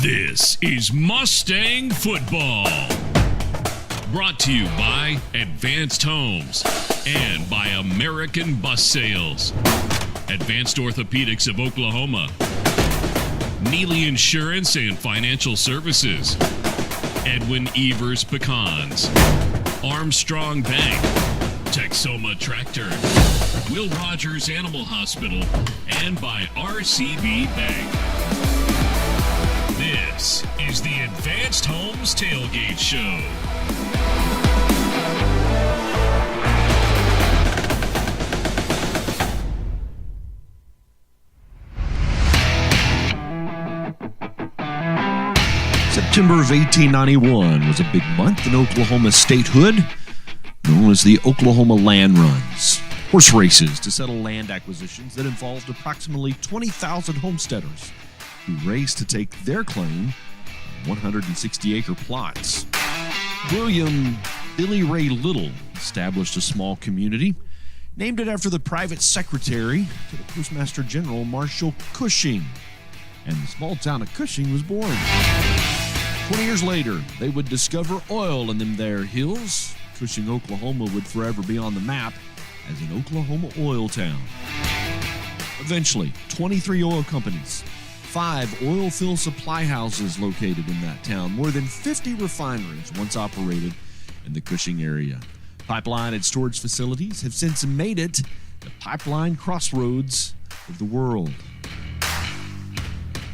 This is Mustang Football. Brought to you by Advanced Homes and by American Bus Sales. Advanced Orthopedics of Oklahoma. Neely Insurance and Financial Services. Edwin Evers Pecans. Armstrong Bank. Texoma Tractor. Will Rogers Animal Hospital. And by RCB Bank. This is the Advanced Homes Tailgate Show. September of 1891 was a big month in Oklahoma statehood, known as the Oklahoma Land Runs. Horse races to settle land acquisitions that involved approximately 20,000 homesteaders who raced to take their claim on 160-acre plots. William Billy Ray Little established a small community, named it after the private secretary to the Postmaster General Marshall Cushing, and the small town of Cushing was born. 20 years later, they would discover oil in them there hills. Cushing, Oklahoma would forever be on the map as an Oklahoma oil town. Eventually, 23 oil companies, 5 oil field supply houses located in that town, more than 50 refineries once operated in the Cushing area. Pipeline and storage facilities have since made it the pipeline crossroads of the world.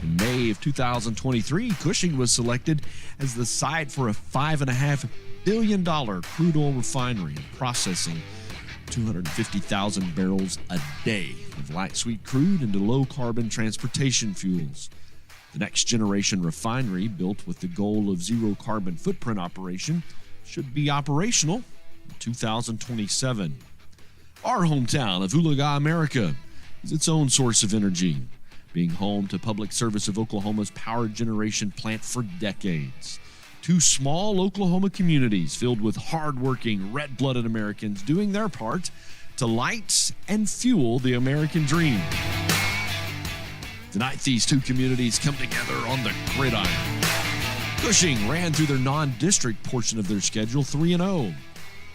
In May of 2023, Cushing was selected as the site for a $5.5 billion crude oil refinery and processing 250,000 barrels a day of light sweet crude into low-carbon transportation fuels. The next-generation refinery, built with the goal of zero-carbon footprint operation, should be operational in 2027. Our hometown of Oologah, America, is its own source of energy, being home to Public Service of Oklahoma's power generation plant for decades. 2 small Oklahoma communities filled with hard-working, red-blooded Americans doing their part to light and fuel the American dream. Tonight, these 2 communities come together on the gridiron. Cushing ran through their non-district portion of their schedule 3-0.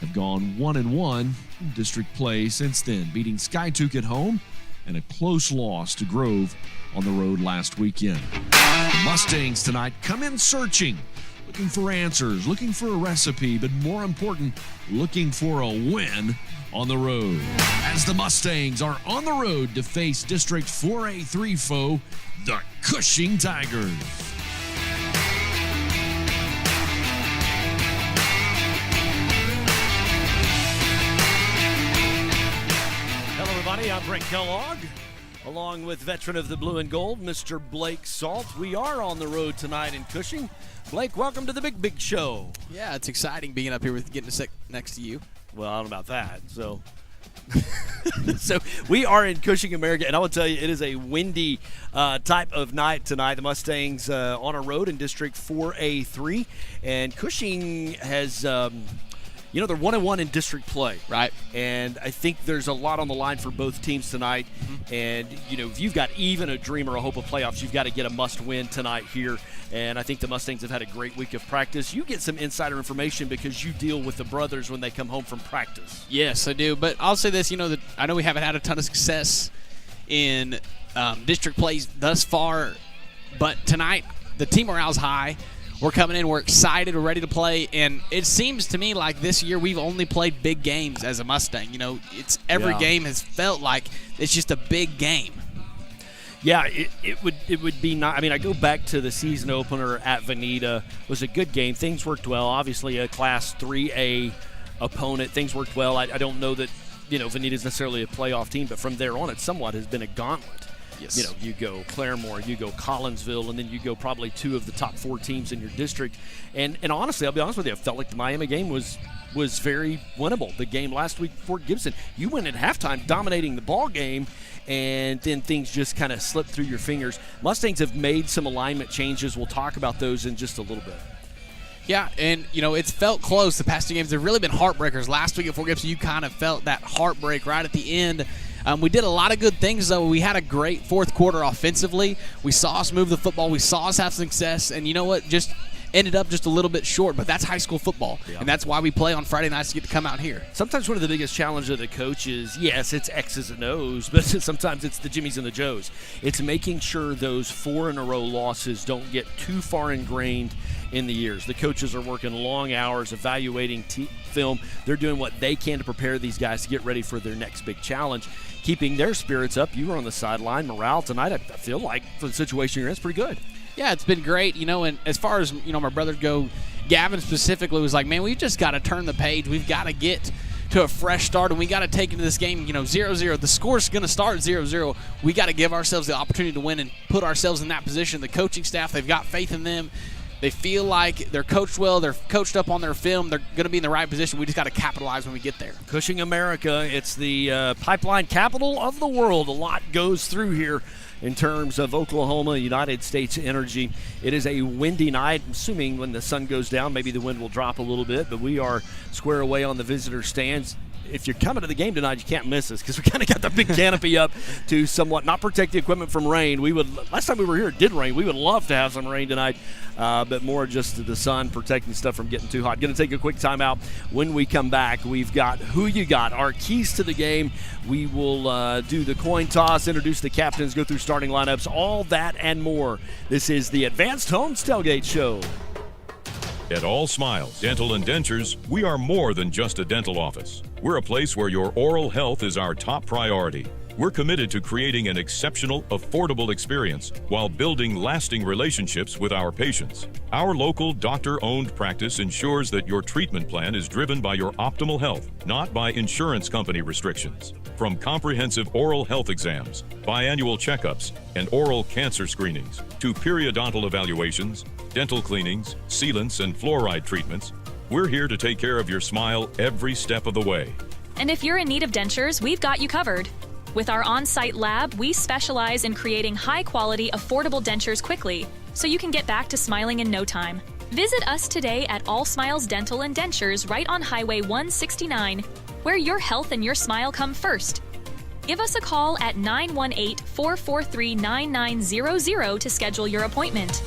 Have gone 1-1 in district play since then, beating Skytook at home and a close loss to Grove on the road last weekend. The Mustangs tonight come in searching, looking for answers, looking for a recipe, but more important, looking for a win on the road. As the Mustangs are on the road to face District 4A3 foe, the Cushing Tigers. Hello, everybody. I'm Brent Kellogg, along with veteran of the blue and gold, Mr. Blake Salt. We are on the road tonight in Cushing. Blake, welcome to the big show. Yeah, it's exciting being up here with getting to sit next to you. Well, I don't know about that. So we are in Cushing, America, and I will tell you, it is a windy type of night tonight. The Mustangs on a road in District 4A3, and Cushing has they're 1-1 in district play. Right. And I think there's a lot on the line for both teams tonight. Mm-hmm. And, if you've got even a dream or a hope of playoffs, you've got to get a must-win tonight here. And I think the Mustangs have had a great week of practice. You get some insider information because you deal with the brothers when they come home from practice. Yes, I do. But I'll say this, that I know we haven't had a ton of success in district plays thus far. But tonight, the team morale's high. We're coming in, we're excited, we're ready to play, and it seems to me like this year we've only played big games as a Mustang. It's every game has felt like it's just a big game. Yeah, it would be not. I mean, I go back to the season opener at Veneta. It was a good game. Things worked well. Obviously, a Class 3A opponent. Things worked well. I don't know that Veneta's necessarily a playoff team, but from there on, it somewhat has been a gauntlet. Yes. You know, you go Claremore, you go Collinsville, and then you go probably 2 of the top 4 teams in your district. And honestly, I'll be honest with you, I felt like the Miami game was very winnable. The game last week, Fort Gibson, you went at halftime dominating the ball game, and then things just kind of slipped through your fingers. Mustangs have made some alignment changes. We'll talk about those in just a little bit. Yeah, and, you know, it's felt close. The past 2 games have really been heartbreakers. Last week at Fort Gibson, you kind of felt that heartbreak right at the end. We did a lot of good things, though. We had a great fourth quarter offensively. We saw us move the football. We saw us have success. And you know what? Just ended up just a little bit short, but that's high school football. Yeah. And that's why we play on Friday nights to get to come out here. Sometimes one of the biggest challenges of the coach is, yes, it's X's and O's, but sometimes it's the Jimmies and the Joes. It's making sure those 4-in-a-row losses don't get too far ingrained in the years. The coaches are working long hours evaluating film. They're doing what they can to prepare these guys to get ready for their next big challenge, keeping their spirits up. You were on the sideline. Morale tonight, I feel like, for the situation you're in, it's pretty good. Yeah, it's been great, you know, and as far as, you know, my brother go, Gavin specifically was like, man, we've just got to turn the page. We've got to get to a fresh start, and we got to take into this game, you know, 0-0. The score's going to start 0-0. We got to give ourselves the opportunity to win and put ourselves in that position. The coaching staff, they've got faith in them. They feel like they're coached well. They're coached up on their film. They're going to be in the right position. We just got to capitalize when we get there. Cushing, America. It's the pipeline capital of the world. A lot goes through here in terms of Oklahoma, United States energy. It is a windy night. I'm assuming when the sun goes down, maybe the wind will drop a little bit, but we are square away on the visitor stands. If you're coming to the game tonight, you can't miss us because we kind of got the big canopy up to somewhat not protect the equipment from rain. Last time we were here, it did rain. We would love to have some rain tonight, but more just the sun protecting stuff from getting too hot. Going to take a quick timeout. When we come back, we've got Who You Got, our keys to the game. We will do the coin toss, introduce the captains, go through starting lineups, all that and more. This is the Advanced Homes Tailgate Show. At All Smiles Dental and Dentures, we are more than just a dental office. We're a place where your oral health is our top priority. We're committed to creating an exceptional, affordable experience while building lasting relationships with our patients. Our local doctor-owned practice ensures that your treatment plan is driven by your optimal health, not by insurance company restrictions. From comprehensive oral health exams, biannual checkups, and oral cancer screenings, to periodontal evaluations, dental cleanings, sealants, and fluoride treatments, we're here to take care of your smile every step of the way. And if you're in need of dentures, we've got you covered. With our on-site lab, we specialize in creating high-quality, affordable dentures quickly, so you can get back to smiling in no time. Visit us today at All Smiles Dental and Dentures right on Highway 169, where your health and your smile come first. Give us a call at 918-443-9900 to schedule your appointment.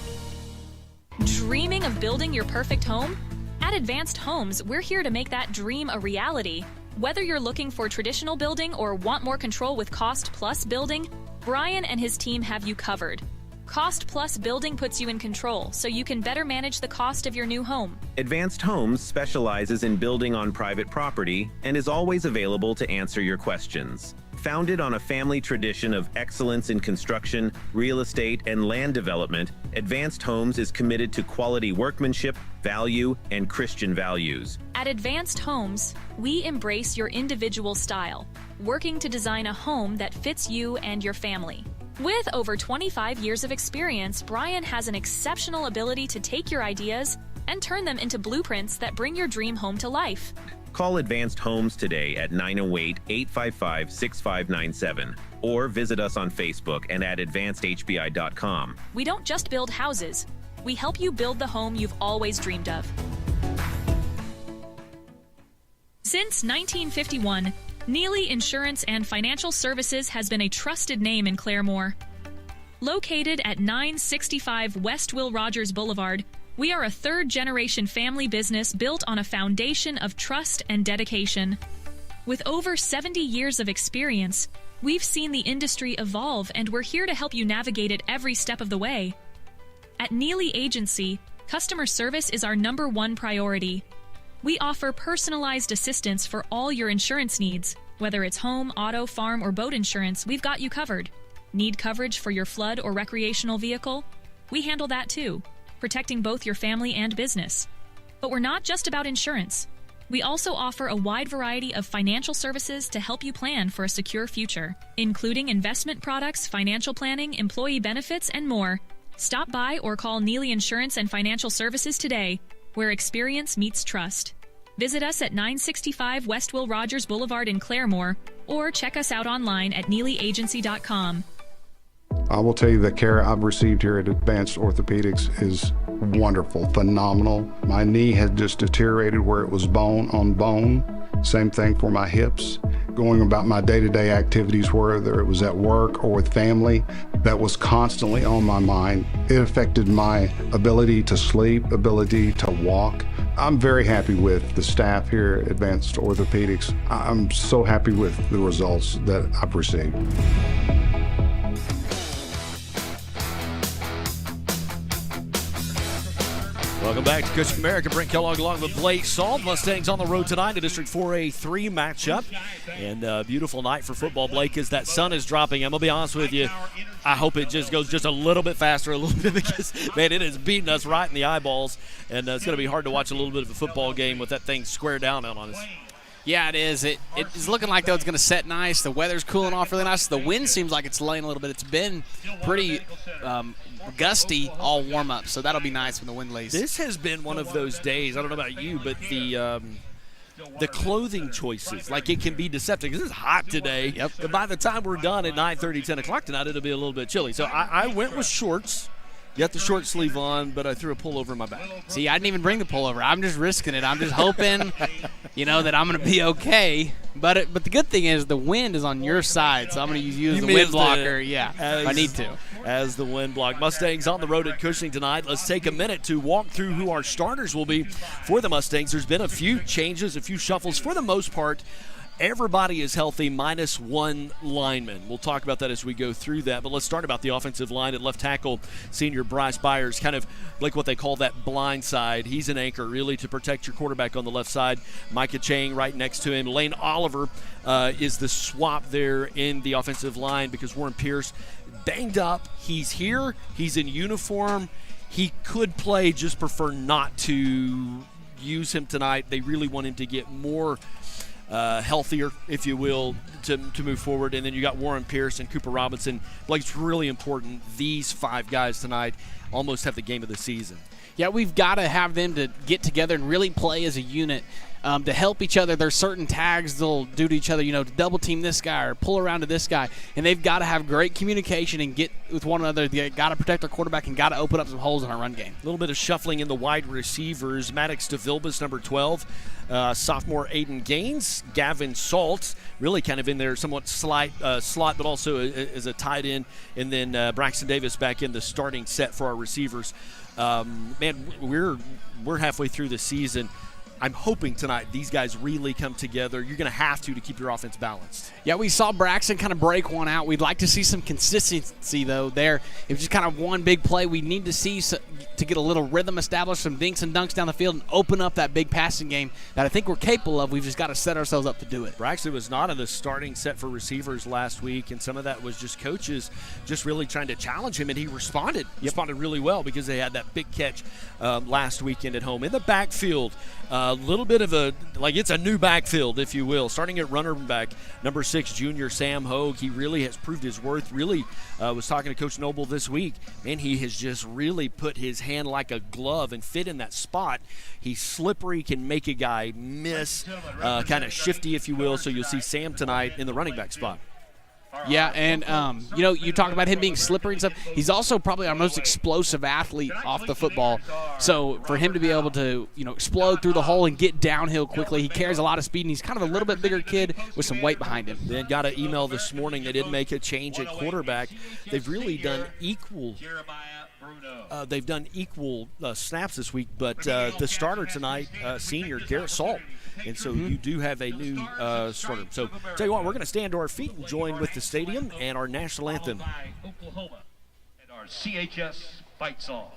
Dreaming of building your perfect home? At Advanced Homes, we're here to make that dream a reality. Whether you're looking for traditional building or want more control with Cost Plus Building, Brian and his team have you covered. Cost Plus Building puts you in control, so you can better manage the cost of your new home. Advanced Homes specializes in building on private property and is always available to answer your questions. Founded on a family tradition of excellence in construction, real estate, and land development, Advanced Homes is committed to quality workmanship, value, and Christian values. At Advanced Homes, we embrace your individual style, working to design a home that fits you and your family. With over 25 years of experience, Brian has an exceptional ability to take your ideas and turn them into blueprints that bring your dream home to life. Call Advanced Homes today at 908-855-6597 or visit us on Facebook and at advancedhbi.com. We don't just build houses. We help you build the home you've always dreamed of. Since 1951, Neely Insurance and Financial Services has been a trusted name in Claremore. Located at 965 West Will Rogers Boulevard, we are a third-generation family business built on a foundation of trust and dedication. With over 70 years of experience, we've seen the industry evolve, and we're here to help you navigate it every step of the way. At Neely Agency, customer service is our #1 priority. We offer personalized assistance for all your insurance needs. Whether it's home, auto, farm, or boat insurance, we've got you covered. Need coverage for your flood or recreational vehicle? We handle that too, protecting both your family and business. But we're not just about insurance. We also offer a wide variety of financial services to help you plan for a secure future, including investment products, financial planning, employee benefits, and more. Stop by or call Neely Insurance and Financial Services today, where experience meets trust. Visit us at 965 West Will Rogers Boulevard in Claremore, or check us out online at neelyagency.com. I will tell you the care I've received here at Advanced Orthopedics is wonderful, phenomenal. My knee had just deteriorated where it was bone on bone. Same thing for my hips. Going about my day-to-day activities, whether it was at work or with family, that was constantly on my mind. It affected my ability to sleep, ability to walk. I'm very happy with the staff here at Advanced Orthopedics. I'm so happy with the results that I've received. Welcome back to Cushing America. Brent Kellogg along with Blake Salt. Mustangs on the road tonight, a District 4A3 matchup. And a beautiful night for football, Blake, as that sun is dropping. I'm going to be honest with you. I hope it just goes just a little bit faster, a little bit, because, man, it is beating us right in the eyeballs. And it's going to be hard to watch a little bit of a football game with that thing square down on us. Yeah, it is. It's looking like, though, it's going to set nice. The weather's cooling off really nice. The wind seems like it's laying a little bit. It's been pretty gusty all warm-up, so that'll be nice when the wind lays. This has been one of those days, I don't know about you, but the clothing choices, like, it can be deceptive because it's hot today. Yep. And by the time we're done at 9:30, 10 o'clock tonight, it'll be a little bit chilly. So I went with shorts. Got the short sleeve on, but I threw a pullover in my back. See, I didn't even bring the pullover. I'm just risking it. I'm just hoping, that I'm going to be okay. But the good thing is the wind is on your side, so I'm going to use the wind blocker. If I need to. As the wind block. Mustangs on the road at Cushing tonight. Let's take a minute to walk through who our starters will be for the Mustangs. There's been a few changes, a few shuffles. For the most part, everybody is healthy minus one lineman. We'll talk about that as we go through that. But let's start about the offensive line. At left tackle, senior Bryce Byers, kind of like what they call that blind side. He's an anchor, really, to protect your quarterback on the left side. Micah Chang right next to him. Lane Oliver is the swap there in the offensive line because Warren Pierce banged up. He's here. He's in uniform. He could play, just prefer not to use him tonight. They really want him to get more healthier, if you will, to move forward. And then you got Warren Pierce and Cooper Robinson. Blake's really important. These five guys tonight almost have the game of the season. Yeah, we've got to have them to get together and really play as a unit to help each other. There's certain tags they'll do to each other, to double team this guy or pull around to this guy. And they've got to have great communication and get with one another. They've got to protect their quarterback and got to open up some holes in our run game. A little bit of shuffling in the wide receivers. Maddox DeVilbus, number 12. Sophomore Aiden Gaines. Gavin Salt, really kind of in there, somewhat slot, but also as a tight end. And then Braxton Davis back in the starting set for our receivers. Man, we're halfway through the season. I'm hoping tonight these guys really come together. You're going to have to keep your offense balanced. Yeah, we saw Braxton kind of break one out. We'd like to see some consistency, though, there. It was just kind of one big play. We need to see to get a little rhythm established, some dinks and dunks down the field, and open up that big passing game that I think we're capable of. We've just got to set ourselves up to do it. Braxton was not in the starting set for receivers last week, and some of that was just coaches just really trying to challenge him, and he responded. He responded really well because they had that big catch last weekend at home. In the backfield, a little bit of it's a new backfield, if you will. Starting at runner back, number 6, junior Sam Hogue. He really has proved his worth. Really was talking to Coach Noble this week, and he has just really put his hand like a glove and fit in that spot. He's slippery, can make a guy miss, kind of shifty, if you will. So you'll see Sam tonight in the running back spot. Yeah, and, you talk about him being slippery and stuff. He's also probably our most explosive athlete off the football. So for him to be able to, explode through the hole and get downhill quickly, he carries a lot of speed, and he's kind of a little bit bigger kid with some weight behind him. Then got an email this morning. They did make a change at quarterback. They've really done equal snaps this week, but the starter tonight, senior Garrett Salt. And so you do have a new starter. So tell you what, we're going to stand to our feet and join with the stadium and our national anthem. Oklahoma and our CHS fight song.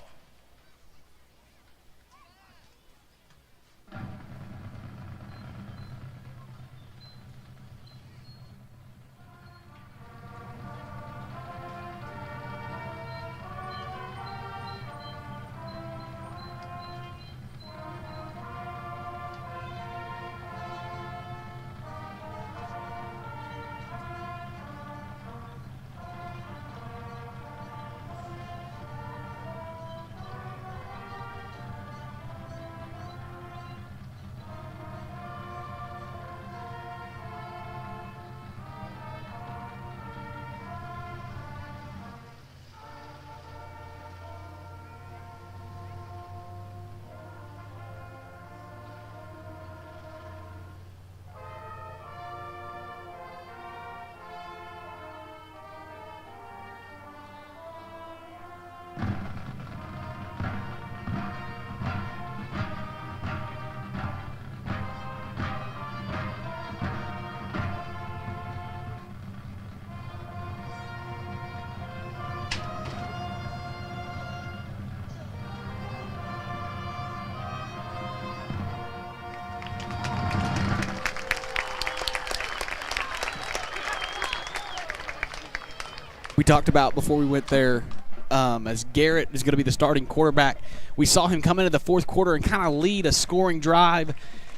we talked about before we went there, as Garrett is going to be the starting quarterback. We saw him come into the fourth quarter and kind of lead a scoring drive.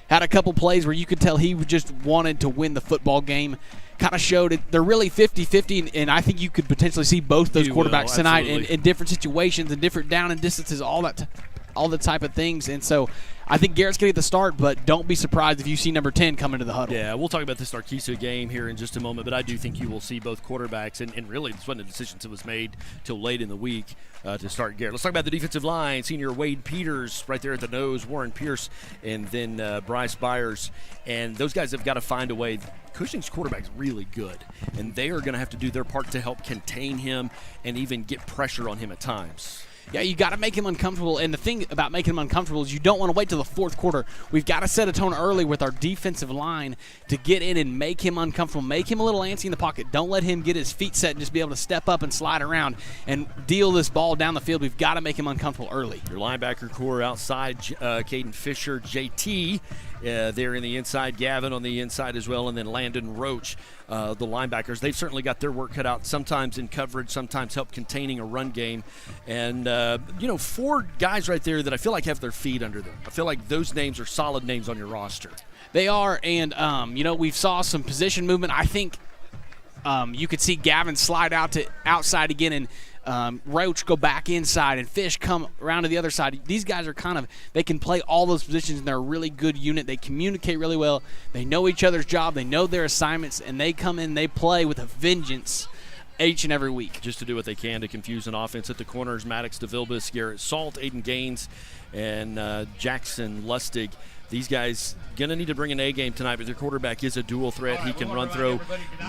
Had a couple plays where you could tell he just wanted to win the football game. Kind of showed it. They're really 50-50, and I think you could potentially see both those quarterbacks tonight in different situations and different down and distances, all the type of things. And so I think Garrett's going to get the start, but don't be surprised if you see number 10 come into the huddle. Yeah, we'll talk about the Starkeso game here in just a moment, but I do think you will see both quarterbacks, and really this wasn't a decision that was made till late in the week to start Garrett. Let's talk about the defensive line. Senior Wade Peters right there at the nose, Warren Pierce, and then Bryce Byers. And those guys have got to find a way. Cushing's quarterback's really good, and they are going to have to do their part to help contain him and even get pressure on him at times. Yeah, you got to make him uncomfortable, and the thing about making him uncomfortable is you don't want to wait till the fourth quarter. We've got to set a tone early with our defensive line to get in and make him uncomfortable, make him a little antsy in the pocket. Don't let him get his feet set and just be able to step up and slide around and deal this ball down the field. We've got to make him uncomfortable early. Your linebacker core outside, Caden Fisher, JT, there in the inside, Gavin on the inside as well, and then Landon Roach, the linebackers. They've certainly got their work cut out, sometimes in coverage, sometimes help containing a run game. And, 4 guys right there that I feel like have their feet under them. I feel like those names are solid names on your roster. They are, and, we saw some position movement. I think you could see Gavin slide out to outside again and Roach go back inside and Fish come around to the other side. These guys are they can play all those positions, and they're a really good unit. They communicate really well. They know each other's job. They know their assignments, and they come in, they play with a vengeance each and every week. Just to do what they can to confuse an offense at the corners. Maddox DeVilbiss, Garrett Salt, Aiden Gaines, and Jackson Lustig. These guys going to need to bring an A game tonight, but their quarterback is a dual threat. He can run through.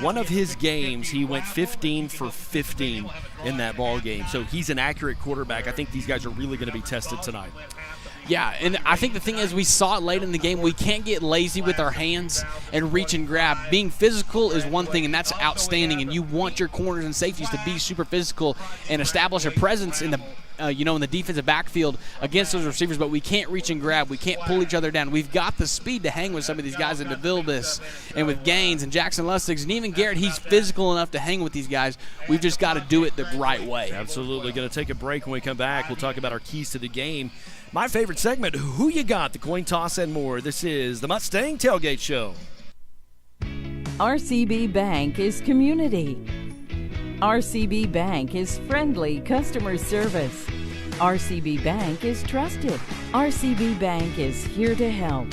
One of his games, he went 15 for 15 in that ball game. So he's an accurate quarterback. I think these guys are really going to be tested tonight. Yeah, and I think the thing is we saw it late in the game. We can't get lazy with our hands and reach and grab. Being physical is one thing, and that's outstanding, and you want your corners and safeties to be super physical and establish a presence in the in the defensive backfield against those receivers, but we can't reach and grab. We can't pull each other down. We've got the speed to hang with some of these guys in DeVilbiss and with Gaines and Jackson Lustigs, and even Garrett, he's physical enough to hang with these guys. We've just got to do it the right way. Absolutely. Going to take a break. When we come back, we'll talk about our keys to the game. My favorite segment, Who You Got, the coin toss, and more. This is the Mustang Tailgate Show. RCB Bank is community. RCB Bank is friendly customer service. RCB Bank is trusted. RCB Bank is here to help.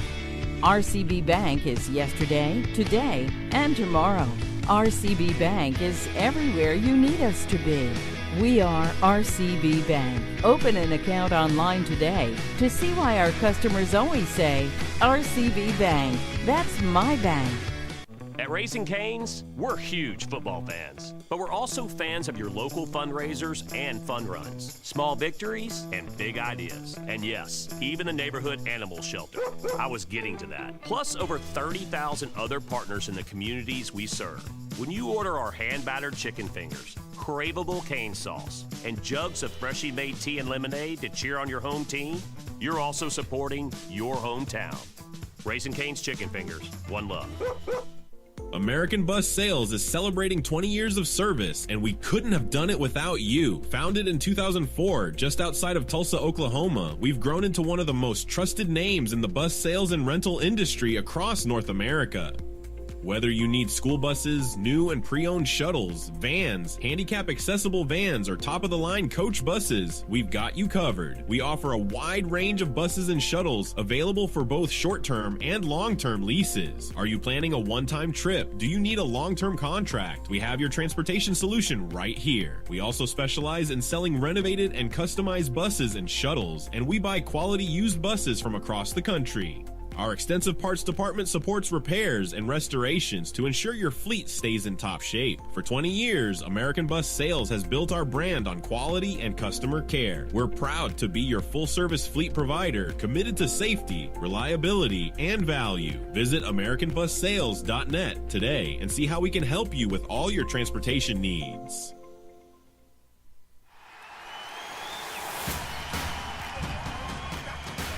RCB Bank is yesterday, today, and tomorrow. RCB Bank is everywhere you need us to be. We are RCB Bank. Open an account online today to see why our customers always say, RCB Bank, that's my bank. At Raising Cane's, we're huge football fans, but we're also fans of your local fundraisers and fun runs, small victories and big ideas. And yes, even the neighborhood animal shelter. I was getting to that. Plus over 30,000 other partners in the communities we serve. When you order our hand-battered chicken fingers, craveable cane sauce, and jugs of freshly made tea and lemonade to cheer on your home team, you're also supporting your hometown. Raising Cane's Chicken Fingers, one love. American Bus Sales is celebrating 20 years of service, and we couldn't have done it without you. Founded in 2004, just outside of Tulsa, Oklahoma, we've grown into one of the most trusted names in the bus sales and rental industry across North America. Whether you need school buses, new and pre-owned shuttles, vans, handicap-accessible vans, or top-of-the-line coach buses, we've got you covered. We offer a wide range of buses and shuttles available for both short-term and long-term leases. Are you planning a one-time trip? Do you need a long-term contract? We have your transportation solution right here. We also specialize in selling renovated and customized buses and shuttles, and we buy quality used buses from across the country. Our extensive parts department supports repairs and restorations to ensure your fleet stays in top shape. For 20 years, American Bus Sales has built our brand on quality and customer care. We're proud to be your full-service fleet provider, committed to safety, reliability, and value. Visit AmericanBusSales.net today and see how we can help you with all your transportation needs.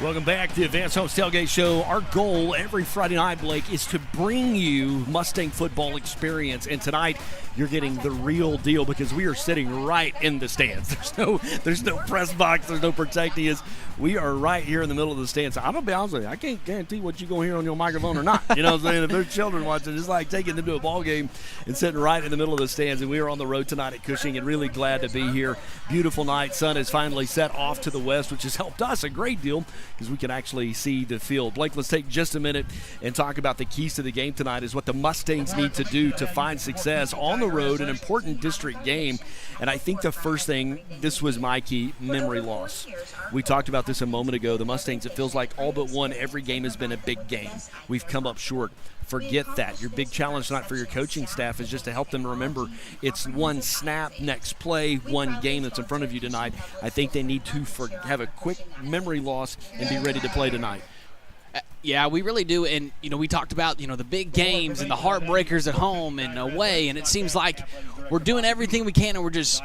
Welcome back to the Advanced Homes Tailgate Show. Our goal every Friday night, Blake, is to bring you Mustang football experience. And tonight, you're getting the real deal because we are sitting right in the stands. There's no press box. There's no protecting us. We are right here in the middle of the stands. I'm going to be honest with you. I can't guarantee what you're going to hear on your microphone or not. You know what I'm saying? If there's children watching, it's like taking them to a ball game and sitting right in the middle of the stands. And we are on the road tonight at Cushing and really glad to be here. Beautiful night. Sun is finally set off to the west, which has helped us a great deal because we can actually see the field. Blake, let's take just a minute and talk about the keys to the game tonight is what the Mustangs need to do to find success on the road, an important district game. And I think the first thing, this was my key, memory loss. We talked about this a moment ago. The Mustangs, it feels like all but one, every game has been a big game. We've come up short. Forget that. Your big challenge tonight for your coaching staff is just to help them remember it's one snap, next play, one game that's in front of you tonight. I think they need to have a quick memory loss and be ready to play tonight. Yeah, we really do. And, we talked about, the big games and the heartbreakers at home and away. And it seems like we're doing everything we can and we're just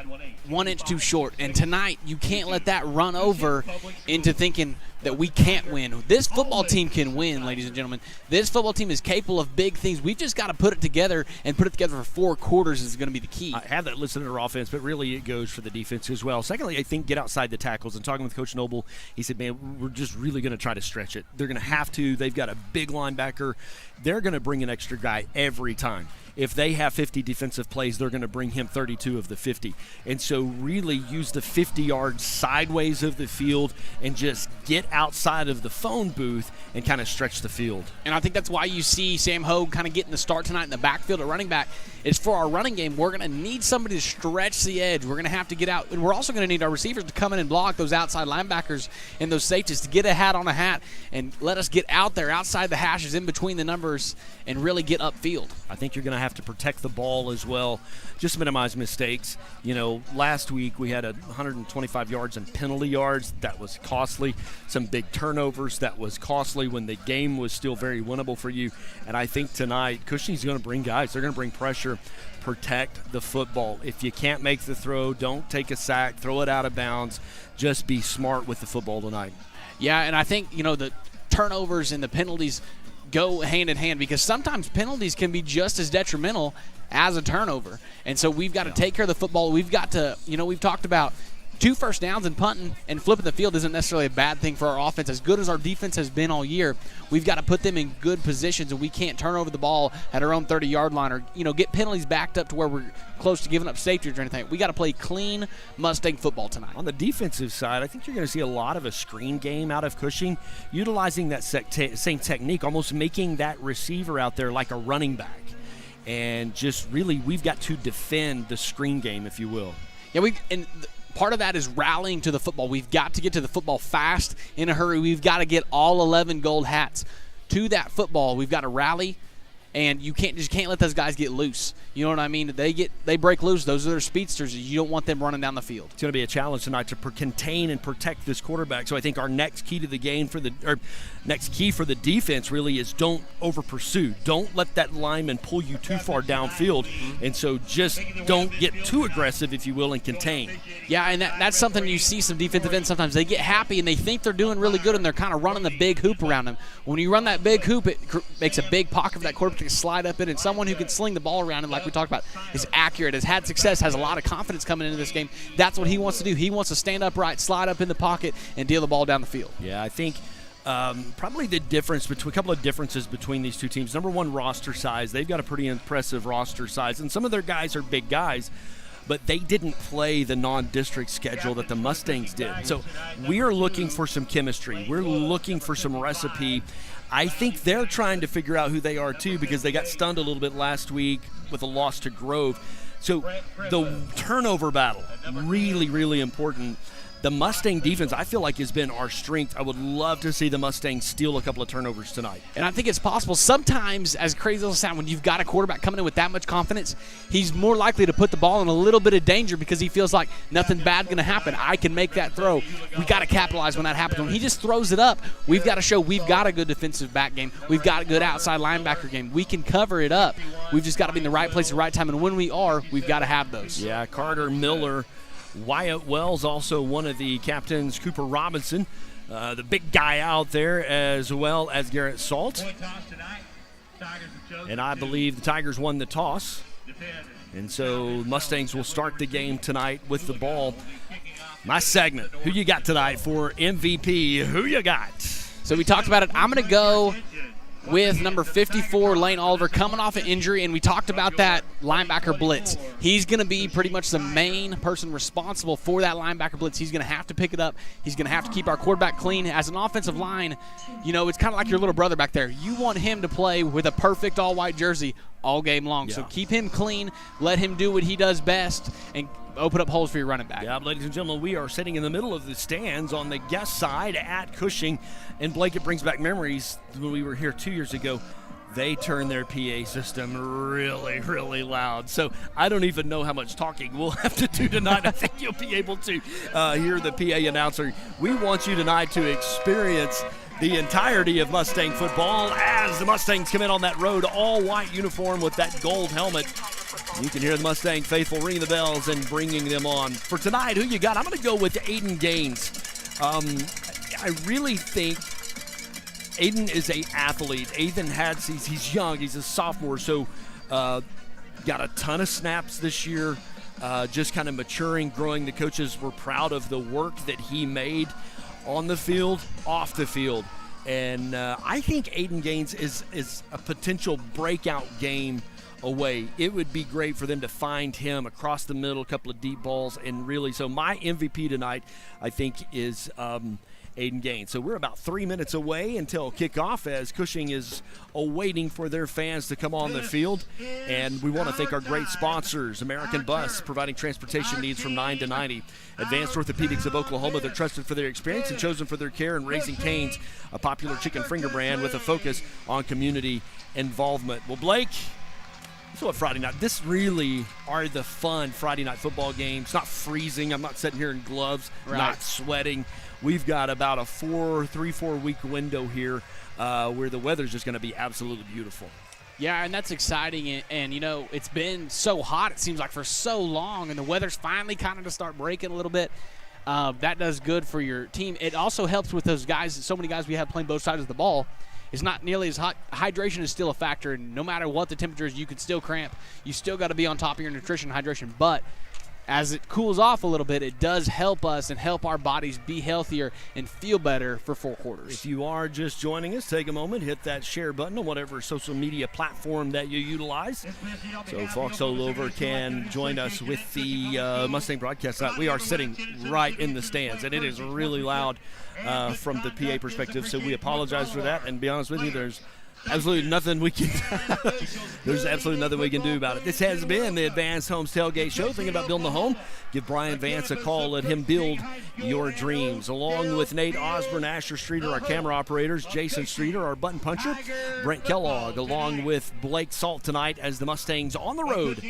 1 inch too short. And tonight, you can't let that run over into thinking that we can't win. This football team can win, ladies and gentlemen. This football team is capable of big things. We've just got to put it together, and put it together for 4 quarters is going to be the key. I have that listed in our offense, but really it goes for the defense as well. Secondly, I think get outside the tackles. And talking with Coach Noble, he said, man, we're just really going to try to stretch it. They're going to have to. They've got a big linebacker. They're going to bring an extra guy every time. If they have 50 defensive plays, they're going to bring him 32 of the 50. And so really use the 50 yards sideways of the field and just get outside of the phone booth and kind of stretch the field. And I think that's why you see Sam Hogue kind of getting the start tonight in the backfield at running back. It's for our running game. We're going to need somebody to stretch the edge. We're going to have to get out. And we're also going to need our receivers to come in and block those outside linebackers and those safeties to get a hat on a hat and let us get out there outside the hashes in between the numbers and really get upfield. I think you're going to have to protect the ball as well, just minimize mistakes. Last week we had 125 yards in penalty yards. That was costly. Some big turnovers. That was costly when the game was still very winnable for you. And I think tonight Cushing's going to bring guys. They're going to bring pressure. Protect the football. If you can't make the throw, don't take a sack. Throw it out of bounds. Just be smart with the football tonight. Yeah, and I think, the turnovers and the penalties go hand in hand because sometimes penalties can be just as detrimental as a turnover. And so we've got to take care of the football. We've got to, we've talked about 2 first downs and punting and flipping the field isn't necessarily a bad thing for our offense. As good as our defense has been all year, we've got to put them in good positions, and we can't turn over the ball at our own 30-yard line or, get penalties backed up to where we're close to giving up safeties or anything. We got to play clean Mustang football tonight. On the defensive side, I think you're going to see a lot of a screen game out of Cushing, utilizing that same technique, almost making that receiver out there like a running back. And just really, we've got to defend the screen game, if you will. Yeah, part of that is rallying to the football. We've got to get to the football fast, in a hurry. We've got to get all 11 gold hats to that football. We've got to rally, and you can't let those guys get loose. You know what I mean? They break loose. Those are their speedsters. You don't want them running down the field. It's going to be a challenge tonight to contain and protect this quarterback. So I think our next key to the game next key for the defense really is don't over pursue. Don't let that lineman pull you too far downfield. And so just don't get too aggressive, if you will, and contain. Yeah, and that's something you see some defensive ends sometimes. They get happy and they think they're doing really good and they're kind of running the big hoop around them. When you run that big hoop, it makes a big pocket for that quarterback to slide up in, and someone who can sling the ball around him, like we talked about, is accurate, has had success, has a lot of confidence coming into this game. That's what he wants to do. He wants to stand upright, slide up in the pocket, and deal the ball down the field. Yeah, I think probably the difference between a couple of differences between these two teams. Number one, roster size. They've got a pretty impressive roster size, and some of their guys are big guys, but they didn't play the non-district schedule that the Mustangs did. So we are looking for some chemistry. We're looking for some recipe. I think they're trying to figure out who they are too, because they got stunned a little bit last week with a loss to Grove. So the turnover battle, really, really important. The Mustang defense, I feel like, has been our strength. I would love to see the Mustangs steal a couple of turnovers tonight. And I think it's possible. Sometimes, as crazy as it'll sound, when you've got a quarterback coming in with that much confidence, he's more likely to put the ball in a little bit of danger because he feels like nothing bad going to happen. I can make that throw. We got to capitalize when that happens. When he just throws it up, we've got to show we've got a good defensive back game. We've got a good outside linebacker game. We can cover it up. We've just got to be in the right place at the right time. And when we are, we've got to have those. Yeah, Carter Miller, Wyatt Wells, also one of the captains, Cooper Robinson, the big guy out there, as well as Garrett Salt. And I believe the Tigers won the toss. And so Mustangs will start the game tonight with the ball. My segment, who you got tonight for MVP? Who you got? So we talked about it. I'm going to go with number 54, Lane Oliver, coming off an injury, and we talked about that linebacker blitz. He's going to be pretty much the main person responsible for that linebacker blitz. He's going to have to pick it up. He's going to have to keep our quarterback clean. As an offensive line, it's kind of like your little brother back there. You want him to play with a perfect all-white jersey all game long. Yeah. So keep him clean, let him do what he does best, and open up holes for your running back. Yeah, ladies and gentlemen, we are sitting in the middle of the stands on the guest side at Cushing. And Blake, it brings back memories when we were here 2 years ago. They turned their PA system really, really loud. So I don't even know how much talking we'll have to do tonight. I think you'll be able to hear the PA announcer. We want you tonight to experience the entirety of Mustang football as the Mustangs come in on that road, all white uniform with that gold helmet. You can hear the Mustang faithful ringing the bells and bringing them on. For tonight, who you got? I'm going to go with Aiden Gaines. I really think Aiden is an athlete. He's young. He's a sophomore, so got a ton of snaps this year, just kind of maturing, growing. The coaches were proud of the work that he made on the field, off the field. And I think Aiden Gaines is a potential breakout game away. It would be great for them to find him across the middle, a couple of deep balls, and really, so my MVP tonight, I think, is Aiden Gaines. So we're about 3 minutes away until kickoff as Cushing is awaiting for their fans to come on the field. And we want to thank our great sponsors, American Bus, providing transportation needs from 9 to 90. Advanced Orthopedics of Oklahoma, they're trusted for their experience and chosen for their care. And Raising Cane's, a popular chicken finger brand with a focus on community involvement. Well, Blake, so what Friday night? This really are the fun Friday night football games. Not freezing. I'm not sitting here in gloves, not sweating. We've got about a 3-4 week window here where the weather's just going to be absolutely beautiful. Yeah, and that's exciting. And it's been so hot, it seems like, for so long, and the weather's finally kind of to start breaking a little bit. That does good for your team. It also helps with those guys, so many guys we have playing both sides of the ball. It's not nearly as hot. Hydration is still a factor, and no matter what the temperature is, you can still cramp. You still got to be on top of your nutrition and hydration. But as it cools off a little bit, it does help us and help our bodies be healthier and feel better for 4 quarters. If you are just joining us, take a moment, hit that share button on whatever social media platform that you utilize, so folks all over can join us with the Mustang broadcast tonight. We are sitting right in the stands, and it is really loud from the PA perspective, so we apologize for that. And to be honest with you, there's absolutely nothing we can do about it. This has been the Advanced Homes Tailgate Show. Thinking about building a home? Give Brian Vance a call. Let him build your dreams. Along with Nate Osborne, Asher Streeter, our camera operators, Jason Streeter, our button puncher, Brent Kellogg, along with Blake Salt tonight as the Mustangs on the road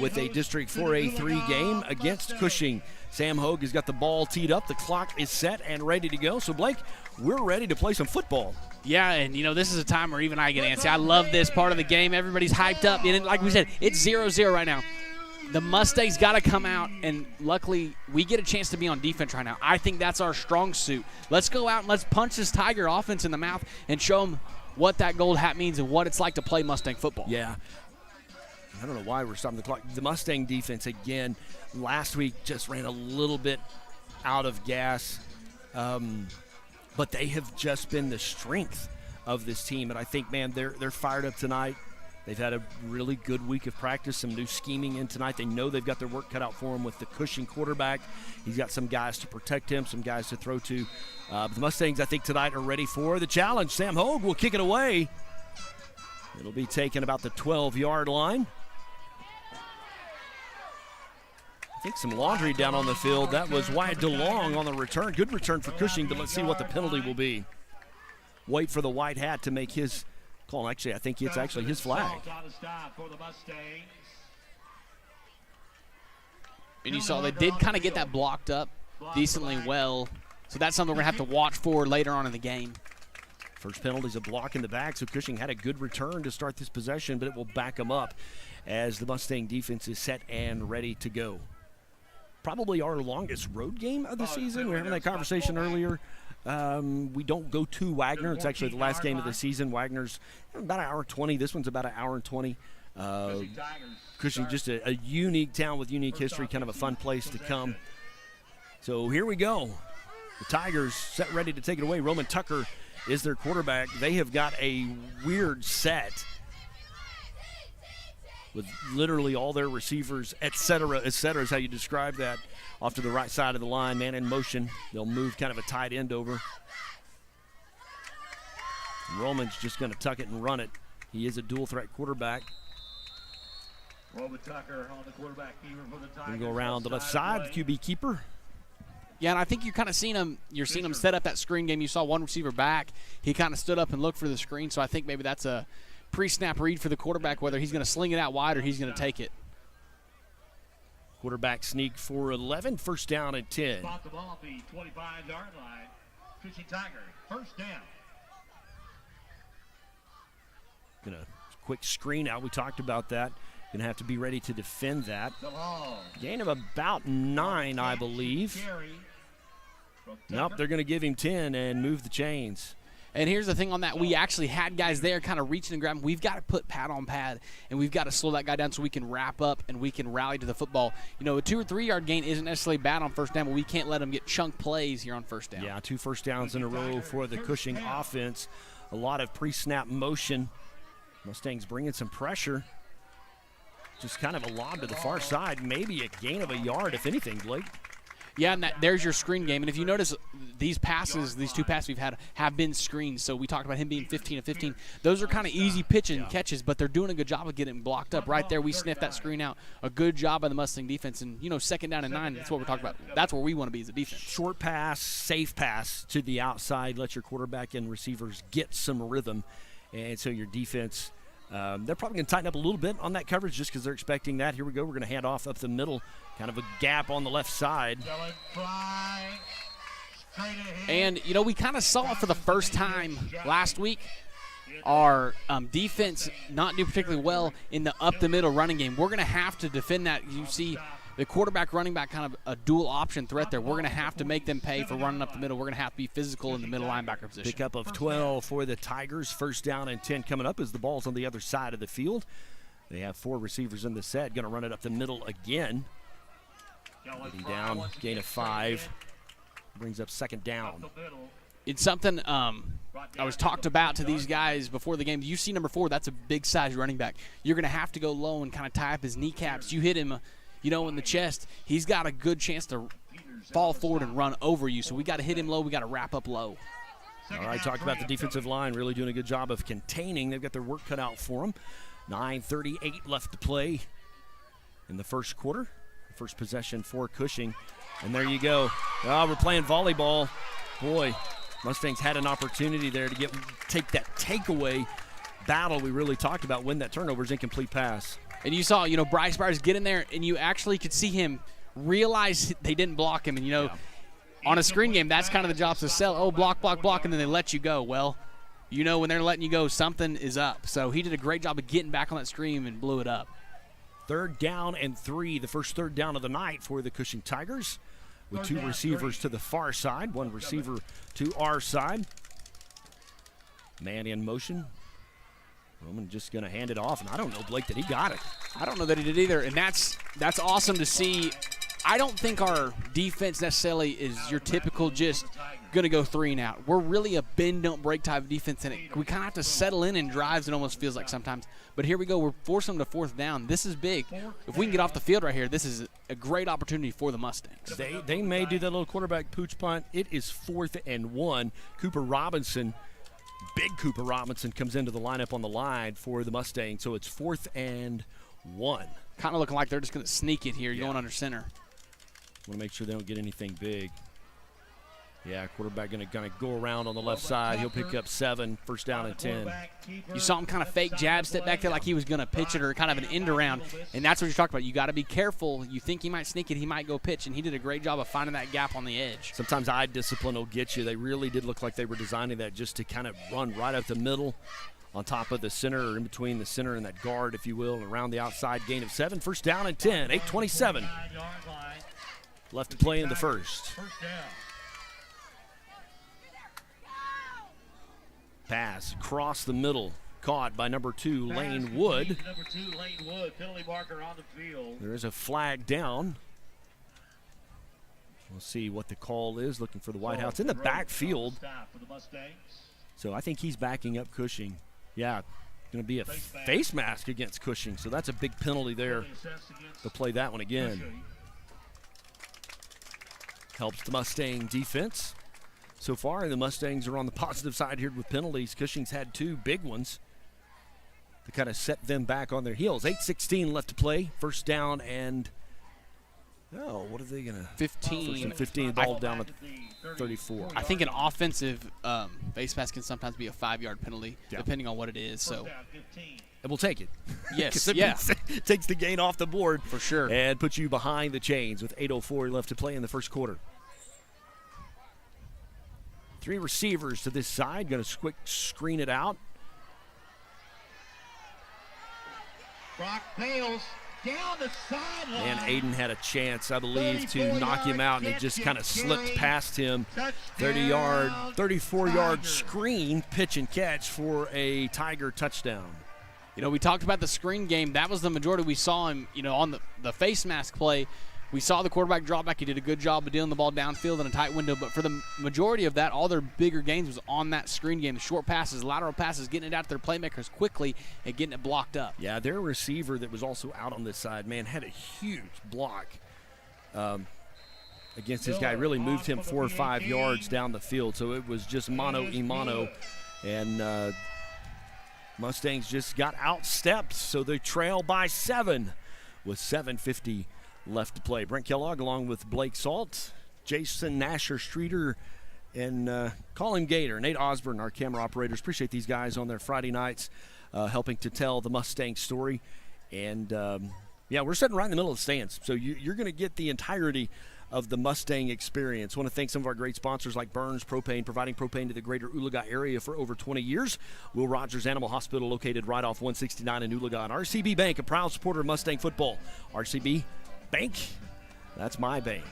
with a District 4A3 game against Cushing. Sam Hogue has got the ball teed up. The clock is set and ready to go. So, Blake, we're ready to play some football. Yeah, and, this is a time where even I get antsy. I love this part of the game. Everybody's hyped up. And like we said, it's 0-0 right now. The Mustangs got to come out, and luckily we get a chance to be on defense right now. I think that's our strong suit. Let's go out and let's punch this Tiger offense in the mouth and show them what that gold hat means and what it's like to play Mustang football. Yeah. I don't know why we're stopping the clock. The Mustang defense, again, last week just ran a little bit out of gas. But they have just been the strength of this team. And I think, man, they're fired up tonight. They've had a really good week of practice, some new scheming in tonight. They know they've got their work cut out for them with the Cushing quarterback. He's got some guys to protect him, some guys to throw to. But the Mustangs, I think, tonight are ready for the challenge. Sam Hogue will kick it away. It'll be taken about the 12-yard line. I think some laundry down on the field. That was Wyatt DeLong on the return. Good return for Cushing, but let's see what the penalty will be. Wait for the white hat to make his call. Actually, I think it's actually his flag. And you saw they did kind of get that blocked up decently well. So that's something we're going to have to watch for later on in the game. First penalty is a block in the back, so Cushing had a good return to start this possession, but it will back them up as the Mustang defense is set and ready to go. Probably our longest road game of the season. We were having that conversation earlier. We don't go to Wagner. It's actually the last game of the season. Wagner's about an hour 20. This one's about an hour and 20. Cushing, just a unique town with unique history, kind of a fun place to come. So here we go. The Tigers set ready to take it away. Roman Tucker is their quarterback. They have got a weird set with literally all their receivers, et cetera is how you describe that, off to the right side of the line, man in motion. They'll move kind of a tight end over. Roman's just going to tuck it and run it. He is a dual threat quarterback. Roman Tucker on the quarterback keeper for the Tigers. Going to go around the left side, QB keeper. Yeah, and I think you kind of seen him. You're seeing him set up that screen game. You saw one receiver back. He kind of stood up and looked for the screen. So I think maybe that's a pre-snap read for the quarterback, whether he's going to sling it out wide or he's going to take it. Quarterback sneak for 11, first down and 10. Spot the ball at the 25-yard line. Cushing Tiger, first down. Gonna quick screen out. We talked about that. Gonna have to be ready to defend that. Gain of about 9, I believe. Nope, they're gonna give him 10 and move the chains. And here's the thing on that. We actually had guys there kind of reaching and grabbing. We've got to put pad on pad, and we've got to slow that guy down so we can wrap up and we can rally to the football. You know, a 2 or 3 yard gain isn't necessarily bad on first down, but we can't let them get chunk plays here on first down. Yeah, 2 first downs in a row for the Cushing offense. A lot of pre-snap motion. Mustangs bringing some pressure. Just kind of a lob to the far side. Maybe a gain of a yard, if anything, Blake. Yeah, and there's your screen game. And if you notice, these passes, these 2 passes we've had have been screens. So we talked about him being 15 of 15. Those are kind of easy pitching catches, but they're doing a good job of getting blocked up. Right there, we sniffed that screen out. A good job by the Mustang defense. And, you know, second down and 9, that's what we're talking about. That's where we want to be as a defense. Short pass, safe pass to the outside. Let your quarterback and receivers get some rhythm. And so your defense, they're probably going to tighten up a little bit on that coverage just because they're expecting that. Here we go. We're going to hand off up the middle. Kind of a gap on the left side. And, you know, we kind of saw it for the first time last week. Our defense not do particularly well in the up-the-middle running game. We're going to have to defend that. You see the quarterback, running back, kind of a dual option threat there. We're going to have to make them pay for running up the middle. We're going to have to be physical in the middle linebacker position. Pickup of 12 for the Tigers. First down and 10 coming up as the ball's on the other side of the field. They have 4 receivers in the set. Going to run it up the middle again. Down, gain of 5. Brings up second down. It's something I was talked about to these guys before the game. You see number 4, that's a big-size running back. You're going to have to go low and kind of tie up his kneecaps. You hit him, you know, in the chest. He's got a good chance to fall forward and run over you. So we got to hit him low. We got to wrap up low. All right, talked about the defensive line really doing a good job of containing. They've got their work cut out for them. 9:38 left to play in the first quarter. First possession for Cushing. And there you go. Oh, we're playing volleyball. Boy, Mustangs had an opportunity there to take that takeaway battle we really talked about, win that turnover's incomplete pass. And you saw, you know, Bryce Byers get in there, and you actually could see him realize they didn't block him. And, you know, on a screen game, that's kind of the job to sell. Oh, block, block, block, and then they let you go. Well, you know when they're letting you go, something is up. So he did a great job of getting back on that screen and blew it up. 3rd down and 3, the first 3rd down of the night for the Cushing Tigers, with 2 receivers to the far side, 1 receiver to our side. Man in motion. Roman just going to hand it off, and I don't know, Blake, that he got it. I don't know that he did either, and that's awesome to see. I don't think our defense necessarily is your typical just going to go 3 and out. We're really a bend, don't break type of defense, and we kind of have to settle in drives, it almost feels like sometimes. But here we go. We're forcing them to 4th down. This is big. If we can get off the field right here, this is a great opportunity for the Mustangs. They may do that little quarterback pooch punt. It is 4th and 1. Cooper Robinson, big Cooper Robinson, comes into the lineup on the line for the Mustangs. So it's 4th and 1. Kind of looking like they're just going to sneak it here, going under center. Want to make sure they don't get anything big. Yeah, quarterback going to go around on the left side. He'll pick up 7, first down and 10. You saw him kind of fake jab step back there like he was going to pitch it or kind of an end around, and that's what you're talking about. You got to be careful. You think he might sneak it, he might go pitch, and he did a great job of finding that gap on the edge. Sometimes eye discipline will get you. They really did look like they were designing that just to kind of run right up the middle on top of the center, or in between the center and that guard, if you will, and around the outside. Gain of 7, first down and 10, 8:27 left to play in the first. Pass across the middle, caught by number 2, Lane Wood. Number 2, Lane Wood, penalty marker on the field. There is a flag down. We'll see what the call is. Looking for the White House in the backfield. So I think he's backing up Cushing. Yeah, going to be a face mask against Cushing. So that's a big penalty there to play that one again. Helps the Mustang defense. So far, the Mustangs are on the positive side here with penalties. Cushing's had 2 big ones to kind of set them back on their heels. 8:16 left to play. First down and, what are they going to? 15. First and 15, ball down at 34. I think an offensive face mask can sometimes be a 5-yard penalty, depending on what it is. So, and we'll take it. Yes, it takes the gain off the board. For sure. And puts you behind the chains with 8:04 left to play in the first quarter. 3 receivers to this side. Going to quick screen it out. Brock Bales down the sideline. And Aiden had a chance, I believe, to knock him out, and he just kind of slipped past him. 34-yard screen, pitch and catch for a Tiger touchdown. You know, we talked about the screen game. That was the majority we saw him, on the face mask play. We saw the quarterback drop back. He did a good job of dealing the ball downfield in a tight window. But for the majority of that, all their bigger gains was on that screen game. The short passes, lateral passes, getting it out to their playmakers quickly and getting it blocked up. Yeah, their receiver that was also out on this side, man, had a huge block against this guy. Really moved him 4 or 5 yards down the field. So it was just mano-a-mano. And Mustangs just got outstepped. So they trail by 7 with 7:50 left to play. Brent Kellogg along with Blake Salt, Jason Nasher Streeter, and Colin Gator, Nate Osborne, our camera operators. Appreciate these guys on their Friday nights helping to tell the Mustang story. And, we're sitting right in the middle of the stands. So you're going to get the entirety of the Mustang experience. I want to thank some of our great sponsors like Burns Propane, providing propane to the greater Oologah area for over 20 years. Will Rogers Animal Hospital, located right off 169 in Oologah. And RCB Bank, a proud supporter of Mustang football. RCB Bank, that's my bank.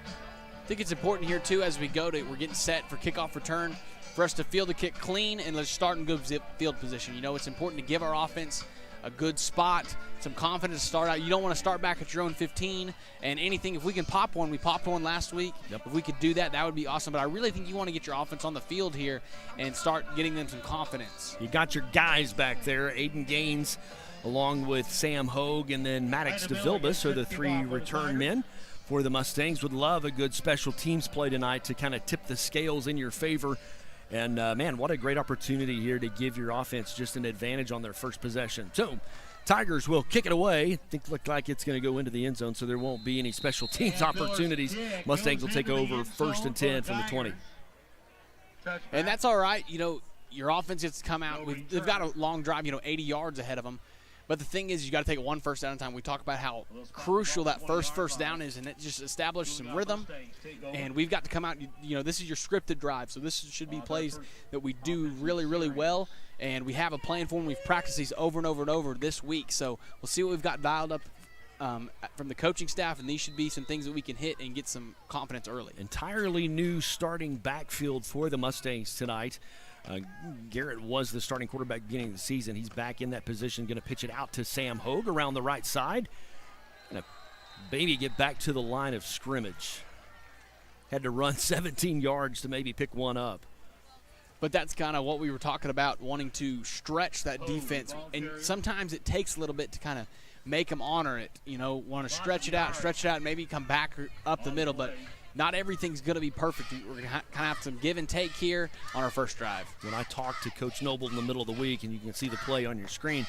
I think it's important here, too, as we're getting set for kickoff return, for us to field the kick clean and let's start in good field position. It's important to give our offense a good spot, some confidence to start out. You don't want to start back at your own 15 and anything. If we can pop one, we popped one last week. Yep. If we could do that, that would be awesome. But I really think you want to get your offense on the field here and start getting them some confidence. You got your guys back there. Aiden Gaines along with Sam Hogue and then Maddox DeVilbus are the 3 return men for the Mustangs. Would love a good special teams play tonight to kind of tip the scales in your favor. And, man, what a great opportunity here to give your offense just an advantage on their first possession. So, Tigers will kick it away. Look like it's going to go into the end zone, so there won't be any special teams opportunities. Mustangs will take over 1st and 10 from the 20. And that's all right. Your offense gets to come out. They've got a long drive, 80 yards ahead of them. But the thing is, you got to take it 1 first down at a time. We talk about how crucial that first down is, and it just establishes some rhythm. And we've got to come out, this is your scripted drive. So this should be plays that we do really, really well. And we have a plan for them. We've practiced these over and over and over this week. So we'll see what we've got dialed up from the coaching staff, and these should be some things that we can hit and get some confidence early. Entirely new starting backfield for the Mustangs tonight. Garrett was the starting quarterback beginning of the season. He's back in that position, going to pitch it out to Sam Hogue around the right side. Going to maybe get back to the line of scrimmage. Had to run 17 yards to maybe pick one up. But that's kind of what we were talking about, wanting to stretch that defense. And sometimes it takes a little bit to kind of make them honor it. Want to stretch it out, and maybe come back up the middle. But not everything's going to be perfect. We're going to kind of have some give and take here on our first drive. When I talked to Coach Noble in the middle of the week, and you can see the play on your screen,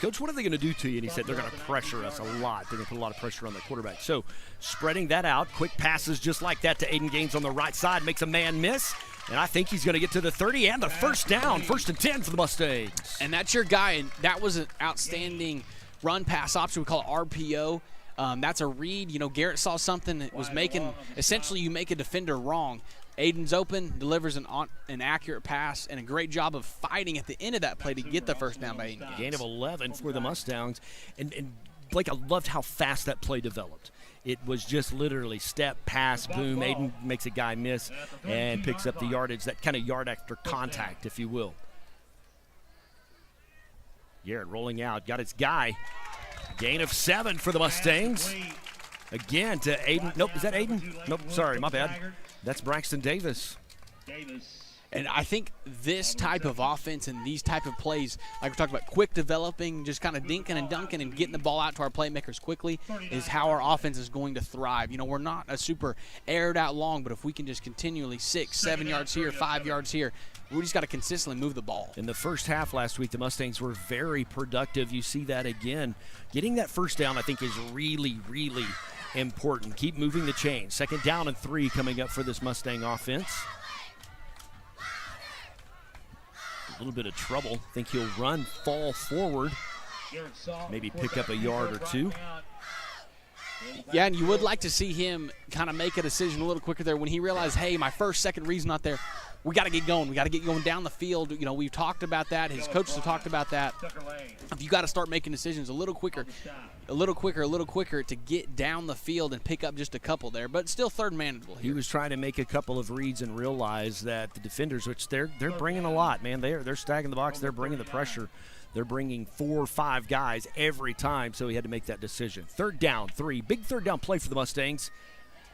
Coach, what are they going to do to you? And he said they're going to pressure us a lot. They're going to put a lot of pressure on the quarterback. So spreading that out, quick passes just like that to Aiden Gaines on the right side, makes a man miss. And I think he's going to get to the 30 and the first down, 1st and 10 for the Mustangs. And that's your guy, and that was an outstanding run pass option. We call it RPO. That's a read. Garrett saw something that was making – essentially you make a defender wrong. Aiden's open, delivers an accurate pass, and a great job of fighting at the end of that play to get the first down by Aiden. Gain of 11 for the Mustangs. And Blake, I loved how fast that play developed. It was just literally step, pass, boom. Aiden makes a guy miss and picks up the yardage, that kind of yard after contact, if you will. Garrett rolling out, got his guy. Gain of 7 for the Mustangs. Again to Aiden. Nope, is that Aiden? Nope, sorry, my bad. That's Braxton Davis. And I think this type of offense and these type of plays, like we're talking about, quick developing, just kind of dinking and dunking and getting the ball out to our playmakers quickly, is how our offense is going to thrive. You know, we're not a super aired out long, but if we can just continually 6, 7 yards here, 5 yards here, we just got to consistently move the ball. In the first half last week, the Mustangs were very productive. You see that again. Getting that first down, I think, is really, really important. Keep moving the chain. 2nd down and 3 coming up for this Mustang offense. A little bit of trouble. Think he'll run, fall forward, maybe pick up a yard or 2. Yeah, and you would like to see him kind of make a decision a little quicker there when he realized, hey, my first, second read's not there. We got to get going. We got to get going down the field. You know, we've talked about that. His coaches have talked about that. You got to start making decisions a little quicker to get down the field and pick up just a couple there, but still third manageable here. He was trying to make a couple of reads and realize that the defenders, which they're bringing a lot, man. They're stacking the box. They're bringing the pressure. They're bringing 4 or 5 guys every time, so he had to make that decision. 3rd down, 3. Big 3rd down play for the Mustangs.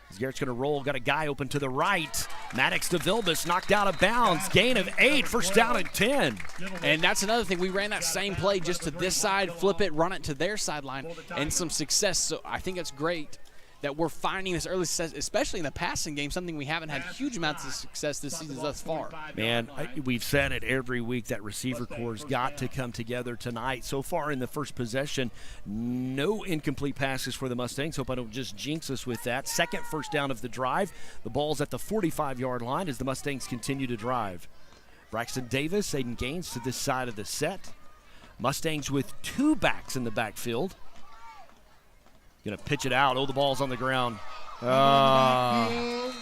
As Garrett's going to roll, got a guy open to the right. Maddox to Vilbus, knocked out of bounds. Gain of 8, 1st down and 10. And that's another thing. We ran that same play just to this side, flip it, run it to their sideline, and some success. So I think it's great that we're finding this early success, especially in the passing game, something we haven't had huge amounts of success this season thus far. Man, we've said it every week that receiver corps got to come together tonight. So far in the first possession, no incomplete passes for the Mustangs. Hope I don't just jinx us with that. 2nd first down of the drive. The ball's at the 45-yard line as the Mustangs continue to drive. Braxton Davis, Aiden Gaines to this side of the set. Mustangs with 2 backs in the backfield. Going to pitch it out. Oh, the ball's on the ground. Oh,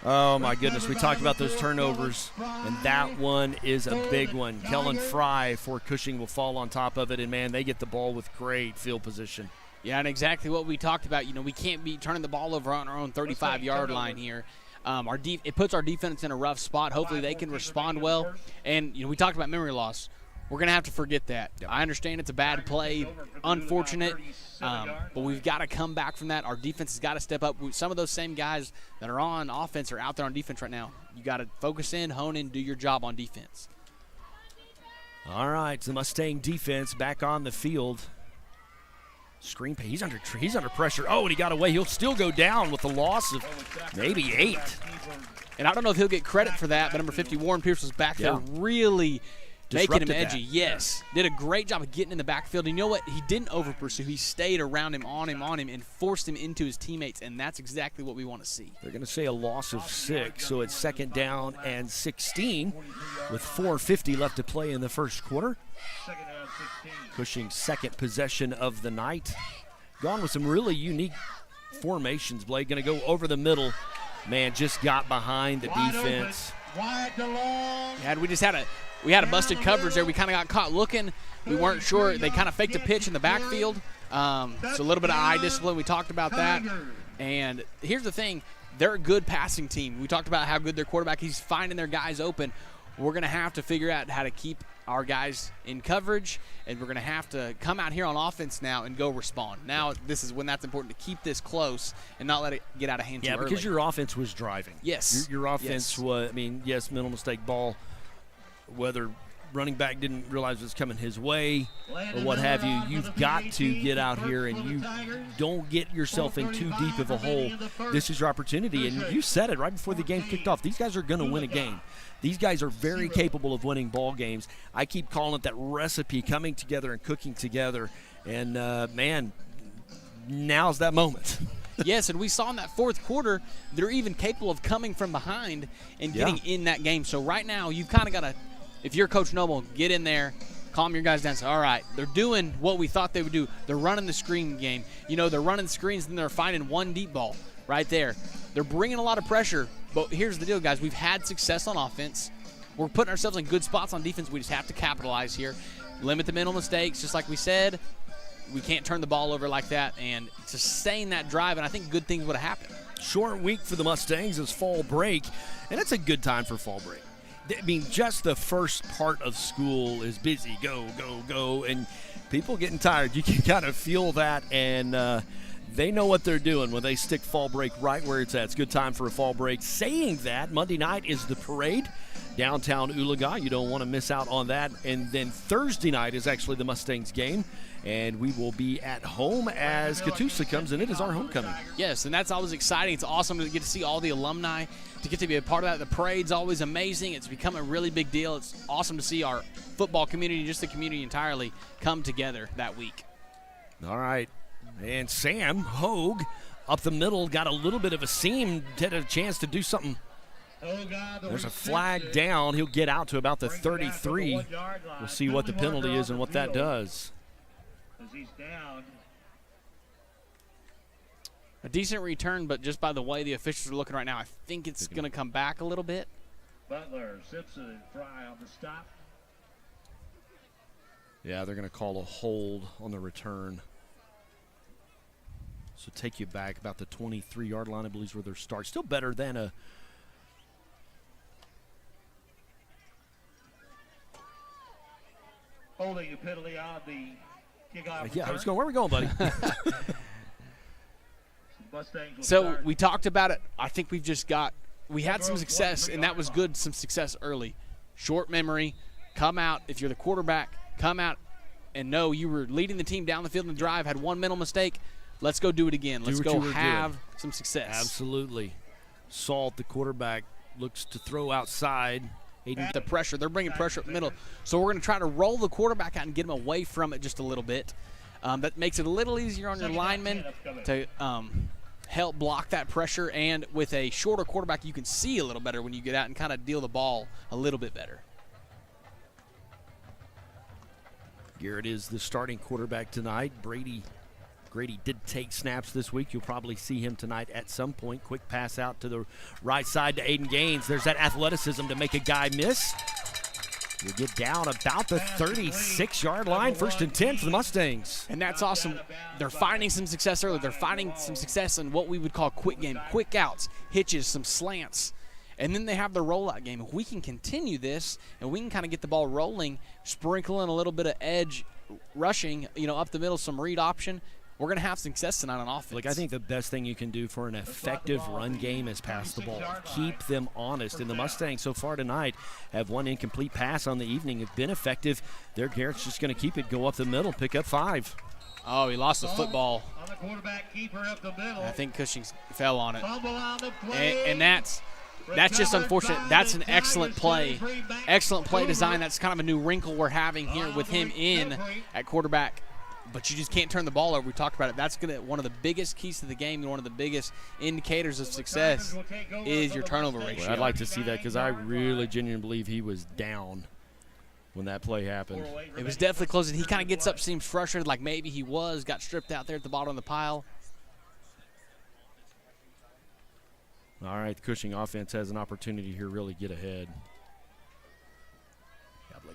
my goodness. We talked about those turnovers, and that one is a big one. Kellen Fry for Cushing will fall on top of it, and, man, they get the ball with great field position. Yeah, and exactly what we talked about. You know, we can't be turning the ball over on our own 35-yard line here. It puts our defense in a rough spot. Hopefully they can respond well. And, you know, we talked about memory loss. We're going to have to forget that. Yep. I understand it's a bad play, unfortunate, but we've got to come back from that. Our defense has got to step up. Some of those same guys that are on offense are out there on defense right now. You got to focus in, hone in, do your job on defense. All right, the Mustang defense back on the field. Screen pay. He's under pressure. Oh, and he got away. He'll still go down with a loss of maybe 8. And I don't know if he'll get credit for that, but number 50, Warren Pierce, was back there really making him edgy. That. Yes. Did a great job of getting in the backfield. And you know what? He didn't over-pursue. He stayed around him, on him, and forced him into his teammates, and that's exactly what we want to see. They're going to say a loss of 6, so it's 2nd down and 16 with 4:50 left to play in the first quarter. Cushing's 2nd possession of the night. Gone with some really unique formations, Blake. Going to go over the middle. Man, just got behind the defense. We had a busted coverage there. We kind of got caught looking. We weren't sure. They kind of faked a pitch in the backfield. So a little bit of eye discipline. We talked about that. And here's the thing. They're a good passing team. We talked about how good their quarterback is, finding their guys open. We're going to have to figure out how to keep our guys in coverage, and we're going to have to come out here on offense now and go respond. Now this is when that's important, to keep this close and not let it get out of hand too early. Yeah, because your offense was driving. Yes. Your offense was, yes, mental mistake ball, whether running back didn't realize it was coming his way or what have you, you've got to get out here and you don't get yourself in too deep of a hole. This is your opportunity, and you said it right before the game kicked off. These guys are going to win a game. These guys are very capable of winning ball games. I keep calling it that recipe, coming together and cooking together, and, man, now's that moment. Yes, and we saw in that fourth quarter they're even capable of coming from behind and getting in that game. So right now you've kind of got to, if you're Coach Noble, get in there, calm your guys down. Say, all right, they're doing what we thought they would do. They're running the screen game. You know, they're running screens and they're finding one deep ball right there. They're bringing a lot of pressure, but here's the deal, guys. We've had success on offense. We're putting ourselves in good spots on defense. We just have to capitalize here, limit the mental mistakes, just like we said, we can't turn the ball over like that and sustain that drive, and I think good things would have happened. Short week for the Mustangs is fall break, and it's a good time for fall break. I mean, just the first part of school is busy, go, go, go, and people getting tired. You can kind of feel that, and they know what they're doing when they stick fall break right where it's at. It's a good time for a fall break. Saying that, Monday night is the parade, downtown Oologah. You don't want to miss out on that. And then Thursday night is actually the Mustangs game, and we will be at home as Catoosa comes in. It is our homecoming. Yes, and that's always exciting. It's awesome to get to see all the alumni, to get to be a part of that. The parade's always amazing. It's become a really big deal. It's awesome to see our football community, just the community entirely, come together that week. All right. And Sam Hogue up the middle got a little bit of a seam, had a chance to do something. There's a flag down. He'll get out to about the 33. We'll see what the penalty is and what that does. A decent return, but just by the way the officials are looking right now, I think it's going to come back a little bit. Butler, Simpson, and Fry on the stop. Yeah, they're going to call a hold on the return. So take you back about the 23-yard line, I believe, is where their start. Still better than a holding a penalty on the kickoff. Yeah, I was going, where are we going, buddy? So we talked about it. I think we had some success, and that was good, some success early. Short memory, come out. If you're the quarterback, come out and know you were leading the team down the field in the drive, had one mental mistake. Let's go do it again. Let's go have some success. Absolutely. Salt, the quarterback, looks to throw outside. The pressure. They're bringing pressure up the middle. So we're going to try to roll the quarterback out and get him away from it just a little bit. That makes it a little easier on your linemen to help block that pressure. And with a shorter quarterback, you can see a little better when you get out and kind of deal the ball a little bit better. Garrett is the starting quarterback tonight. Grady did take snaps this week. You'll probably see him tonight at some point. Quick pass out to the right side to Aiden Gaines. There's that athleticism to make a guy miss. You'll get down about the 36-yard line. 1st and 10 for the Mustangs. And that's awesome. They're finding some success early. They're finding some success in what we would call quick game. Quick outs, hitches, some slants. And then they have the rollout game. If we can continue this and we can kind of get the ball rolling, sprinkle in a little bit of edge rushing, up the middle, some read option, we're going to have success tonight on offense. Look, I think the best thing you can do for an effective run game is pass the ball. Keep them honest. And the Mustangs so far tonight have one incomplete pass on the evening. Have been effective. Garrett's just going to keep it, go up the middle, pick up 5. Oh, he lost the football. On the quarterback keeper up the middle. I think Cushing fell on it. Fumble on the play. And that's just unfortunate. That's an excellent play. Excellent play design. That's kind of a new wrinkle we're having here with him in at quarterback. But you just can't turn the ball over. We talked about it. That's one of the biggest keys to the game and one of the biggest indicators of success is your turnover ratio. Well, I'd like to see that because I really genuinely believe he was down when that play happened. It was definitely close. He kind of gets up, seems frustrated, like maybe he got stripped out there at the bottom of the pile. All right, the Cushing offense has an opportunity here to really get ahead.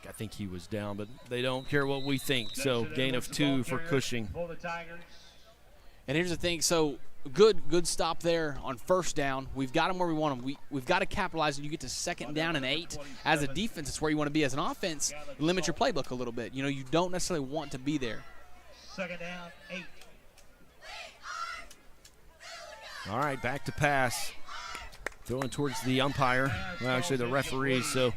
I think he was down, but they don't care what we think. So gain of 2 for Cushing. And here's the thing. So good stop there on 1st down. We've got him where we want him. We've got to capitalize. And you get to 2nd down and 8. As a defense, it's where you want to be. As an offense, you limit your playbook a little bit. You don't necessarily want to be there. 2nd down, 8. All right, back to pass. Throwing towards the umpire. Well, actually the referee. So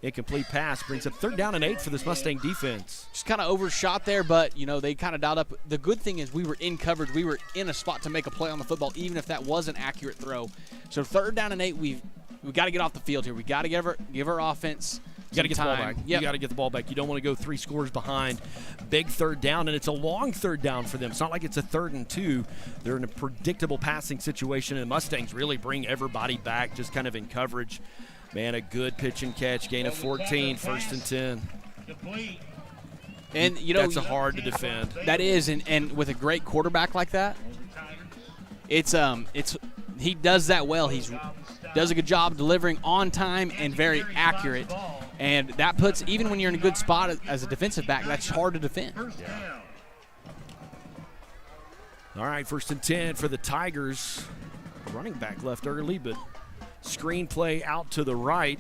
incomplete pass brings up 3rd down and 8 for this Mustang defense. Just kind of overshot there, but, they kind of dialed up. The good thing is we were in coverage. We were in a spot to make a play on the football, even if that was an accurate throw. So 3rd down and 8, we've got to get off the field here. We got to give our offense You got to get the ball time. back. Yep. You got to get the ball back. You don't want to go 3 scores behind. Big 3rd down, and it's a long 3rd down for them. It's not like it's a 3rd and 2. They're in a predictable passing situation, and the Mustangs really bring everybody back just kind of in coverage. Man, a good pitch and catch, gain of 14, 1st and 10. And, that's hard to defend. That is, and with a great quarterback like that, he does that well. He does a good job delivering on time and very accurate. And that puts, even when you're in a good spot as a defensive back, that's hard to defend. Yeah. All right, 1st and 10 for the Tigers. Running back left early, but screen play out to the right.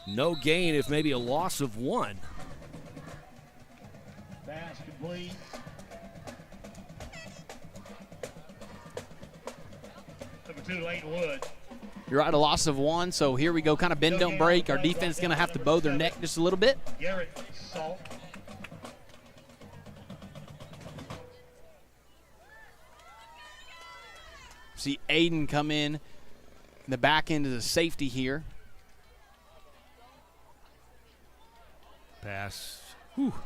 No gain, if maybe a loss of 1. Pass complete. Number 2, Leighton Wood. You're right, a loss of 1, so here we go, kind of bend, don't break. Our defense is going to have to bow their neck just a little bit. Garrett Salt. See Aiden come in the back end of the safety here. Pass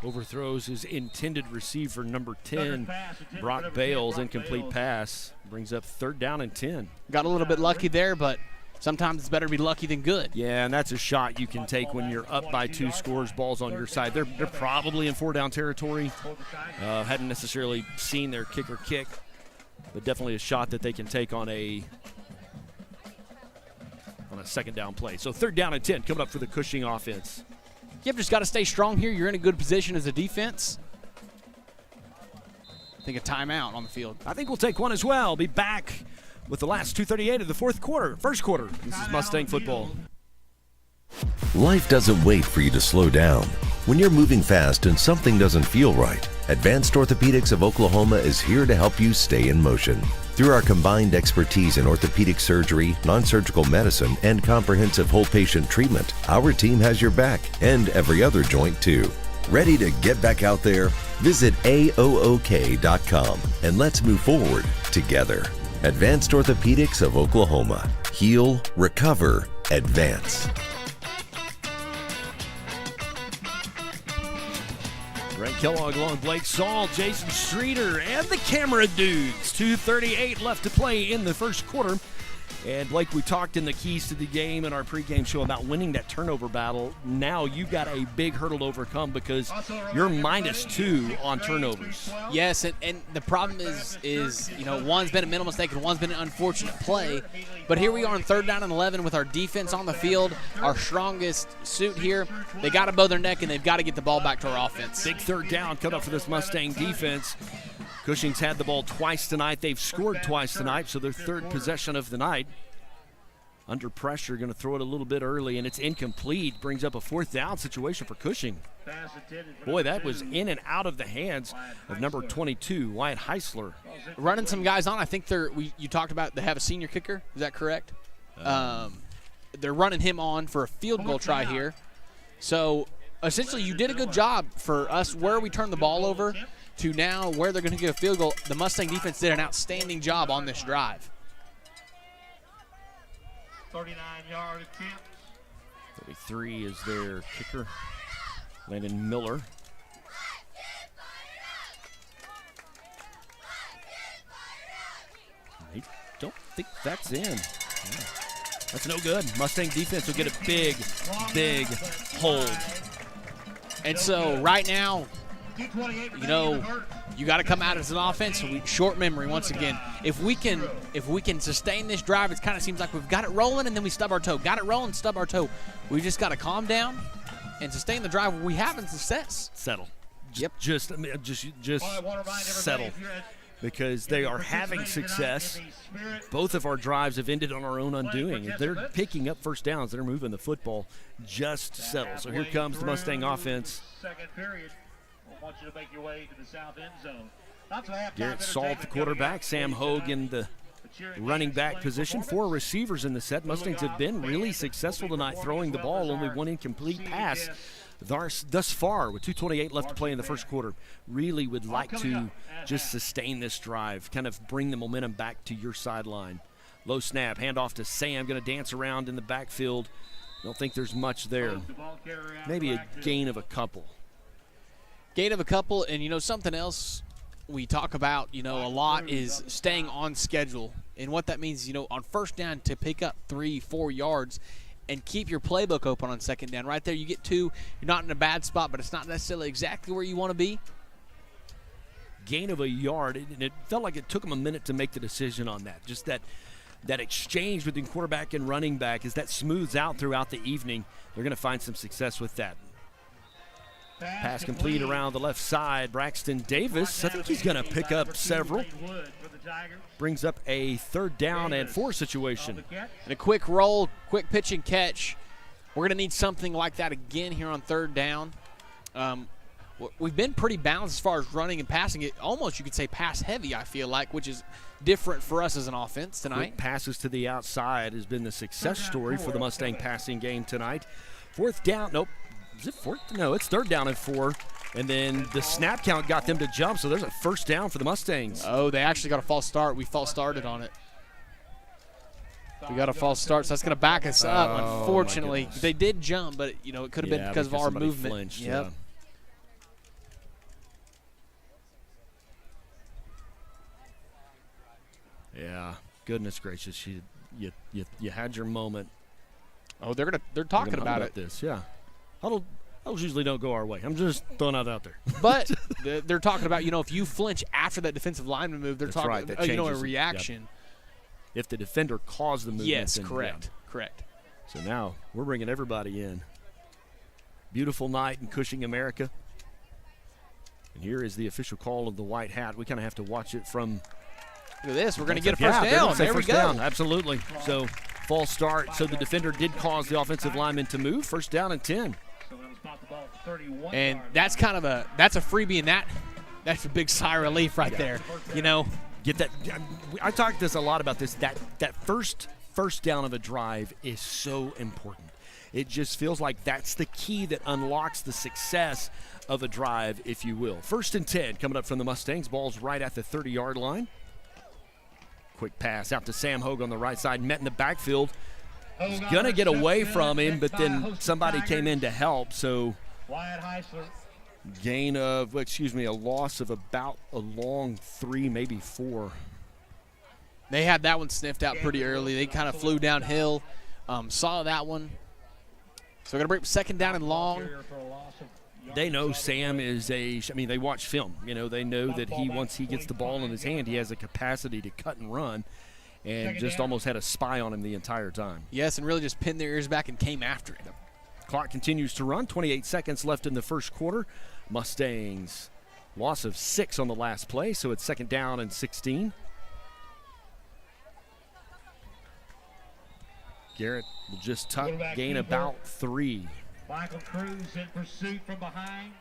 overthrows his intended receiver, number 10, Brock Bales. Incomplete pass. Brings up 3rd down and 10. Got a little bit lucky there, but sometimes it's better to be lucky than good. Yeah, and that's a shot you can take when you're up by 2 scores, balls on your side. They're probably in 4-down territory. Hadn't necessarily seen their kicker kick, but definitely a shot that they can take on a 2nd down play. So 3rd down and 10 coming up for the Cushing offense. You've just got to stay strong here. You're in a good position as a defense. I think a timeout on the field. I think we'll take one as well. Be back with the last 2:38 of the first quarter. This is Mustang football. Life doesn't wait for you to slow down. When you're moving fast and something doesn't feel right, Advanced Orthopedics of Oklahoma is here to help you stay in motion. Through our combined expertise in orthopedic surgery, non-surgical medicine, and comprehensive whole patient treatment, our team has your back and every other joint too. Ready to get back out there? Visit AOOK.com and let's move forward together. Advanced Orthopedics of Oklahoma. Heal, recover, advance. Brent Kellogg along Blake Saul, Jason Streeter, and the camera dudes. 2:38 left to play in the first quarter. And Blake, we talked in the keys to the game in our pregame show about winning that turnover battle. Now you've got a big hurdle to overcome because you're -2 on turnovers. Yes, and the problem is one's been a mental mistake and one's been an unfortunate play. But here we are on 3rd down and 11 with our defense on the field, our strongest suit here. They got to bow their neck and they've got to get the ball back to our offense. Big 3rd down cut up for this Mustang defense. Cushing's had the ball twice tonight. They've scored twice tonight, so their 3rd possession of the night. Under pressure, going to throw it a little bit early, and it's incomplete. Brings up a 4th down situation for Cushing. Boy, that was in and out of the hands of number 22, Wyatt Heisler. Running some guys on. I think you talked about they have a senior kicker. Is that correct? They're running him on for a field goal try here. So, essentially, you did a good job for us where we turned the ball over to now where they're going to get a field goal. The Mustang defense did an outstanding job on this drive. 39-yard attempt. 33 is their kicker, Landon Miller. I don't think that's in. That's no good. Mustang defense will get a big hold. And so right now, you got to come out as an offense. Short memory once again. If we can sustain this drive, it kind of seems like we've got it rolling and then we stub our toe. Got it rolling, stub our toe. We just got to calm down and sustain the drive. We having success. Settle. Yep. Just settle. Because they are having success. Both of our drives have ended on our own undoing. They're picking up 1st downs. They're moving the football. Just settle. So here comes the Mustang offense. 2nd period. I want you to make your way to the south end zone. Garrett Salt, the quarterback. Sam Hogue in the running back position. 4 receivers in the set. Mustangs have been really successful tonight throwing the ball. Only 1 incomplete pass thus far with 2:28 left to play in the first quarter. Really would like to just sustain this drive, kind of bring the momentum back to your sideline. Low snap, handoff to Sam, going to dance around in the backfield. Don't think there's much there. Maybe a gain of a couple. Gain of a couple, and something else we talk about, a lot is staying on schedule. And what that means, on 1st down to pick up 3-4 yards and keep your playbook open on 2nd down. Right there, you get 2. You're not in a bad spot, but it's not necessarily exactly where you want to be. Gain of a yard, and it felt like it took them a minute to make the decision on that. Just that exchange between quarterback and running back, as that smooths out throughout the evening, they're going to find some success with that. Pass complete around the left side. Braxton Davis, I think he's going to pick up several. Brings up a 3rd down and 4 situation. And a quick roll, quick pitch and catch. We're going to need something like that again here on 3rd down. We've been pretty balanced as far as running and passing. It almost, you could say, pass heavy, I feel like, which is different for us as an offense tonight. Quick passes to the outside has been the success story for the Mustang passing game tonight. 4th down, nope. Is it 4th? No, it's 3rd down and 4. And then the snap count got them to jump, so there's a 1st down for the Mustangs. Oh, they actually got a false start. We false started on it. We got a false start, so that's going to back us up, unfortunately. They did jump, but, it could have been because of our movement. Flinched, yep. Yeah, goodness gracious, you had your moment. Oh, they're talking about it. This, yeah. Huddles usually don't go our way. I'm just throwing it out there. But they're talking about, if you flinch after that defensive lineman move, they're That's talking right, about, a reaction. Yep. If the defender caused the movement. Yes, then, correct. Yeah. Correct. So now we're bringing everybody in. Beautiful night in Cushing, America. And here is the official call of the white hat. We kind of have to watch it from. Look at this. We're going to get a first down. There we go. Down. Absolutely. So false start. So the defender did cause the offensive lineman to move. 1st down and 10. And that's kind of a freebie, and that's a big sigh of relief right there. Get that. I talked this a lot about this. That first down of a drive is so important. It just feels like that's the key that unlocks the success of a drive, if you will. 1st and 10 coming up from the Mustangs. Ball's right at the 30-yard line. Quick pass out to Sam Hogue on the right side. Met in the backfield. He's going to get away from him, but then somebody came in to help. So gain of, a loss of about a long 3, maybe 4. They had that one sniffed out pretty early. They kind of flew downhill, saw that one. So we're going to bring 2nd down and long. They know Sam is they watch film. They know that once he gets the ball in his hand, he has a capacity to cut and run, and just almost had a spy on him the entire time. Yes, and really just pinned their ears back and came after him. Clock continues to run. 28 seconds left in the 1st quarter. Mustangs loss of 6 on the last play, so it's 2nd down and 16. Garrett will just tuck, gain about 3. Michael Cruz in pursuit from behind.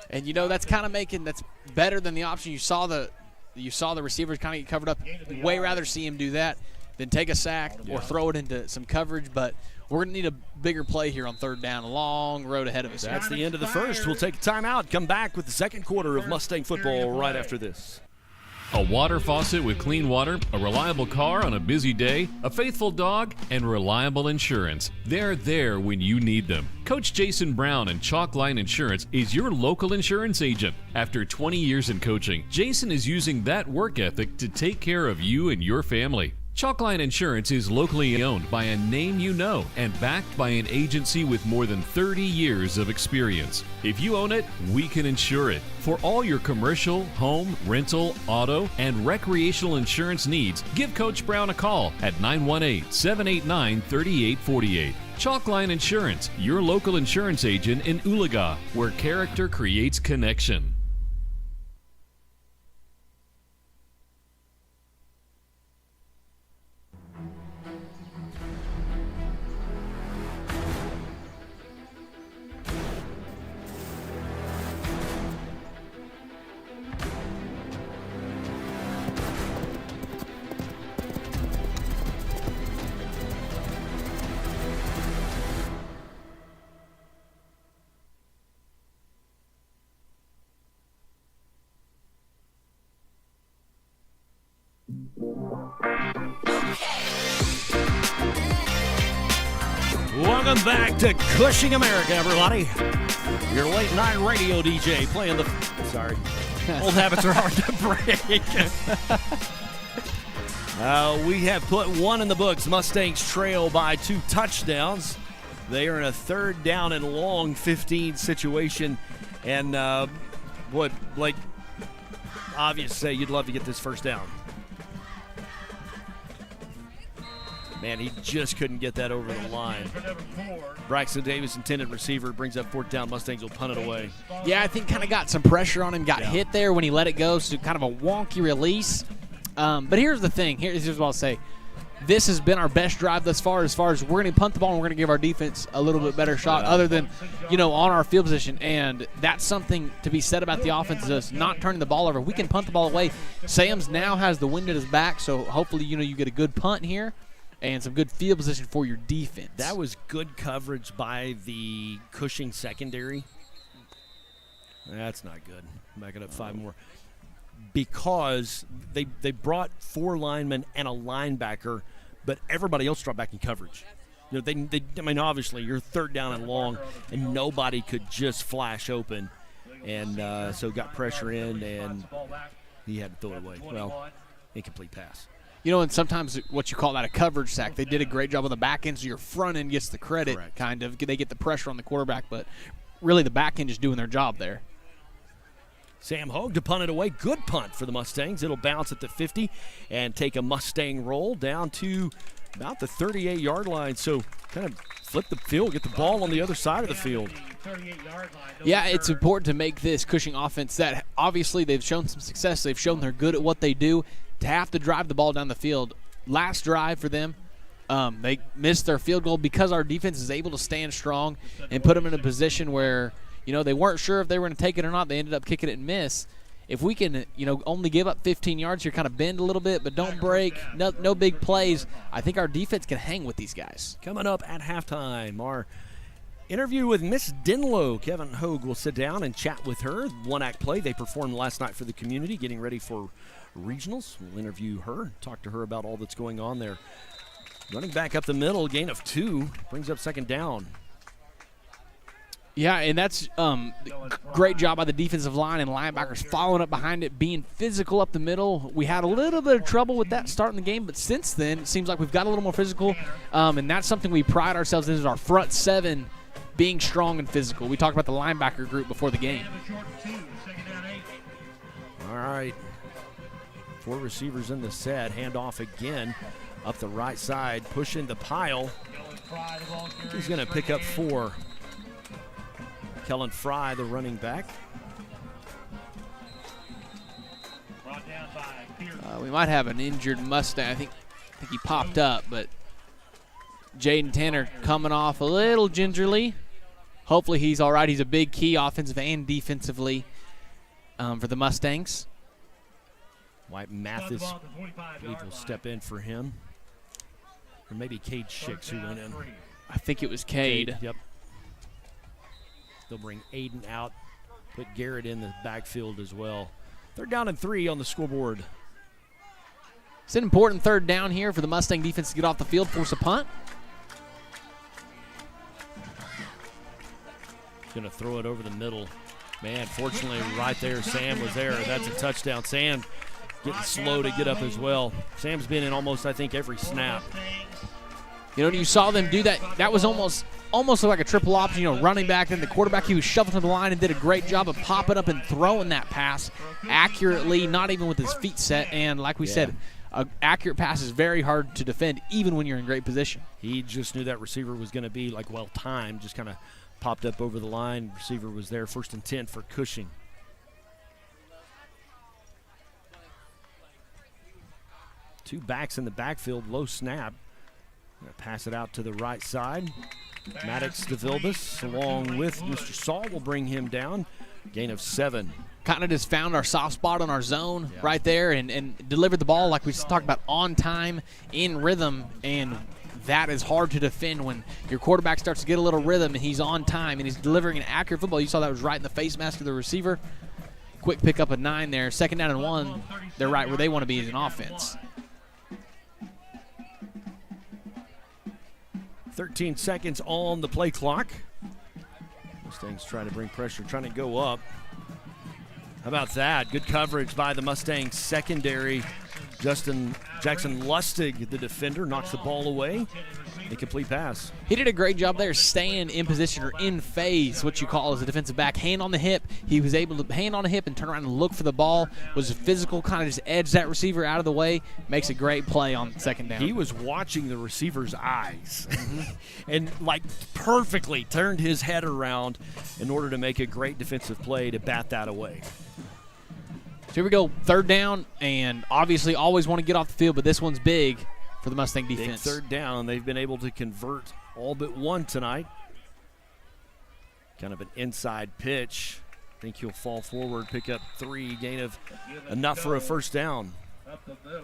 And that's kind of that's better than the option. You saw the receivers kind of get covered up. Way rather see him do that than take a sack or throw it into some coverage. But we're going to need a bigger play here on 3rd down. A long road ahead of us. That's the end of the 1st. We'll take a timeout. Come back with the 2nd quarter of Mustang football right after this. A water faucet with clean water, a reliable car on a busy day, a faithful dog, and reliable insurance. They're there when you need them. Coach Jason Brown and Chalkline Insurance is your local insurance agent. After 20 years in coaching, Jason is using that work ethic to take care of you and your family. Chalkline Insurance is locally owned by a name you know and backed by an agency with more than 30 years of experience. If you own it, we can insure it. For all your commercial, home, rental, auto, and recreational insurance needs, give Coach Brown a call at 918-789-3848. Chalkline Insurance, your local insurance agent in Oologah, where character creates connection. Welcome back to Cushing, America, everybody. Your late night radio DJ playing the. Sorry. Old habits are hard to break. We have put 1 in the books. Mustangs trail by 2 touchdowns. They are in a 3rd down and long 15 situation. And, Blake, obvious say you'd love to get this 1st down. Man, he just couldn't get that over the line. Braxton Davis, intended receiver, brings up 4th down. Mustangs will punt it away. Yeah, I think kind of got some pressure on him, got hit there when he let it go, so kind of a wonky release. But here's the thing. Here's what I'll say. This has been our best drive thus far as we're going to punt the ball and we're going to give our defense a little bit better shot other than, on our field position. And that's something to be said about the offense is not turning the ball over. We can punt the ball away. Sam's now has the wind at his back, so hopefully, you get a good punt here and some good field position for your defense. That was good coverage by the Cushing secondary. That's not good. Back it up 5 more. Because they brought 4 linemen and a linebacker, but everybody else dropped back in coverage. Obviously, you're 3rd down and long, and nobody could just flash open. And so got pressure in, and he had to throw it away. Well, incomplete pass. And sometimes what you call that a coverage sack, they did a great job on the back end, so your front end gets the credit, kind of. They get the pressure on the quarterback, but really the back end is doing their job there. Sam Hogue to punt it away. Good punt for the Mustangs. It'll bounce at the 50 and take a Mustang roll down to about the 38-yard line. So kind of flip the field, get the ball on the other side of the field. Yeah, it's important to make this Cushing offense that obviously they've shown some success. They've shown they're good at what they do. To have to drive the ball down the field. Last drive for them, they missed their field goal because our defense is able to stand strong and put them in a position where, they weren't sure if they were going to take it or not. They ended up kicking it and miss. If we can, only give up 15 yards here, kind of bend a little bit, but don't break, no big plays, I think our defense can hang with these guys. Coming up at halftime, our interview with Miss Denlow. Kevin Hogue will sit down and chat with her. One-act play they performed last night for the community, getting ready for regionals. We'll interview her, talk to her about all that's going on there. Running back up the middle, gain of 2, brings up 2nd down. Yeah, and that's great job by the defensive line and linebackers following up behind it, being physical up the middle. We had a little bit of trouble with that starting the game, but since then it seems like we've got a little more physical, and that's something we pride ourselves in is our front 7 being strong and physical. We talked about the linebacker group before the game. All right. 4 receivers in the set. Handoff again up the right side. Pushing the pile. He's going to pick up 4. Kellen Fry, the running back. We might have an injured Mustang. I think he popped up, but Jaden Tanner coming off a little gingerly. Hopefully he's all right. He's a big key offensive and defensively for the Mustangs. White Mathis, I believe, will step in for him. Or maybe Cade Schicks who went in. I think it was Cade. Yep. They'll bring Aiden out, put Garrett in the backfield as well. 3rd down and 3 on the scoreboard. It's an important 3rd down here for the Mustang defense to get off the field, force a punt. Going to throw it over the middle. Man, fortunately, right there, Sam was there. That's a touchdown. Sam getting slow to get up as well. Sam's been in almost, I think, every snap. You saw them do that. That was almost like a triple option, running back and the quarterback. He was shuffled to the line and did a great job of popping up and throwing that pass accurately, not even with his feet set. And like we said, an accurate pass is very hard to defend, even when you're in great position. He just knew that receiver was going to be well-timed, just kind of popped up over the line. Receiver was there. 1st and 10 for Cushing. Two backs in the backfield, low snap. Pass it out to the right side. Maddox DeVilbus, along with Mr. Saul, will bring him down. Gain of 7. Kind of just found our soft spot on our zone right there and delivered the ball like we talked about, on time, in rhythm, and that is hard to defend when your quarterback starts to get a little rhythm and he's on time and he's delivering an accurate football. You saw that was right in the face mask of the receiver. Quick pick up a 9 there. 2nd down and 1. They're right where they want to be as an offense. 13 seconds on the play clock. Mustangs trying to bring pressure, trying to go up. How about that? Good coverage by the Mustangs secondary. Jackson Lustig, the defender, knocks the ball away. Incomplete pass. He did a great job there staying in position or in phase, what you call as a defensive back. Hand on the hip. He was able to hand on the hip and turn around and look for the ball. Was physical, kind of just edge that receiver out of the way. Makes a great play on second down. He was watching the receiver's eyes and, like, perfectly turned his head around in order to make a great defensive play to bat that away. So here we go, third down, and obviously always want to get off the field, but this one's big for the Mustang defense. Big third down. They've been able to convert all but one tonight. Kind of an inside pitch. I think he'll fall forward, pick up 3, gain of enough for a first down.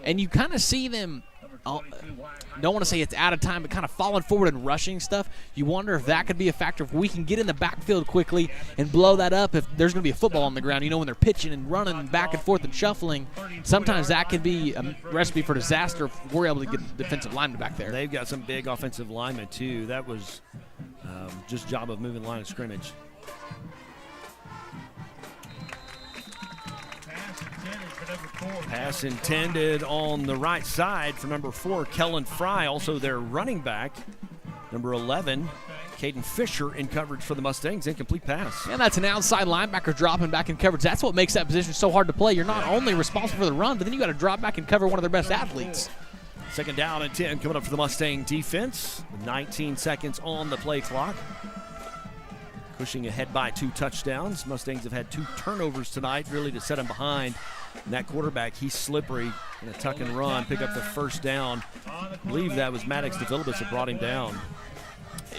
And you kind of see them, don't want to say it's out of time, but kind of falling forward and rushing stuff. You wonder if that could be a factor. If we can get in the backfield quickly and blow that up, if there's going to be a football on the ground, when they're pitching and running back and forth and shuffling, sometimes that could be a recipe for disaster if we're able to get the defensive lineman back there. They've got some big offensive linemen, too. That was just job of moving the line of scrimmage. Pass intended on the right side for number 4, Kellen Fry, also their running back. Number 11, Caden Fisher in coverage for the Mustangs. Incomplete pass. And that's an outside linebacker dropping back in coverage. That's what makes that position so hard to play. You're not only responsible for the run, but then you got to drop back and cover one of their best athletes. Second down and 10 coming up for the Mustang defense. 19 seconds on the play clock. Cushing ahead by 2 touchdowns. Mustangs have had 2 turnovers tonight, really to set them behind. And that quarterback, he's slippery in a tuck and run, pick up the first down. I believe that was Maddox DeVilibus that brought him down.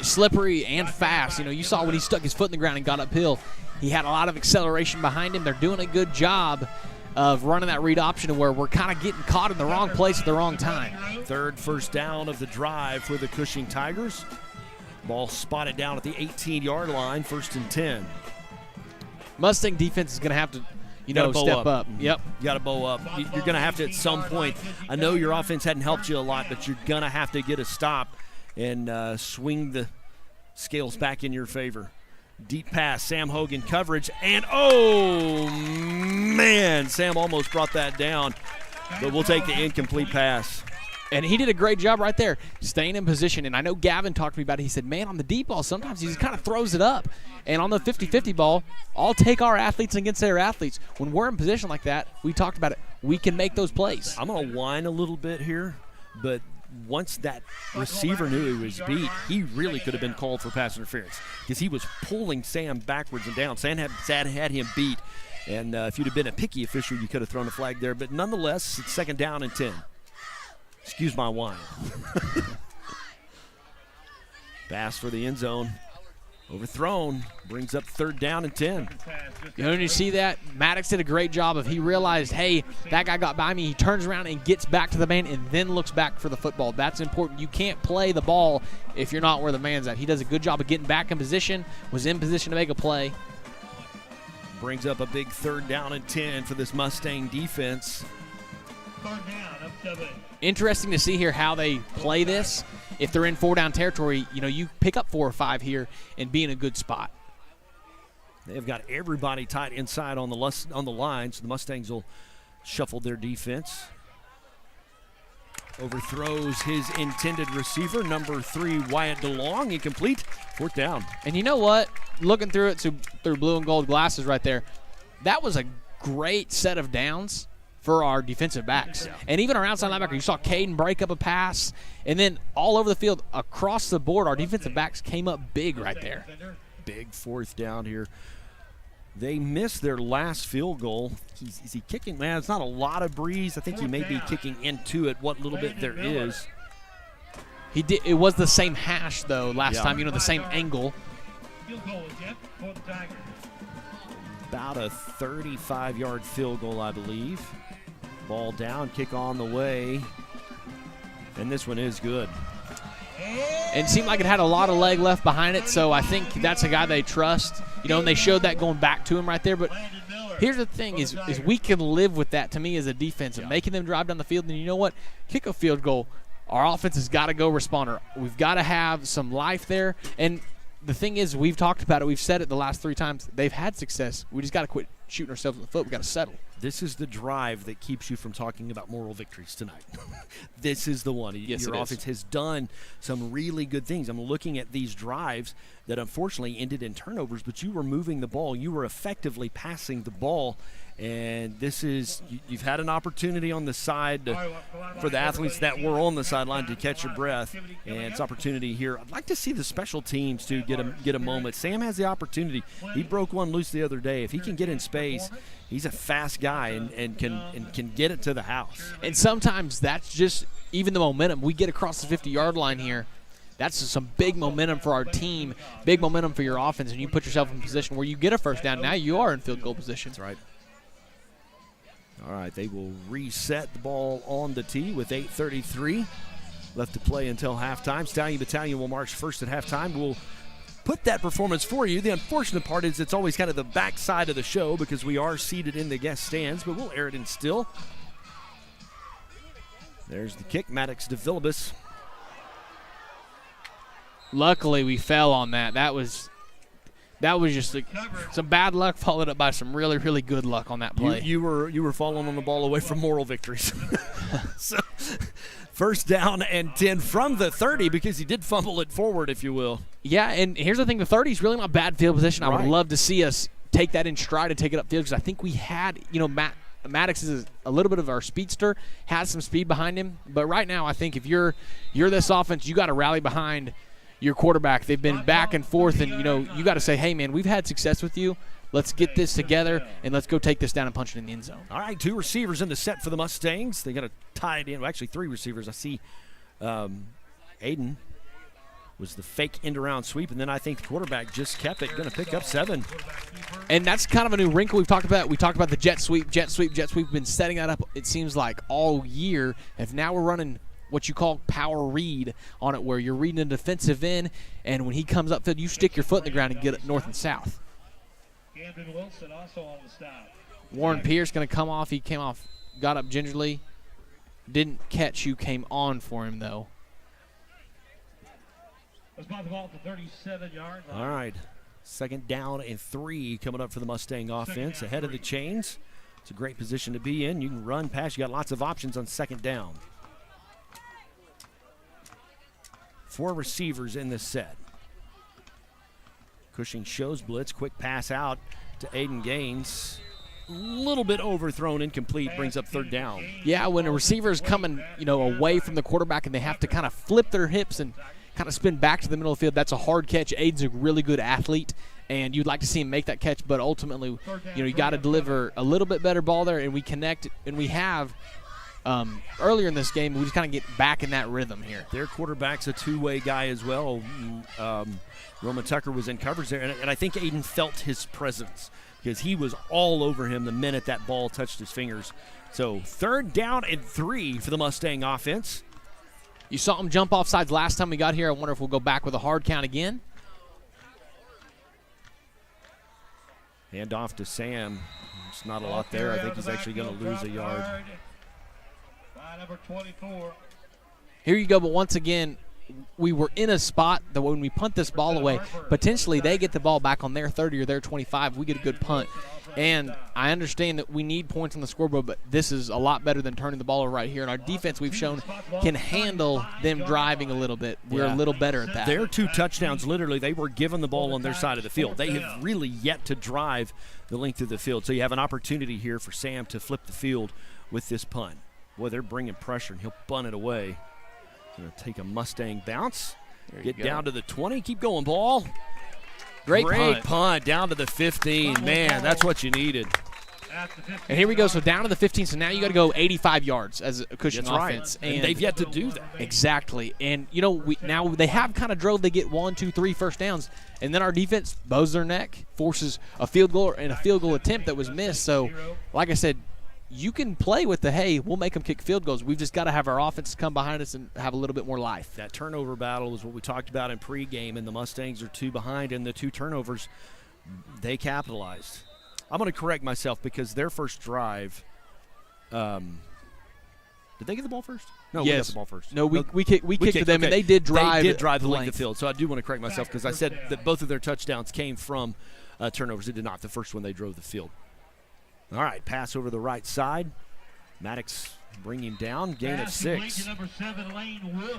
Slippery and fast. You saw when he stuck his foot in the ground and got uphill, he had a lot of acceleration behind him. They're doing a good job of running that read option where we're kind of getting caught in the wrong place at the wrong time. Third first down of the drive for the Cushing Tigers. Ball spotted down at the 18-yard line, 1st and 10. Mustang defense is going to have to step up. Yep. You got to bow up. You're going to have to at some point. I know your offense hadn't helped you a lot, but you're going to have to get a stop and swing the scales back in your favor. Deep pass, Sam Hogan coverage, and oh, man, Sam almost brought that down, but we'll take the incomplete pass. And he did a great job right there, staying in position. And I know Gavin talked to me about it. He said, man, on the deep ball, sometimes he just kind of throws it up. And on the 50-50 ball, I'll take our athletes against their athletes. When we're in position like that, we talked about it, we can make those plays. I'm going to whine a little bit here, but once that receiver knew he was beat, he really could have been called for pass interference because he was pulling Sam backwards and down. Sam had him beat. And if you'd have been a picky official, you could have thrown a flag there. But nonetheless, it's 2nd down and 10. Excuse my whine. Pass for the end zone. Overthrown. Brings up 3rd down and 10. When you see that, Maddox did a great job of he realized, hey, that guy got by me. He turns around and gets back to the man and then looks back for the football. That's important. You can't play the ball if you're not where the man's at. He does a good job of getting back in position, was in position to make a play. Brings up a big 3rd down and 10 for this Mustang defense. Interesting to see here how they play this. If they're in 4-down territory, you pick up 4 or 5 here and be in a good spot. They've got everybody tight inside on the line, so the Mustangs will shuffle their defense. Overthrows his intended receiver, number 3, Wyatt DeLong, incomplete, 4th down. And you know what? Looking through it through blue and gold glasses right there, that was a great set of downs for our defensive backs. Yeah. And even our outside linebacker, you saw Caden break up a pass, and then all over the field, across the board, our defensive backs came up big right there. Big 4th down here. They missed their last field goal. Is he kicking? Man, it's not a lot of breeze. I think he may be kicking into it, what little bit there is. He did. It was the same hash, though, last time, the same angle. Field goal attempt for the Tigers. About a 35-yard field goal, I believe. Ball down, kick on the way. And this one is good. And it seemed like it had a lot of leg left behind it, so I think that's a guy they trust. And they showed that going back to him right there. But here's the thing is we can live with that, to me, as a defense, of making them drive down the field. And you know what? Kick a field goal. Our offense has got to go responder. We've got to have some life there. And the thing is, we've talked about it. We've said it the last 3 times. They've had success. We just got to quit shooting ourselves in the foot. We got to settle. This is the drive that keeps you from talking about moral victories tonight. This is the one. Yes, Your offense has done some really good things. I'm looking at these drives that unfortunately ended in turnovers, but you were moving the ball. You were effectively passing the ball. And this is, you've had an opportunity on the side for the athletes that were on the sideline to catch your breath. And it's opportunity here. I'd like to see the special teams to get a moment. Sam has the opportunity. He broke one loose the other day. If he can get in space, he's a fast guy and can get it to the house. And sometimes that's just even the momentum. We get across the 50-yard line here. That's just some big momentum for our team, big momentum for your offense, and you put yourself in a position where you get a first down. Now you are in field goal position. That's right. All right, they will reset the ball on the tee with 8:33 left to play until halftime. Stallion Battalion will march first at halftime. We'll put that performance for you. The unfortunate part is it's always kind of the backside of the show because we are seated in the guest stands, but we'll air it in still. There's the kick, Maddox to Philibus. Luckily, we fell on that. That was just some bad luck followed up by some really, really good luck on that play. You were following on the ball away from moral victories. So, first down and 10 from the 30 because he did fumble it forward, if you will. Yeah, and here's the thing. The 30 is really not bad field position. I would love to see us take that in stride and take it upfield because I think we had, Maddox is a little bit of our speedster, has some speed behind him. But right now I think if you're this offense, you got to rally behind your quarterback. They've been back and forth, and you got to say, hey man, we've had success with you. Let's get this together and let's go take this down and punch it in the end zone. All right, 2 receivers in the set for the Mustangs. They got to tie it in. Well, actually 3 receivers. I see Aiden was the fake end-around sweep, and then I think the quarterback just kept it. Going to pick up 7. And that's kind of a new wrinkle we've talked about. We talked about the jet sweep. We've been setting that up, it seems like, all year. And now we're running what you call power read on it, where you're reading a defensive end, and when he comes upfield, you stick your foot in the ground and get it north and south. Camden Wilson also on the stop. Warren Pierce going to come off. He came off, got up gingerly. Didn't catch who came on for him, though. Let's ball the ball at the 37-yard line. All right, second down and 3 coming up for the Mustang offense ahead of the chains. It's a great position to be in. You can run, pass. You got lots of options on second down. 4 receivers in this set. Cushing shows blitz. Quick pass out to Aiden Gaines. A little bit overthrown, incomplete, brings up third down. Yeah, when a receiver is coming, away from the quarterback and they have to kind of flip their hips and kind of spin back to the middle of the field, that's a hard catch. Aiden's a really good athlete, and you'd like to see him make that catch, but ultimately, you got to deliver a little bit better ball there, and we connect, and we have earlier in this game, we just kind of get back in that rhythm here. Their quarterback's a two-way guy as well. Roman Tucker was in coverage there, and I think Aiden felt his presence because he was all over him the minute that ball touched his fingers. So third down and 3 for the Mustang offense. You saw him jump off sides last time we got here. I wonder if we'll go back with a hard count again. Hand off to Sam. It's not a lot there. I think he's actually going to lose a yard. Number 24. Here you go, but once again, we were in a spot that when we punt this ball away, potentially they get the ball back on their 30 or their 25. We get a good punt. And I understand that we need points on the scoreboard, but this is a lot better than turning the ball over right here. And our defense, we've shown, can handle them driving a little bit. We're a little better at that. Their 2 touchdowns, literally, they were given the ball on their side of the field. They have really yet to drive the length of the field. So you have an opportunity here for Sam to flip the field with this punt. Boy, they're bringing pressure, and he'll bunt it away. Going to take a Mustang bounce. Get down to the 20. Keep going, ball. Great punt. Down to the 15. Man, that's what you needed. And here we go. So down to the 15. So now you got to go 85 yards as a Cushing offense. Right. And they've yet to do that. Exactly. And, now they have kind of drove. They get 1, 2, 3 first downs. And then our defense bows their neck, forces a field goal and a field goal attempt that was missed. So, like I said, you can play with the, hey, we'll make them kick field goals. We've just got to have our offense come behind us and have a little bit more life. That turnover battle is what we talked about in pregame, and the Mustangs are 2 behind, and the 2 turnovers, they capitalized. I'm going to correct myself because their first drive, did they get the ball first? No, we got the ball first. No, we kicked to them, and they did drive. They did drive the length of the field. So I do want to correct myself because I said that both of their touchdowns came from turnovers. They did not. The first one, they drove the field. All right, pass over the right side. Maddox bringing down, gain of 6.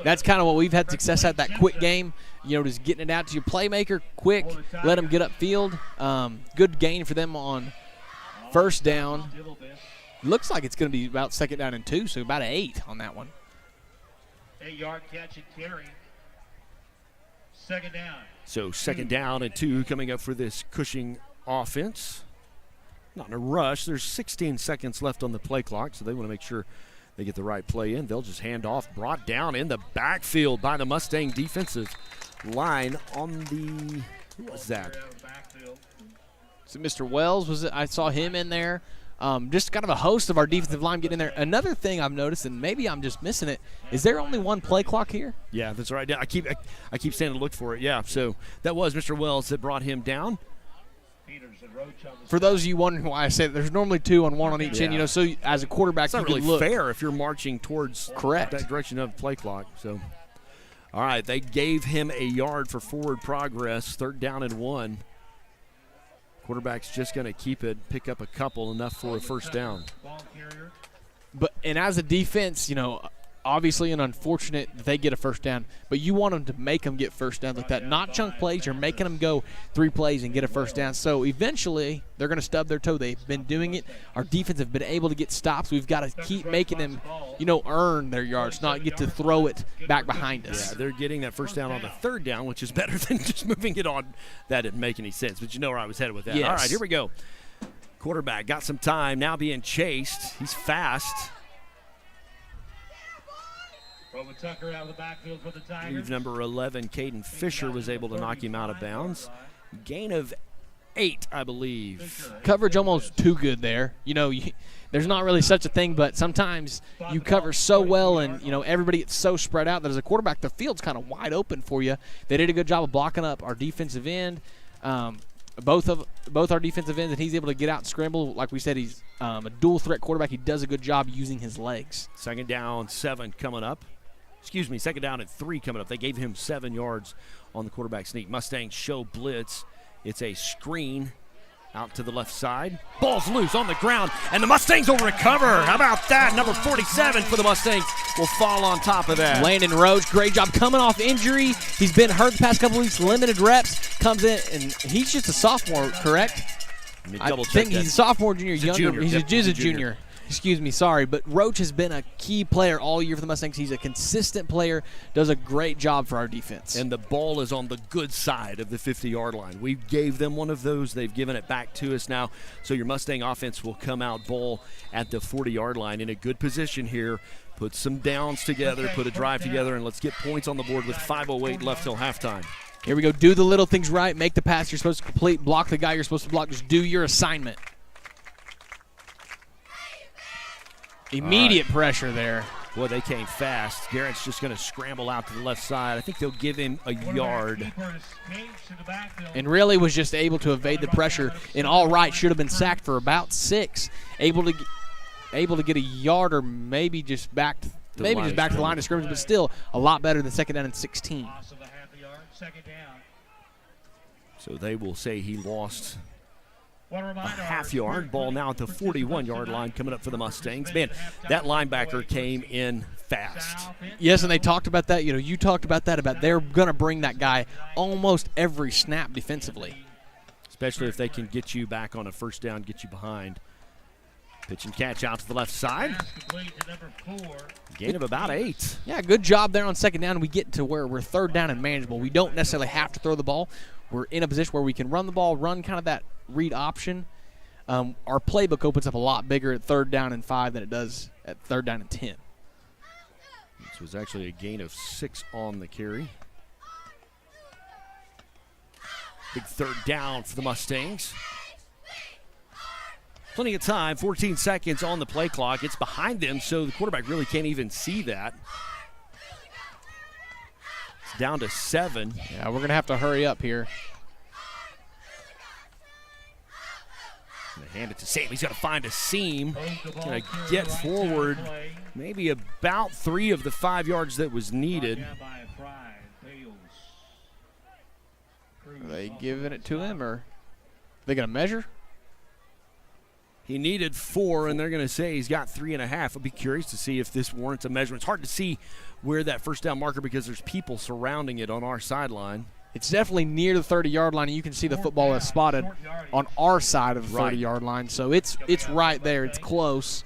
That's kind of what we've had success at, that quick game. Just getting it out to your playmaker quick, let them get upfield. Good gain for them on first down. Looks like it's going to be about 2nd down and 2, so about an 8 on that one. 8-yard catch and carry. 2nd down. So 2nd down and 2 coming up for this Cushing offense. Not in a rush. There's 16 seconds left on the play clock, so they want to make sure they get the right play in. They'll just hand off, brought down in the backfield by the Mustang defensive line on the, who was that? So Mr. Wells, was it? I saw him in there. Just kind of a host of our defensive line getting in there. Another thing I've noticed, and maybe I'm just missing it, is there only one play clock here? Yeah, that's right. I keep saying to look for it. Yeah, so that was Mr. Wells that brought him down. For those of you wondering why I say that, there's normally 2 on 1 on each end, so as a quarterback, it's not you really can look. fair if you're marching towards that direction of the play clock. So, all right, they gave him a yard for forward progress, 3rd down and 1. Quarterback's just going to keep it, pick up a couple, enough for a 1st down. And as a defense, obviously an unfortunate that they get a 1st down, but you want them to make them get 1st down like that. Not chunk plays. You're making them go 3 plays and get a 1st down. So eventually they're going to stub their toe. They've been doing it. Our defense have been able to get stops. We've got to keep making them, earn their yards, not get to throw it back behind us. Yeah, they're getting that 1st down on the 3rd down, which is better than just moving it on. That didn't make any sense, but you know where I was headed with that. Yes. All right, here we go. Quarterback got some time, now being chased. He's fast. Tucker out of the backfield for the Tigers. Leave number 11, Caden Fisher, was able to knock him out of bounds. Gain of 8, I believe. Coverage almost too good there. There's not really such a thing, but sometimes you cover so well and, everybody gets so spread out that as a quarterback, the field's kind of wide open for you. They did a good job of blocking up our defensive end. Both our defensive ends, and he's able to get out and scramble. Like we said, he's a dual-threat quarterback. He does a good job using his legs. 2nd down, 7 coming up. 2nd down and 3 coming up. They gave him 7 yards on the quarterback sneak. Mustangs show blitz. It's a screen out to the left side. Ball's loose on the ground, and the Mustangs will recover. How about that? Number 47 for the Mustangs will fall on top of that. Landon Roach, great job coming off injury. He's been hurt the past couple weeks, limited reps. Comes in, and he's just a sophomore, correct? I think he's a sophomore, junior, younger. He's a junior. Excuse me, sorry, but Roach has been a key player all year for the Mustangs. He's a consistent player, does a great job for our defense. And the ball is on the good side of the 50-yard line. We gave them one of those. They've given it back to us now. So your Mustang offense will come out ball at the 40-yard line in a good position here. Put some downs together, put a drive together, and let's get points on the board with 5:08 left till halftime. Here we go. Do the little things right. Make the pass you're supposed to complete. Block the guy you're supposed to block. Just do your assignment. Immediate pressure there. Boy, they came fast. Garrett's just going to scramble out to the left side. I think they'll give him a yard. And really was just able to evade the pressure. And all right, should have been sacked for about 6. Able to get a yard or maybe just back to the line of scrimmage, but still a lot better than 2nd down and 16. So they will say he lost a half yard. Ball now at the 41-yard line coming up for the Mustangs. Man, that linebacker came in fast. Yes, and they talked about that. You talked about that, about they're going to bring that guy almost every snap defensively. Especially if they can get you back on a 1st down, get you behind. Pitch and catch out to the left side. Gain of about 8. Yeah, good job there on 2nd down. We get to where we're 3rd down and manageable. We don't necessarily have to throw the ball. We're in a position where we can run the ball, run kind of that read option. Our playbook opens up a lot bigger at 3rd down and 5 than it does at 3rd down and 10. This was actually a gain of 6 on the carry. Big 3rd down for the Mustangs. Plenty of time, 14 seconds on the play clock. It's behind them, so the quarterback really can't even see that. It's down to 7. Yeah, we're going to have to hurry up here. Gonna hand it to Sam. He's got to find a seam. Going to get forward maybe about 3 of the 5 yards that was needed. Are they giving it to him, or are they going to measure? He needed 4, and they're going to say he's got 3.5. I'll be curious to see if this warrants a measurement. It's hard to see where that first down marker because there's people surrounding it on our sideline. It's definitely near the 30-yard line, and you can see the football is spotted on our side of the 30-yard line. So it's right there. It's close.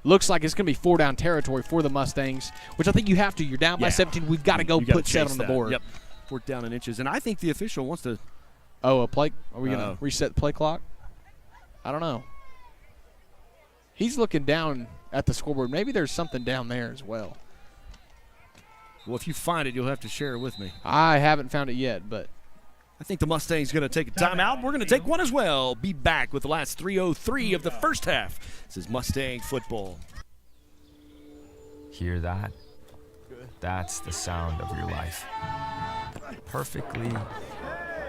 Looks like it's going to be 4-down territory for the Mustangs, which I think you have to. You're down by 17. We've got to go put 7 on the board. Yep, 4th down in inches. And I think the official wants to – a play? Are we going to reset the play clock? I don't know. He's looking down at the scoreboard. Maybe there's something down there as well. Well, if you find it, you'll have to share it with me. I haven't found it yet, but I think the Mustangs going to take a timeout. We're going to take one as well. Be back with the last 3:03 of the first half. This is Mustang football. Hear that? That's the sound of your life. Perfectly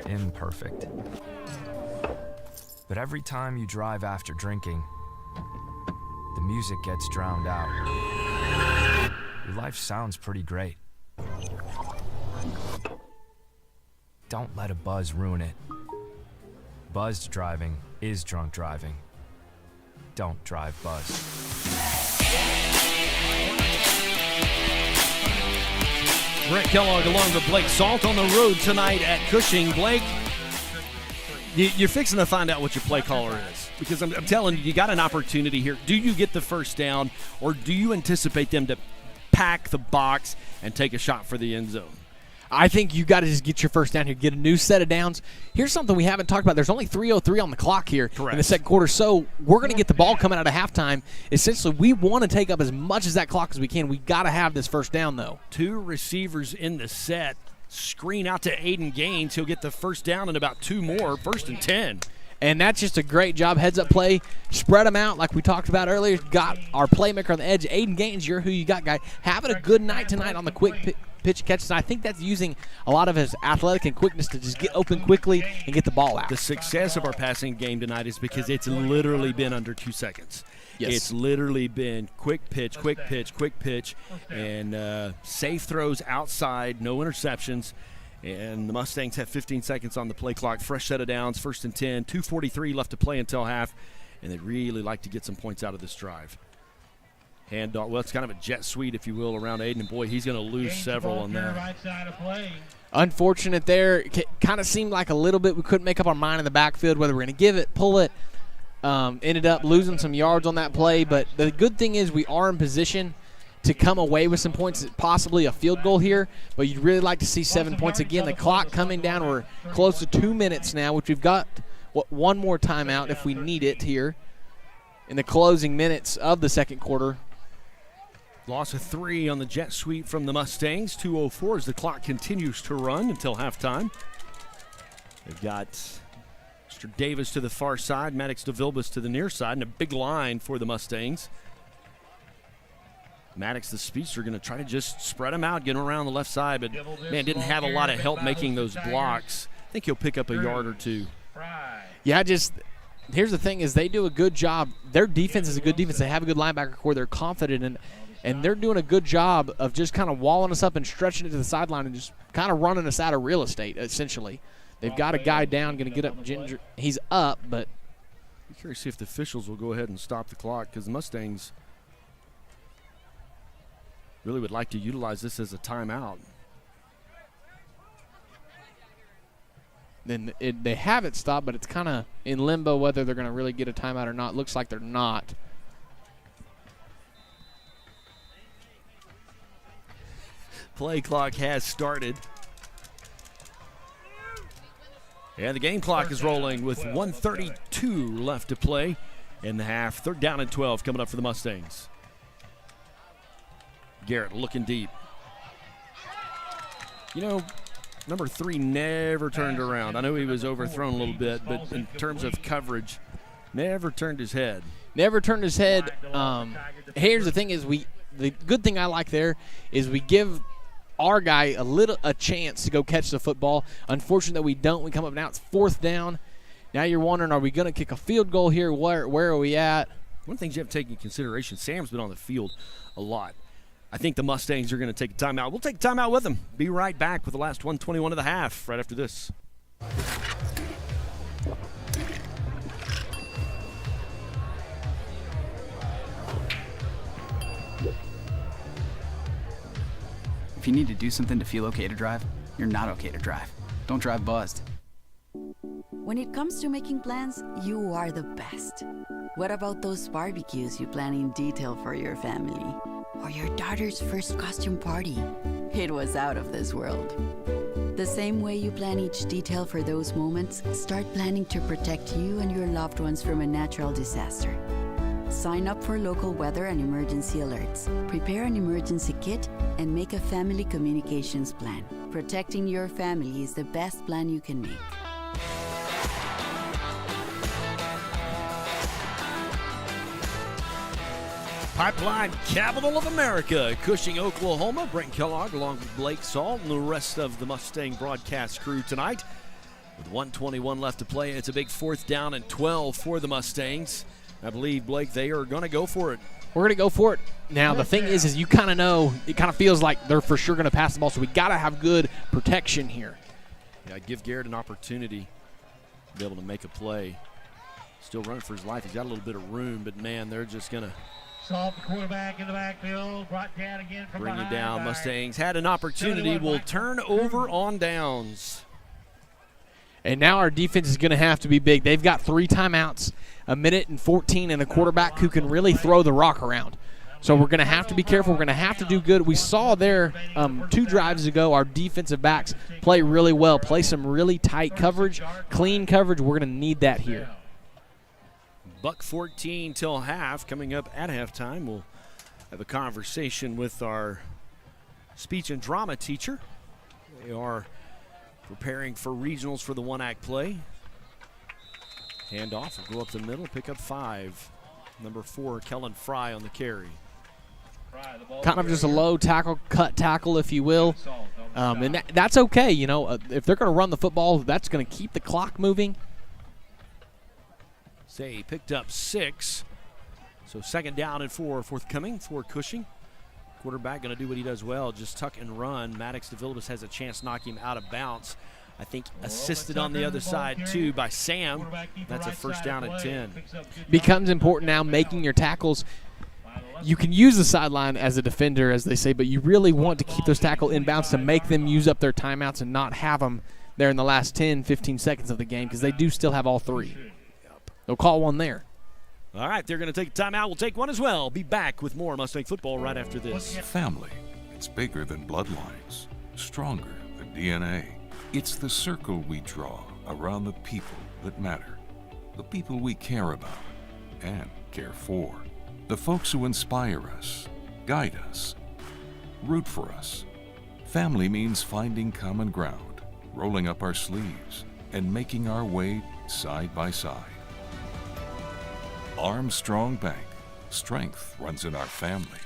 imperfect. But every time you drive after drinking, the music gets drowned out. Your life sounds pretty great. Don't let a buzz ruin it. Buzzed driving is drunk driving. Don't drive buzzed. Brett Kellogg along with Blake Salt on the road tonight at Cushing. Blake, you're fixing to find out what your play caller is, because I'm telling you, you got an opportunity here. Do you get the first down, or do you anticipate them to pack the box and take a shot for the end zone? I think you got to just get your first down here, get a new set of downs. Here's something we haven't talked about. There's only 3:03 on the clock here in the second quarter, so we're going to get the ball coming out of halftime. Essentially, we want to take up as much as that clock as we can. We've got to have this first down, though. 2 receivers in the set. Screen out to Aiden Gaines. He'll get the first down and about 2 more. 1st and 10. And that's just a great job. Heads-up play. Spread them out like we talked about earlier. Got our playmaker on the edge. Aiden Gaines, you're who you got, guy. Having a good night tonight on the quick pitch catches. I think that's using a lot of his athletic and quickness to just get open quickly and get the ball out. The success of our passing game tonight is because it's literally been under 2 seconds. Yes. It's literally been quick pitch, and safe throws outside, no interceptions. And the Mustangs have 15 seconds on the play clock. Fresh set of downs, 1st and 10, 2:43 left to play until half, and they'd really like to get some points out of this drive. Handoff, well, it's kind of a jet sweep, if you will, around Aiden, and boy, he's going to lose several on that. Right side of play. Unfortunate there. Kind of seemed like a little bit we couldn't make up our mind in the backfield whether we're going to give it, pull it. Ended up losing some yards on that play, but the good thing is we are in position to come away with some points, possibly a field goal here, but you'd really like to see 7 points. Again, the clock coming down. We're close to 2 minutes now, which we've got one more timeout if we need it here in the closing minutes of the second quarter. Loss of 3 on the jet sweep from the Mustangs. 2:04 as the clock continues to run until halftime. They've got Mr. Davis to the far side, Maddox DeVilbus to the near side, and a big line for the Mustangs. Maddox, the speedster, going to try to just spread him out, get him around the left side, but, man, didn't have a lot of help making those blocks. I think he'll pick up a yard or 2. Yeah, here's the thing is they do a good job. Their defense is a good defense. They have a good linebacker core. They're confident in, and they're doing a good job of just kind of walling us up and stretching it to the sideline and just kind of running us out of real estate, essentially. They've got a guy down, going to get up. He's up, but I'm curious to see if the officials will go ahead and stop the clock, because the Mustangs really would like to utilize this as a timeout. Then they have it stopped, but it's kind of in limbo whether they're going to really get a timeout or not. Looks like they're not. Play clock has started. And the game clock is rolling with 1:32 left to play in the half. 3rd down and 12 coming up for the Mustangs. Garrett looking deep. You know, number 3 never turned around. I know he was overthrown a little bit, but in terms of coverage, never turned his head. Never turned his head. Here's the thing is the good thing I like there is we give our guy a chance to go catch the football. Unfortunate that we don't. We come up now. It's 4th down. Now you're wondering, are we going to kick a field goal here? Where are we at? One of the things you have to take into consideration, Sam's been on the field a lot. I think the Mustangs are going to take a timeout. We'll take a timeout with them. Be right back with the last 1:21 of the half right after this. If you need to do something to feel okay to drive, you're not okay to drive. Don't drive buzzed. When it comes to making plans, you are the best. What about those barbecues you plan in detail for your family? Or your daughter's first costume party? It was out of this world. The same way you plan each detail for those moments, start planning to protect you and your loved ones from a natural disaster. Sign up for local weather and emergency alerts. Prepare an emergency kit and make a family communications plan. Protecting your family is the best plan you can make. Pipeline capital of America, Cushing, Oklahoma. Brent Kellogg along with Blake Salt and the rest of the Mustang broadcast crew tonight. With 1:21 left to play, it's a big 4th down and 12 for the Mustangs. I believe, Blake, they are going to go for it. We're going to go for it. Now, the thing is you kind of know, it kind of feels like they're for sure going to pass the ball, so we got to have good protection here. Yeah, give Garrett an opportunity to be able to make a play. Still running for his life. He's got a little bit of room, but, man, they're just going to Salt, the quarterback in the backfield, brought down again from bring behind. it down. Mustangs had an opportunity. Will turn over on downs. And now our defense is going to have to be big. They've got 3 timeouts, 1:14, and a quarterback who can really throw the rock around. So we're going to have to be careful. We're going to have to do good. We saw there 2 drives ago our defensive backs play really well, play some really tight coverage, clean coverage. We're going to need that here. $1:14 till half. Coming up at halftime, we'll have a conversation with our speech and drama teacher. They are preparing for regionals for the 1-act play. Handoff will go up the middle, pick up 5. Number 4, Kellen Fry on the carry. Kind of just a low tackle, cut tackle, if you will. And that's okay. You know, if they're going to run the football, that's going to keep the clock moving. Say he picked up 6. So 2nd down and 4 forthcoming for Cushing. Quarterback going to do what he does well, just tuck and run. Maddox DeVilbiss has a chance to knock him out of bounds. I think assisted on the other side, too, by Sam. That's a 1st down and 10. Becomes important now making your tackles. You can use the sideline as a defender, as they say, but you really want to keep those tackle inbounds to make them use up their timeouts and not have them there in the last 10, 15 seconds of the game because they do still have all 3. They'll call one there. All right, they're going to take a timeout. We'll take one as well. Be back with more Mustang football right after this. Family. It's bigger than bloodlines, stronger than DNA. It's the circle we draw around the people that matter, the people we care about and care for, the folks who inspire us, guide us, root for us. Family means finding common ground, rolling up our sleeves, and making our way side by side. Armstrong Bank. Strength runs in our family.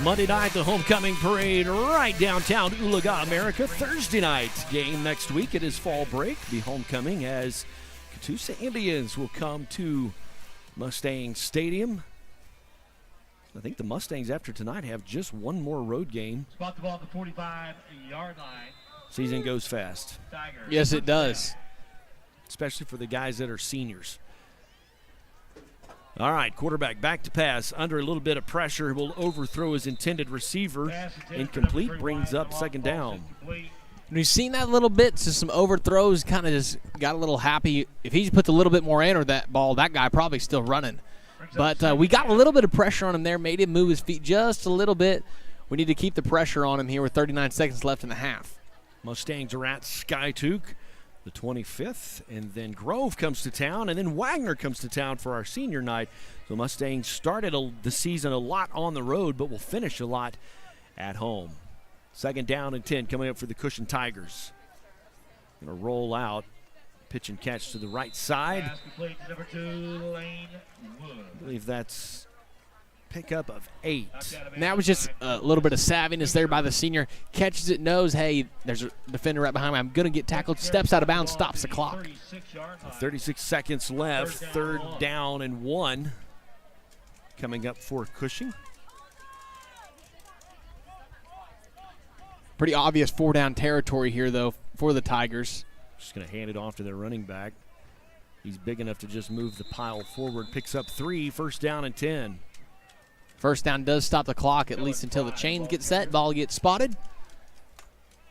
Monday night, the homecoming parade right downtown Oologah, America. Thursday night game next week. It is fall break. The homecoming as Catoosa Indians will come to Mustang Stadium. I think the Mustangs after tonight have just one more road game. Spot the ball at the 45-yard line. Season goes fast. Yes, it does. Especially for the guys that are seniors. All right, quarterback back to pass. Under a little bit of pressure, will overthrow his intended receiver. Incomplete, brings up 2nd down. And we've seen that a little bit, so some overthrows, kind of just got a little happy. If he puts a little bit more in or that ball, that guy probably still running. But we got a little bit of pressure on him there, made him move his feet just a little bit. We need to keep the pressure on him here with 39 seconds left in the half. Mustangs are at Skytook, the 25th, and then Grove comes to town, and then Wagner comes to town for our senior night. So Mustangs started the season a lot on the road, but will finish a lot at home. 2nd down and 10 coming up for the Cushing Tigers. Going to roll out, pitch and catch to the right side. I believe that's pickup of 8. And that was just a little bit of savviness there by the senior. Catches it, knows, hey, there's a defender right behind me. I'm going to get tackled. Steps out of bounds, stops the clock. 36 seconds left. 3rd down and 1 coming up for Cushing. Pretty obvious 4-down territory here, though, for the Tigers. Just going to hand it off to their running back. He's big enough to just move the pile forward. Picks up 3, 1st down and 10. First down does stop the clock, at least until the chains get set, ball gets spotted.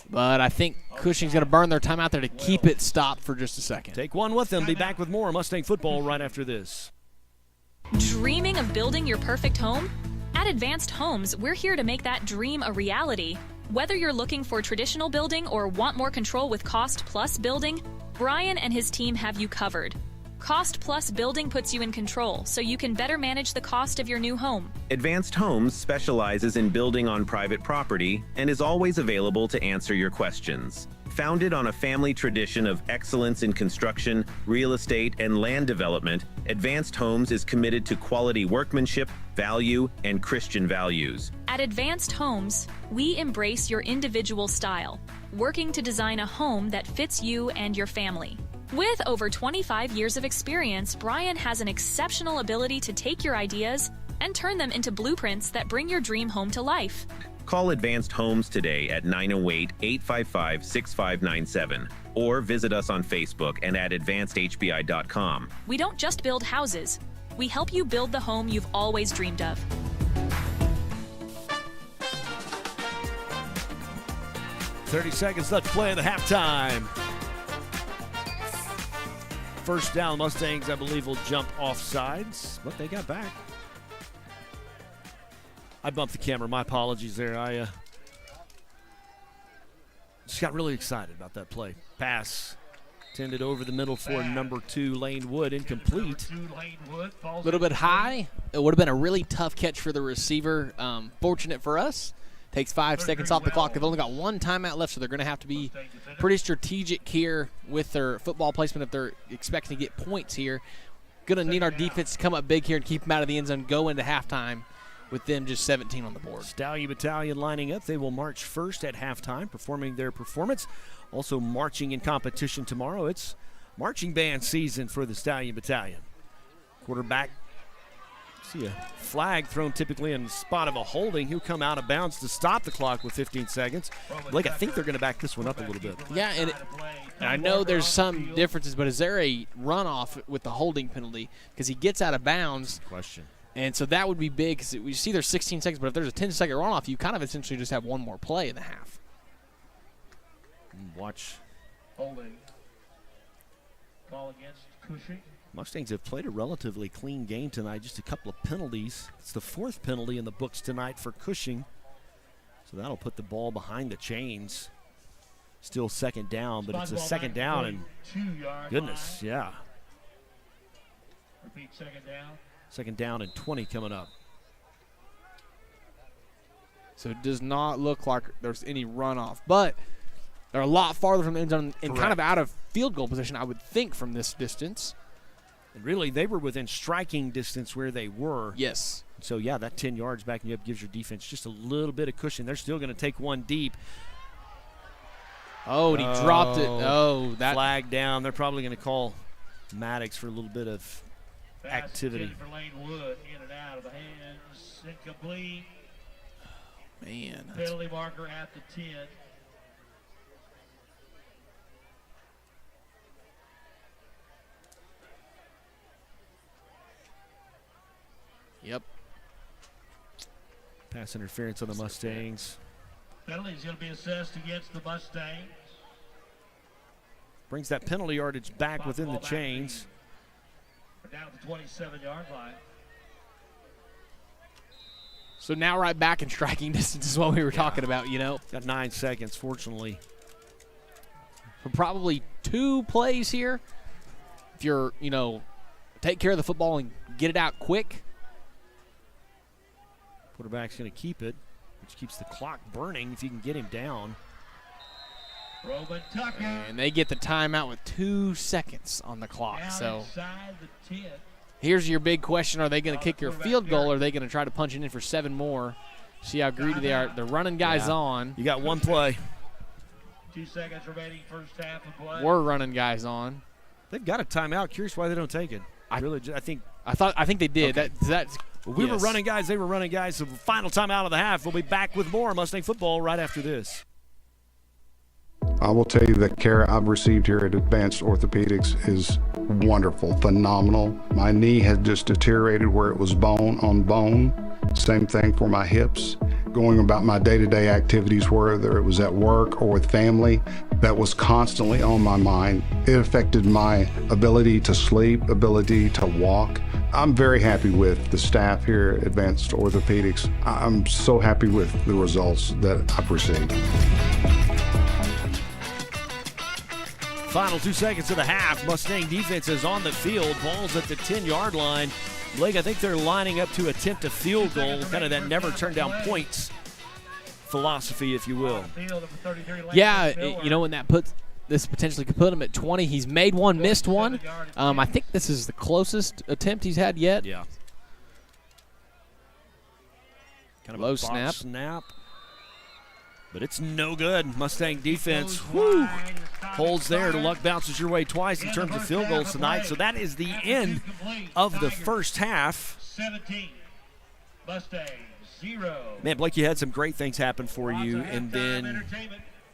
But I think Cushing's going to burn their time out there to keep it stopped for just a second. Take one with them. Be back with more Mustang football right after this. Dreaming of building your perfect home? At Advanced Homes, we're here to make that dream a reality. Whether you're looking for traditional building or want more control with Cost Plus Building, Brian and his team have you covered. Cost Plus Building puts you in control, so you can better manage the cost of your new home. Advanced Homes specializes in building on private property and is always available to answer your questions. Founded on a family tradition of excellence in construction, real estate, and land development, Advanced Homes is committed to quality workmanship, value, and Christian values. At Advanced Homes, we embrace your individual style, working to design a home that fits you and your family. With over 25 years of experience, Brian has an exceptional ability to take your ideas and turn them into blueprints that bring your dream home to life. Call Advanced Homes today at 908-855-6597 or visit us on Facebook and at advancedhbi.com. We don't just build houses, we help you build the home you've always dreamed of. "30 seconds left to play in the halftime. First down, Mustangs, I believe, will jump off sides, but they got back. I bumped the camera. My apologies there. I just got really excited about that play. Pass tended over the middle for number 2, Lane Wood, incomplete. A little bit high. It would have been a really tough catch for the receiver. Fortunate for us. Takes 5 seconds off the clock. They've only got one timeout left, so they're going to have to be pretty strategic here with their football placement if they're expecting to get points here. Going to need our defense to come up big here and keep them out of the end zone, go into halftime with them just 17 on the board. Stallion Battalion lining up. They will march first at halftime, performing their performance. Also marching in competition tomorrow. It's marching band season for the Stallion Battalion. Quarterback, see a flag thrown typically in the spot of a holding. He'll come out of bounds to stop the clock with 15 seconds. Blake, I think they're going to back this one up a little bit. Yeah, and I know there's some differences, but is there a runoff with the holding penalty? Because he gets out of bounds. Question. And so that would be big because we see there's 16 seconds, but if there's a 10-second runoff, you kind of essentially just have one more play in the half. Watch. Holding. Call against Cushing. Mustangs have played a relatively clean game tonight, just a couple of penalties. It's the 4th penalty in the books tonight for Cushing. So that'll put the ball behind the chains. Still second down, but it's a second down, and goodness, yeah. Repeat second down. Second down and 20 coming up. So it does not look like there's any runoff, but they're a lot farther from the end zone and kind of out of field goal position, I would think, from this distance. And really, they were within striking distance where they were. Yes. So, yeah, that 10 yards backing you up gives your defense just a little bit of cushion. They're still going to take one deep. Oh, and he dropped it. Oh, that flag down. They're probably going to call Maddox for a little bit of activity. For Lane Wood, in and out of the hands, incomplete. Man. Penalty marker at the 10. Yep. Pass interference on the Mustangs. Penalty is going to be assessed against the Mustangs. Brings that penalty yardage back within the chains. We're down at the 27-yard line. So now right back in striking distance is what we were talking about, you know. Got 9 seconds, fortunately. So probably 2 plays here. If you're, take care of the football and get it out quick. Quarterback's going to keep it, which keeps the clock burning if you can get him down. Roman Tucker. And they get the timeout with 2 seconds on the clock. Down so inside the 10. Here's your big question. Are they going to kick your field goal, or are they going to try to punch it in for 7 more? See how greedy they are. They're running guys on. You got one play. 2 seconds remaining, first half of play. We're running guys on. They've got a timeout. Curious why they don't take it. I think they did. Okay. That's we were running guys. They were running guys. So final timeout of the half. We'll be back with more Mustang football right after this. I will tell you the care I've received here at Advanced Orthopedics is wonderful, phenomenal. My knee had just deteriorated where it was bone on bone. Same thing for my hips. Going about my day-to-day activities, whether it was at work or with family, that was constantly on my mind. It affected my ability to sleep, ability to walk. I'm very happy with the staff here at Advanced Orthopedics. I'm so happy with the results that I've received. Final 2 seconds of the half. Mustang defense is on the field. Ball's at the 10-yard line. Blake, I think they're lining up to attempt a field goal, kind of that never turn down points philosophy, if you will. Yeah, and that this potentially could put him at 20. He's made one, missed one. I think this is the closest attempt he's had yet. Yeah. Kind of low a box snap. But it's no good. Mustang defense holds there. The luck bounces your way twice in terms of field goals tonight. So that is the end of the first half. 17. Mustangs 0. Man, Blake, you had some great things happen for you, and then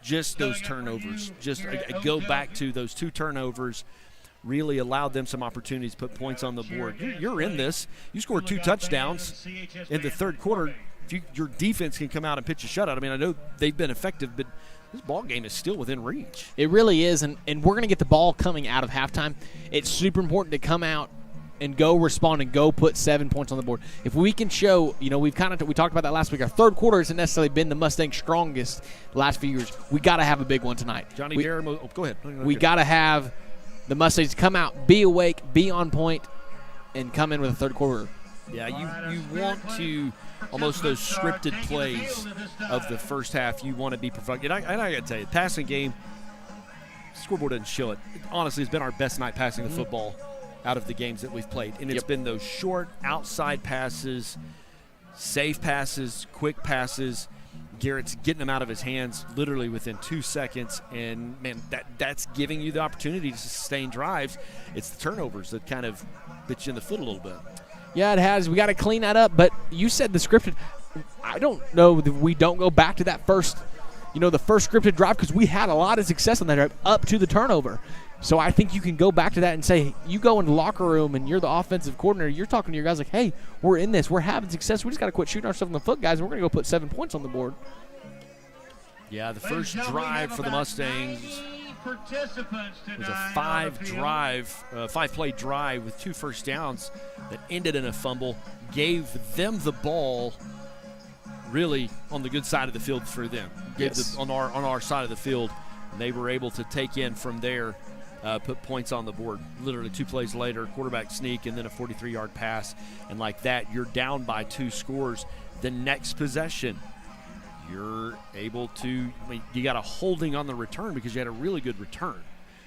just those turnovers. Just go back to those 2 turnovers. Really allowed them some opportunities to put points on the board. You're in this. You scored 2 touchdowns in the third quarter. Your defense can come out and pitch a shutout. I mean, I know they've been effective, but this ball game is still within reach. It really is, and we're going to get the ball coming out of halftime. It's super important to come out and go respond and go put 7 points on the board. If we can show, we talked about that last week. Our third quarter hasn't necessarily been the Mustangs' strongest the last few years. We got to have a big one tonight. Johnny Daramo, go ahead. We got to have the Mustangs come out, be awake, be on point, and come in with a third quarter. Yeah, you want to almost those scripted plays of the first half. You want to be provocative. And I got to tell you, passing game, scoreboard doesn't show it. Honestly, it's been our best night passing the football out of the games that we've played. And it's been those short outside passes, safe passes, quick passes. Garrett's getting them out of his hands literally within 2 seconds. And, man, that's giving you the opportunity to sustain drives. It's the turnovers that kind of bit you in the foot a little bit. Yeah, it has. We got to clean that up. But you said the scripted. I don't know that we don't go back to that first, the first scripted drive, because we had a lot of success on that drive up to the turnover. So I think you can go back to that and say, you go in the locker room and you're the offensive coordinator. You're talking to your guys like, hey, we're in this. We're having success. We just got to quit shooting ourselves in the foot, guys, and we're going to go put 7 points on the board. Yeah, the first drive for the Mustangs was a 5-play drive with 2 first downs that ended in a fumble, gave them the ball really on the good side of the field for them. On our side of the field, and they were able to take in from there, put points on the board. Literally 2 plays later, quarterback sneak, and then a 43-yard pass. And like that, you're down by 2 scores. The next possession, you're able to you got a holding on the return because you had a really good return.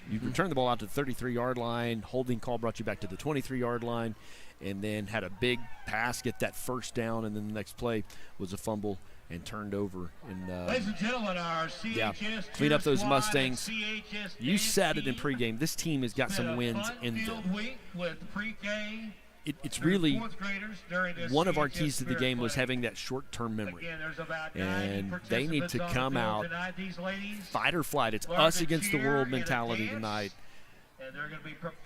You returned the ball out to the 33-yard line. Holding call brought you back to the 23-yard line, and then had a big pass, get that first down, and then the next play was a fumble and turned over. And ladies and gentlemen, our CHS clean up those Mustangs. CHS You said it in pregame. This team has got some wins in them. With Pregame. It's really one of our keys to the game was having that short-term memory. And they need to come out, fight or flight. It's us against the world mentality tonight.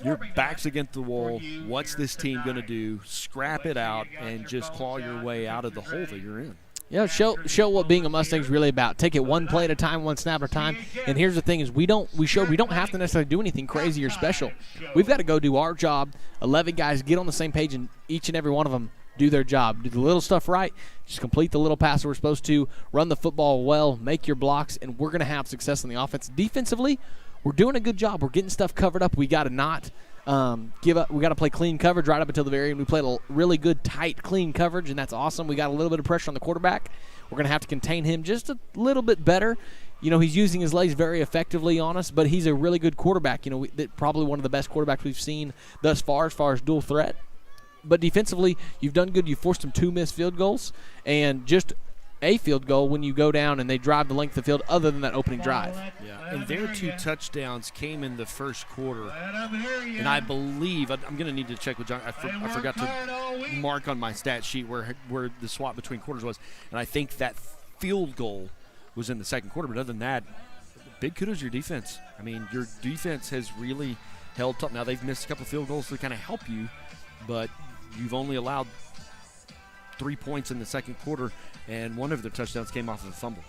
Your back's against the wall. What's this team going to do? Scrap it out and just claw your way out of the hole that you're in. Yeah, show what being a Mustang's really about. Take it one play at a time, one snap at a time. And here's the thing: is we don't have to necessarily do anything crazy or special. We've got to go do our job. 11 guys get on the same page, and each and every one of them do their job. Do the little stuff right. Just complete the little pass we're supposed to. Run the football well. Make your blocks, and we're going to have success on the offense. Defensively, we're doing a good job. We're getting stuff covered up. We got to not give up. We got to play clean coverage right up until the very end. We played a really good, tight, clean coverage, and that's awesome. We got a little bit of pressure on the quarterback. We're going to have to contain him just a little bit better. He's using his legs very effectively on us, but he's a really good quarterback. Probably one of the best quarterbacks we've seen thus far as dual threat. But defensively, you've done good. You forced them 2 missed field goals and just a field goal when you go down and they drive the length of the field other than that opening drive. Yeah, and their 2 touchdowns came in the first quarter. And I believe, I'm going to need to check with John. I forgot to mark on my stat sheet where the swap between quarters was. And I think that field goal was in the second quarter. But other than that, big kudos to your defense. I mean, your defense has really held tough. Now, they've missed a couple field goals to kind of help you, but you've only allowed 3 points in the second quarter, and one of their touchdowns came off of a fumble.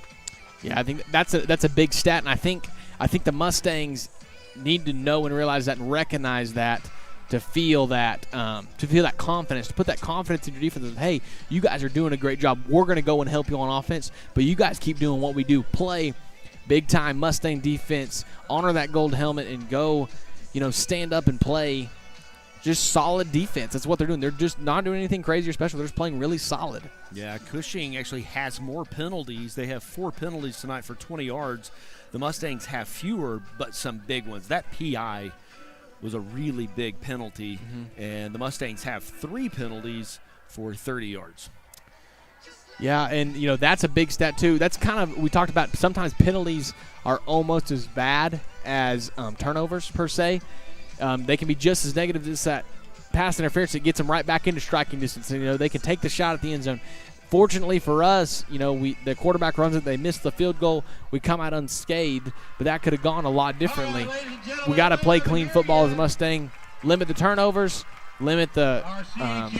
Yeah, I think that's a big stat, and I think the Mustangs need to know and realize that and recognize that to feel that confidence, to put that confidence in your defense. Of, hey, you guys are doing a great job. We're going to go and help you on offense, but you guys keep doing what we do. Play big-time Mustang defense, honor that gold helmet, and go, stand up and play just solid defense. That's what they're doing. They're just not doing anything crazy or special. They're just playing really solid. Yeah, Cushing actually has more penalties. They have 4 penalties tonight for 20 yards. The Mustangs have fewer, but some big ones. That PI was a really big penalty, and the Mustangs have 3 penalties for 30 yards. Yeah, and, that's a big stat, too. That's kind of, we talked about sometimes penalties are almost as bad as turnovers, per se. They can be just as negative as that pass interference that gets them right back into striking distance. And, they can take the shot at the end zone. Fortunately for us, the quarterback runs it. They missed the field goal. We come out unscathed, but that could have gone a lot differently. We got to play clean football as a Mustang, limit the turnovers, limit the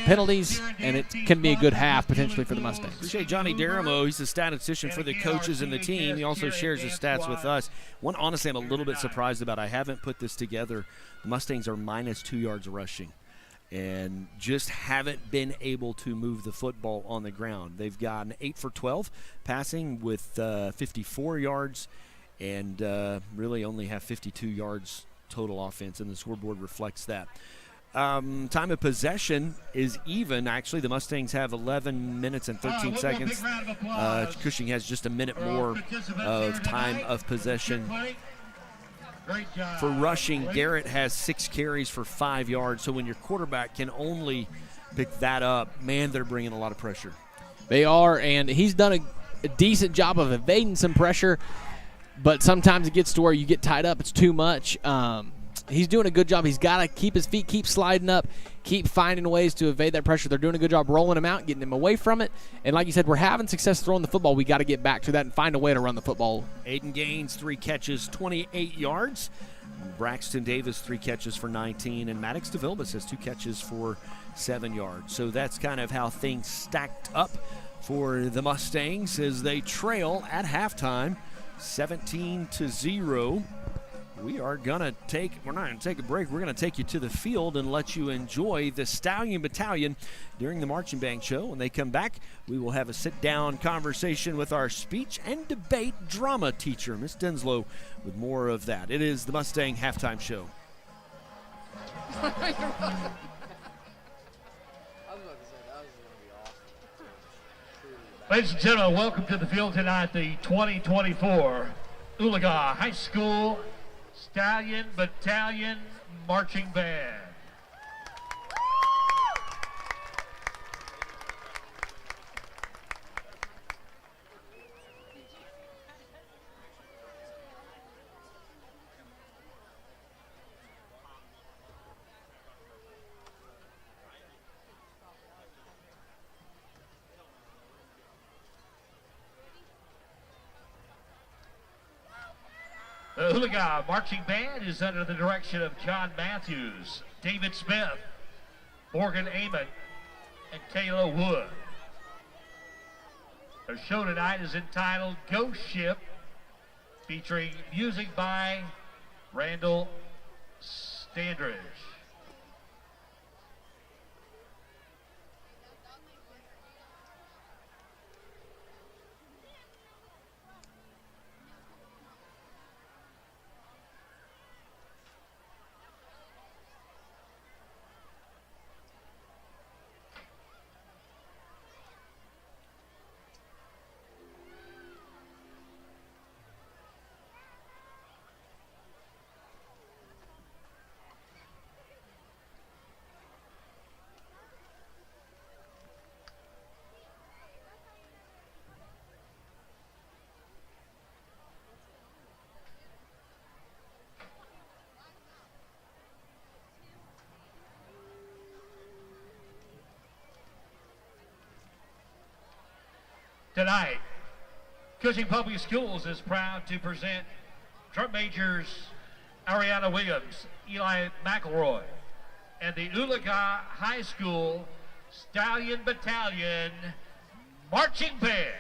penalties, and it can be a good half potentially for the Mustangs. Appreciate Johnny Deramo. He's the statistician for the coaches and the team. He also shares his stats with us. One, honestly, I'm a little bit surprised about. I haven't put this together. The Mustangs are minus 2 yards rushing and just haven't been able to move the football on the ground. They've gotten 8 for 12 passing with 54 yards and really only have 52 yards total offense, and the scoreboard reflects that. Time of possession is even. Actually, the Mustangs have 11 minutes and 13 seconds. Cushing has just a minute more of time of possession. For rushing, Garrett has 6 carries for 5 yards. So when your quarterback can only pick that up, man, they're bringing a lot of pressure. They are, and he's done a decent job of evading some pressure, but sometimes it gets to where you get tied up. It's too much. He's doing a good job. He's got to keep his feet, keep sliding up, keep finding ways to evade that pressure. They're doing a good job rolling him out, getting him away from it. And like you said, we're having success throwing the football. We got to get back to that and find a way to run the football. Aiden Gaines, 3 catches, 28 yards. Braxton Davis, 3 catches for 19. And Maddox DeVilbus has 2 catches for 7 yards. So that's kind of how things stacked up for the Mustangs as they trail at halftime, 17-0. We're not going to take a break. We're going to take you to the field and let you enjoy the Stallion Battalion during the Marching Band Show. When they come back, we will have a sit-down conversation with our speech and debate drama teacher, Miss Denslow, with more of that. It is the Mustang Halftime Show. Ladies and gentlemen, welcome to the field tonight, the 2024 Oologah High School Stallion Battalion Marching Band. The Oologah Marching Band is under the direction of John Matthews, David Smith, Morgan Amon, and Kayla Wood. Their show tonight is entitled Ghost Ship, featuring music by Randall Standridge. Tonight, Cushing Public Schools is proud to present drum majors Ariana Williams, Eli McElroy, and the Oologah High School Stallion Battalion Marching Band.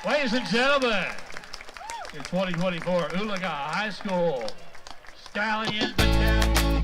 Ladies and gentlemen, in 2024 Oologah High School Stallion Battalion.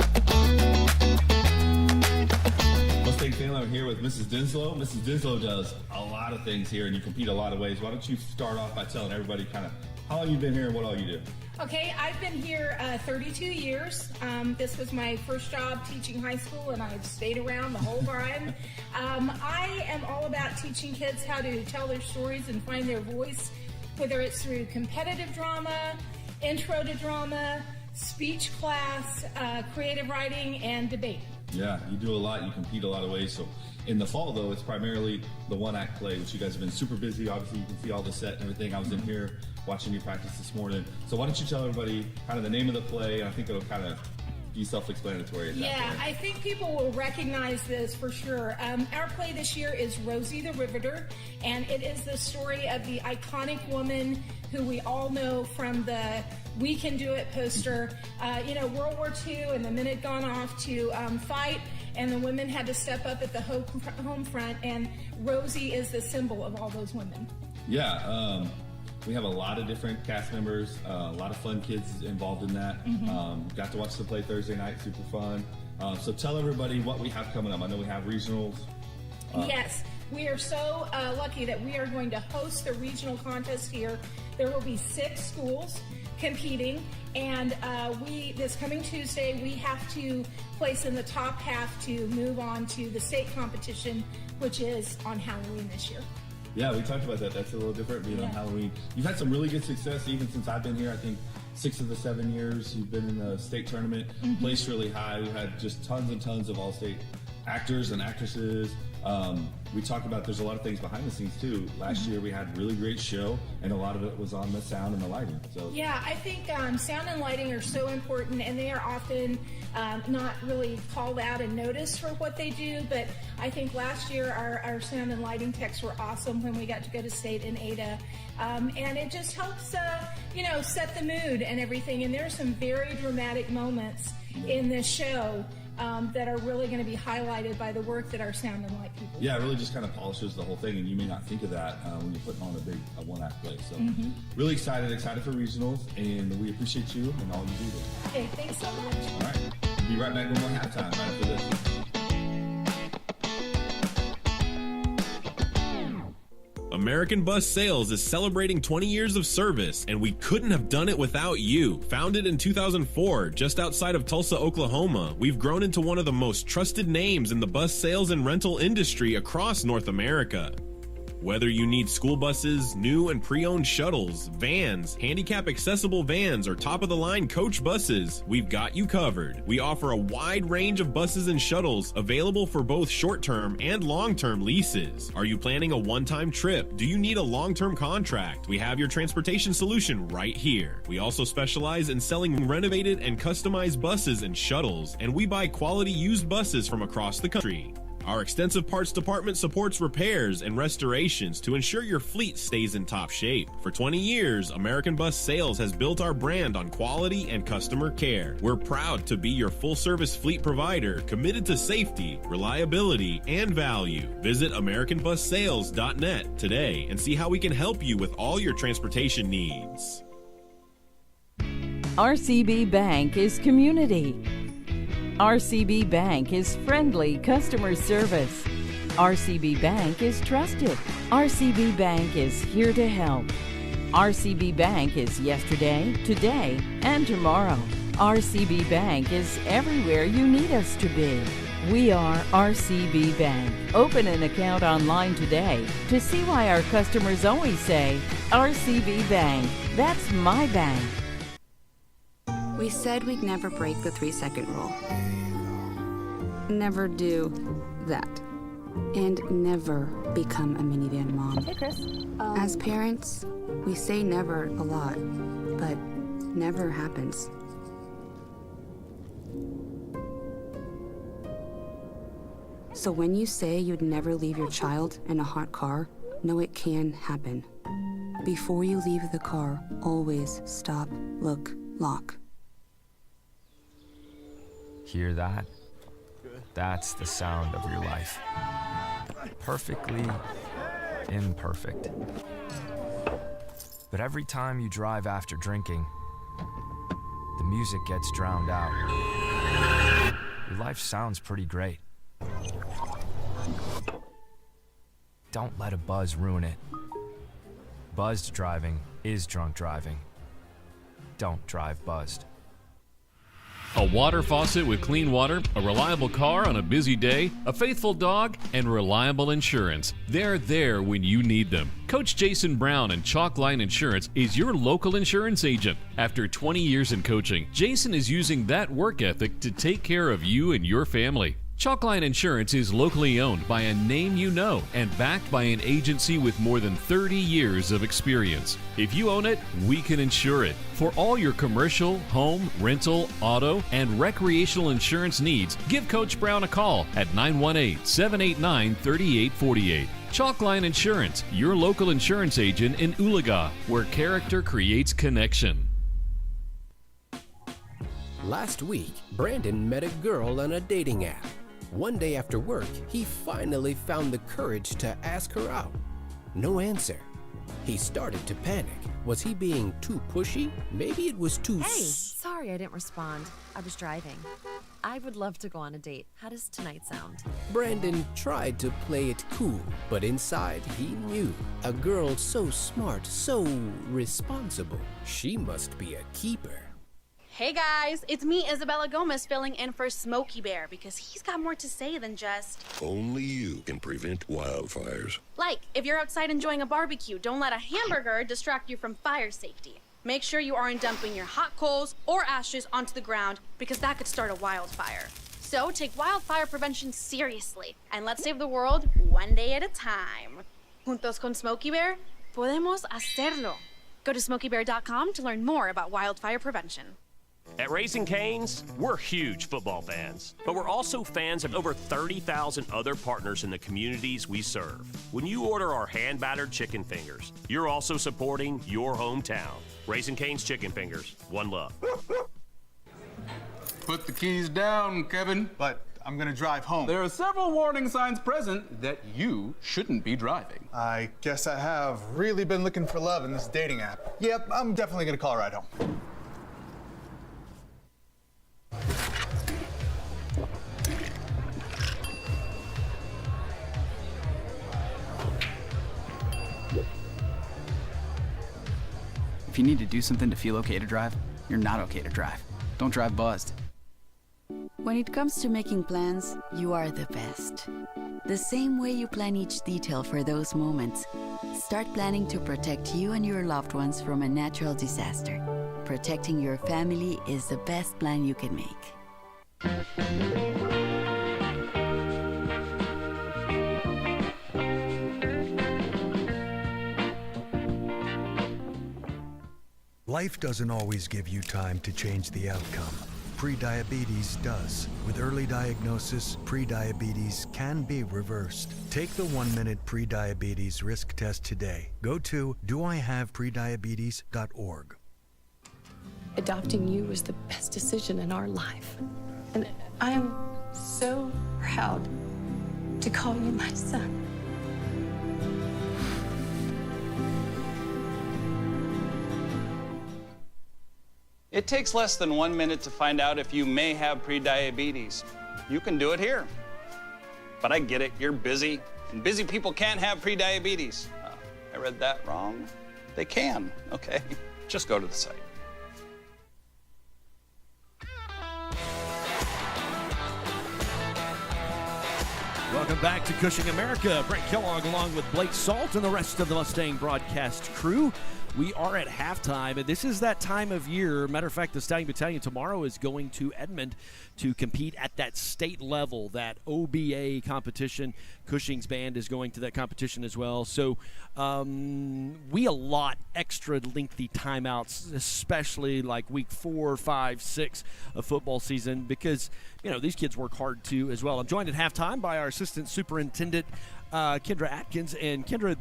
Mustang family, I'm here with Mrs. Dinslow. Mrs. Dinslow does a lot of things here, and you compete a lot of ways. Why don't you start off by telling everybody kind of how long you've been here and what all you do? Okay, I've been here 32 years. This was my first job teaching high school, and I've stayed around the whole time. I am all about teaching kids how to tell their stories and find their voice, whether it's through competitive drama, intro to drama, speech class, creative writing, and debate. Yeah, you do a lot. You compete a lot of ways. So in the fall, though, it's primarily the one-act play, which you guys have been super busy. Obviously, you can see all the set and everything. I was in here watching you practice this morning. So why don't you tell everybody kind of the name of the play? I think it'll kind of be self-explanatory at that point. I think people will recognize this for sure. Our play this year is Rosie the Riveter, and it is the story of the iconic woman who we all know from the "We Can Do It" poster. World War II, and the men had gone off to fight, and the women had to step up at the home front, and Rosie is the symbol of all those women. Yeah, we have a lot of different cast members, a lot of fun kids involved in that. Got to watch the play Thursday night, super fun. So tell everybody what we have coming up. I know we have regionals. Yes, we are so lucky that we are going to host the regional contest here. There will be 6 schools competing, and this coming Tuesday, we have to place in the top half to move on to the state competition, which is on Halloween this year. Yeah, we talked about that. That's a little different being on Halloween. You've had some really good success even since I've been here. I think 6 of the 7 years you've been in the state tournament, placed really high. We've had just tons and tons of all-state actors and actresses. We talked about there's a lot of things behind the scenes too. Last year we had a really great show, and a lot of it was on the sound and the lighting. So yeah, I think sound and lighting are so important, and they are often not really called out and noticed for what they do. But I think last year our sound and lighting techs were awesome when we got to go to state in Ada, and it just helps set the mood and everything. And there are some very dramatic moments in this show that are really going to be highlighted by the work that our sound and light people do. Yeah, it really just kind of polishes the whole thing, and you may not think of that when you're putting on a one-act play. So really excited for regionals, and we appreciate you and all you do there. Okay, thanks so much. All right, we'll be right back with more halftime right after this. American Bus Sales is celebrating 20 years of service, and we couldn't have done it without you. Founded in 2004, just outside of Tulsa, Oklahoma, we've grown into one of the most trusted names in the bus sales and rental industry across North America. Whether you need school buses, new and pre-owned shuttles, vans, handicap-accessible vans, or top-of-the-line coach buses, we've got you covered. We offer a wide range of buses and shuttles available for both short-term and long-term leases. Are you planning a one-time trip? Do you need a long-term contract? We have your transportation solution right here. We also specialize in selling renovated and customized buses and shuttles, and we buy quality used buses from across the country. Our extensive parts department supports repairs and restorations to ensure your fleet stays in top shape. For 20 years, American Bus Sales has built our brand on quality and customer care. We're proud to be your full-service fleet provider, committed to safety, reliability, and value. Visit AmericanBusSales.net today and see how we can help you with all your transportation needs. RCB Bank is community. RCB Bank is friendly customer service. RCB Bank is trusted. RCB Bank is here to help. RCB Bank is yesterday, today, and tomorrow. RCB Bank is everywhere you need us to be. We are RCB Bank. Open an account online today to see why our customers always say, RCB Bank, that's my bank. We said we'd never break the 3-second rule. Never do that. And never become a minivan mom. Hey, Chris. As parents, we say never a lot, but never happens. So when you say you'd never leave your child in a hot car, know it can happen. Before you leave the car, always stop, look, lock. Hear that? That's the sound of your life. Perfectly imperfect. But every time you drive after drinking, the music gets drowned out. Your life sounds pretty great. Don't let a buzz ruin it. Buzzed driving is drunk driving. Don't drive buzzed. A water faucet with clean water, a reliable car on a busy day, a faithful dog, and reliable insurance. They're there when you need them. Coach Jason Brown and Chalkline Insurance is your local insurance agent. After 20 years in coaching, Jason is using that work ethic to take care of you and your family. Chalkline Insurance is locally owned by a name you know and backed by an agency with more than 30 years of experience. If you own it, we can insure it. For all your commercial, home, rental, auto, and recreational insurance needs, give Coach Brown a call at 918-789-3848. Chalkline Insurance, your local insurance agent in Oologah, where character creates connection. Last week, Brandon met a girl on a dating app. One day after work, he finally found the courage to ask her out. No answer. He started to panic. Was he being too pushy? Maybe it was too... Hey, sorry I didn't respond. I was driving. I would love to go on a date. How does tonight sound? Brandon tried to play it cool, but inside he knew. A girl so smart, so responsible. She must be a keeper. Hey guys, it's me, Isabella Gomez, filling in for Smokey Bear because he's got more to say than just... Only you can prevent wildfires. Like, if you're outside enjoying a barbecue, don't let a hamburger distract you from fire safety. Make sure you aren't dumping your hot coals or ashes onto the ground because that could start a wildfire. So take wildfire prevention seriously and let's save the world one day at a time. Juntos con Smokey Bear, podemos hacerlo. Go to smokeybear.com to learn more about wildfire prevention. At Raising Cane's, we're huge football fans, but we're also fans of over 30,000 other partners in the communities we serve. When you order our hand-battered chicken fingers, you're also supporting your hometown. Raising Cane's Chicken Fingers, one love. Put the keys down, Kevin. But I'm gonna drive home. There are several warning signs present that you shouldn't be driving. I guess I have really been looking for love in this dating app. Yep, I'm definitely gonna call a ride home. If you need to do something to feel okay to drive, you're not okay to drive. Don't drive buzzed. When it comes to making plans, you are the best. The same way you plan each detail for those moments, start planning to protect you and your loved ones from a natural disaster. Protecting your family is the best plan you can make. Life doesn't always give you time to change the outcome. Prediabetes does. With early diagnosis, prediabetes can be reversed. Take the 1-minute prediabetes risk test today. Go to doihaveprediabetes.org. Adopting you was the best decision in our life. And I am so proud to call you my son. It takes less than 1 minute to find out if you may have prediabetes. You can do it here. But I get it, you're busy, and busy people can't have prediabetes. I read that wrong. They can, okay? Just go to the site. Welcome back to Cushing, America. Brent Kellogg along with Blake Salt and the rest of the Mustang broadcast crew. We are at halftime, and this is that time of year. Matter of fact, the Stallion Battalion tomorrow is going to Edmond to compete at that state level, that OBA competition. Cushing's band is going to that competition as well. So we allot extra lengthy timeouts, especially like week 4, 5, 6 of football season because, you know, these kids work hard too as well. I'm joined at halftime by our assistant superintendent, Kendra Atkins. And Kendra,